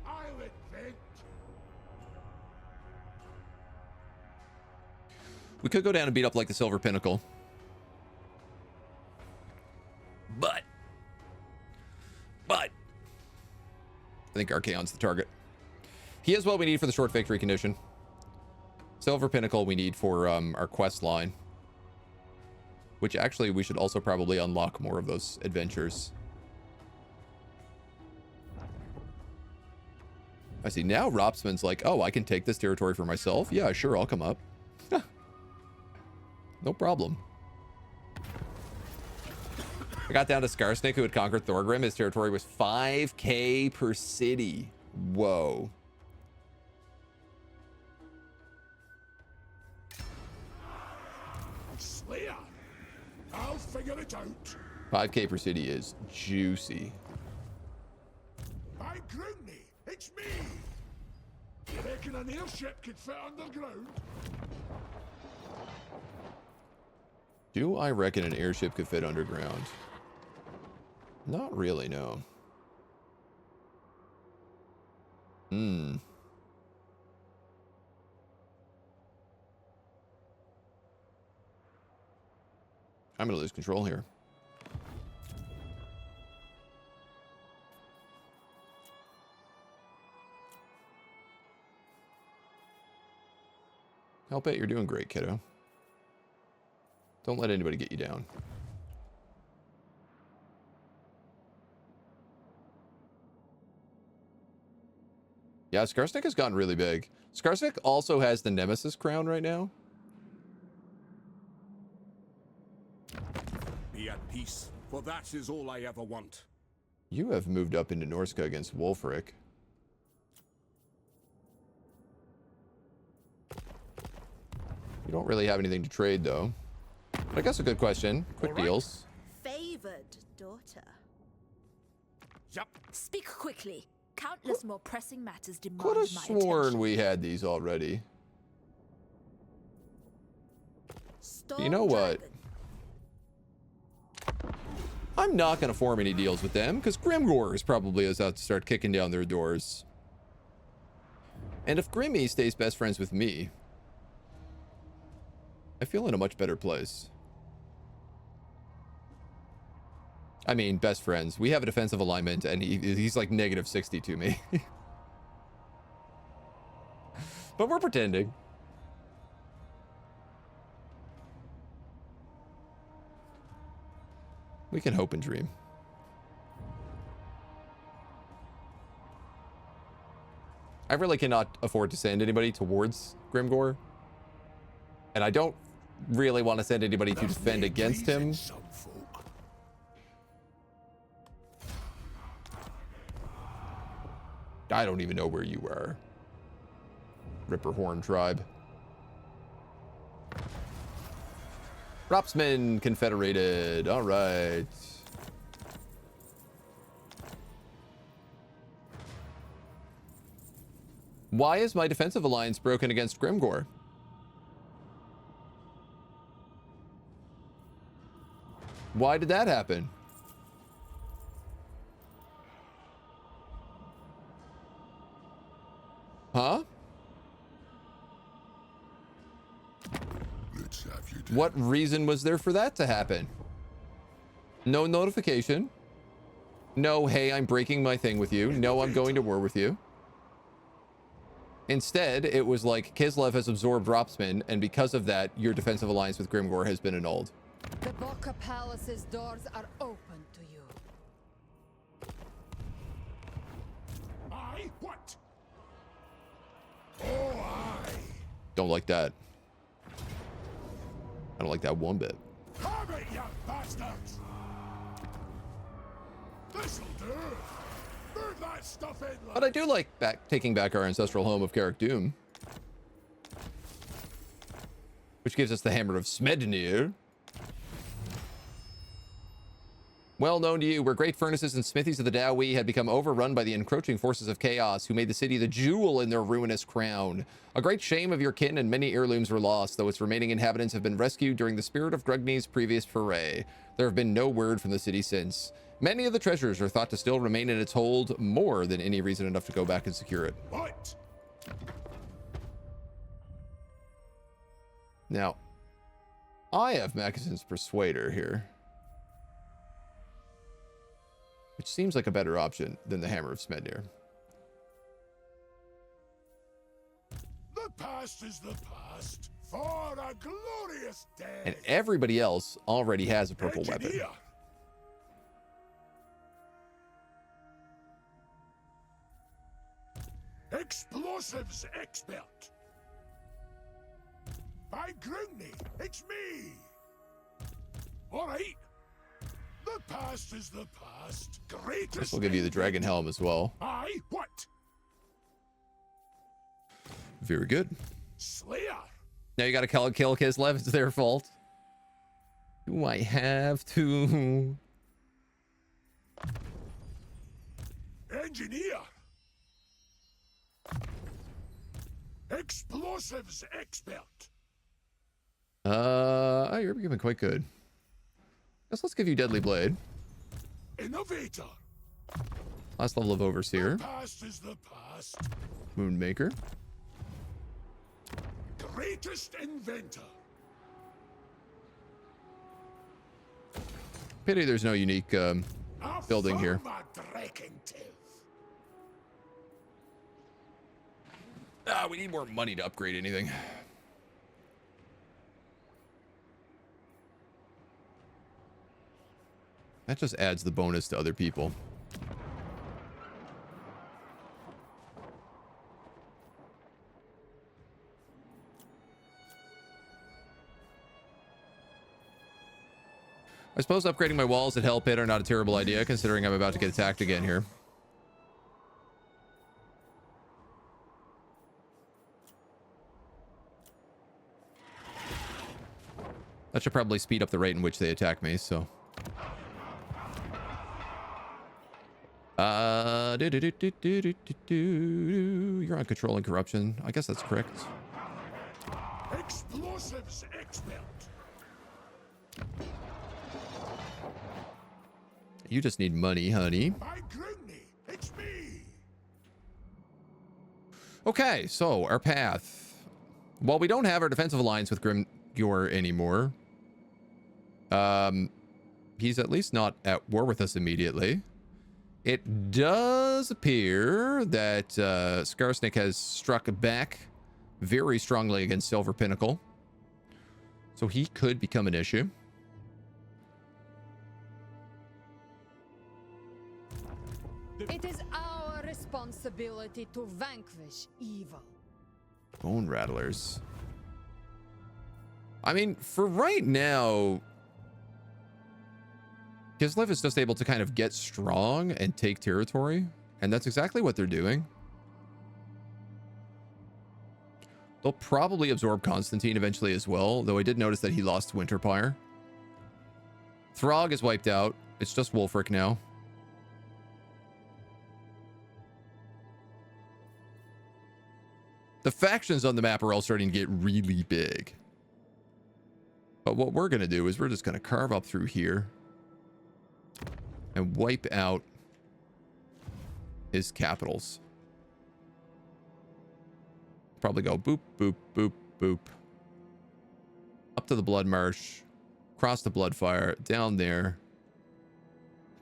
I'll invent. We could go down and beat up like the Silver Pinnacle. But I think Archaon's the target. He has what we need for the short victory condition. Silver Pinnacle we need for our quest line. Which actually we should also probably unlock more of those adventures. I see. Now Ropsman's like, oh, I can take this territory for myself? Yeah, sure, I'll come up. No problem. I got down to Skarsnik, who had conquered Thorgrim. His territory was 5k per city. Whoa. Slayer. I'll figure it out. 5k per city is juicy. By Groundney, it's me. You reckon an airship could fit underground? Do I reckon an airship could fit underground? Not really, no. I'm gonna lose control here. I'll bet you're doing great, kiddo. Don't let anybody get you down. Yeah, Skarsnik has gotten really big. Skarsnik also has the Nemesis crown right now. Be at peace, for that is all I ever want. You have moved up into Norska against Wolfric. You don't really have anything to trade, though. But I guess a good question. Quick deals. Favored. quickly. Countless more pressing matters demand Could my have sworn attention. we had these already. Storm You know what? Dragon. I'm not going to form any deals with them, because Grimgor is probably about to start kicking down their doors. And if Grimmy stays best friends with me, I feel in a much better place. I mean, best friends. We have a defensive alignment, and he's like -60 to me. But we're pretending. We can hope and dream. I really cannot afford to send anybody towards Grimgor. And I don't really want to send anybody to defend against him. Some folk. I don't even know where you are. Ripperhorn tribe. Dropsmen confederated. All right. Why is my defensive alliance broken against Grimgor? Why did that happen? Huh? Let's have you What reason was there for that to happen? No notification. No, hey, I'm breaking my thing with you. No, I'm going to war with you. Instead, it was like Kislev has absorbed Dropsman, and because of that, your defensive alliance with Grimgor has been annulled. The Boca Palace's doors are open to you. I what? Oh, I. Don't like that. I don't like that one bit. Have it, you bastards! This'll do. Move that stuff in, But I do like taking back our ancestral home of Carrick Doom, which gives us the Hammer of Smednir. Well known to you, where great furnaces and smithies of the Dawi had become overrun by the encroaching forces of chaos, who made the city the jewel in their ruinous crown. A great shame of your kin, and many heirlooms were lost, though its remaining inhabitants have been rescued during the spirit of Grugni's previous foray. There have been no word from the city since. Many of the treasures are thought to still remain in its hold, more than any reason enough to go back and secure it. What? Now, I have Mackeson's Persuader here, which seems like a better option than the Hammer of Smednir. The past is the past. For a glorious day. And everybody else already has a purple weapon. Engineer. Explosives expert. By Grugni, it's me. All right. The past is the past. Greatest. This will give you the Dragon Helm as well. I what? Very good. Slayer. Now you gotta kill Kislev. It's their fault. Do I have to? Engineer. Explosives expert. You're becoming quite good. Guess let's give you Deadly Blade. Innovator. Last level of Overseer. The past is the past. Moonmaker. Greatest inventor. Pity there's no unique building here. We need more money to upgrade anything. That just adds the bonus to other people. I suppose upgrading my walls at Hell Pit are not a terrible idea, considering I'm about to get attacked again here. That should probably speed up the rate in which they attack me, so. You're on control and corruption. I guess that's correct. Explosives expert. You just need money, honey. By Grimney, it's me. Okay, so our path. While we don't have our defensive alliance with Grimgor anymore, he's at least not at war with us immediately. It does appear that Skarsnik has struck back very strongly against Silver Pinnacle, so he could become an issue. It is our responsibility to vanquish evil. Bone Rattlers. I mean, for right now, Kislev is just able to kind of get strong and take territory, and that's exactly what they're doing. They'll probably absorb Constantine eventually as well, though I did notice that he lost Winterpire. Throg is wiped out. It's just Wulfric now. The factions on the map are all starting to get really big. But what we're going to do is we're just going to carve up through here and wipe out his capitals. Probably go boop, boop, boop, boop. Up to the Blood Marsh, cross the Bloodfire, down there,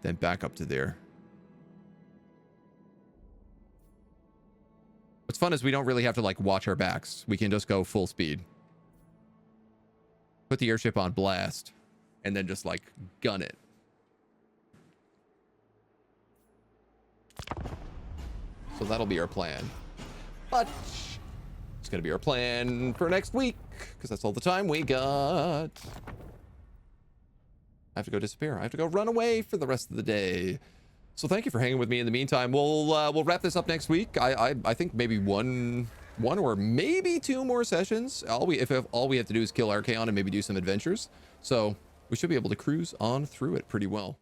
then back up to there. What's fun is we don't really have to like watch our backs. We can just go full speed. Put the airship on blast and then just like gun it. So that'll be our plan. But it's going to be our plan for next week because that's all the time we got. I have to go disappear. I have to go run away for the rest of the day. So thank you for hanging with me in the meantime. We'll wrap this up next week. I think maybe one or maybe two more sessions. If all we have to do is kill Archaon and maybe do some adventures. So we should be able to cruise on through it pretty well.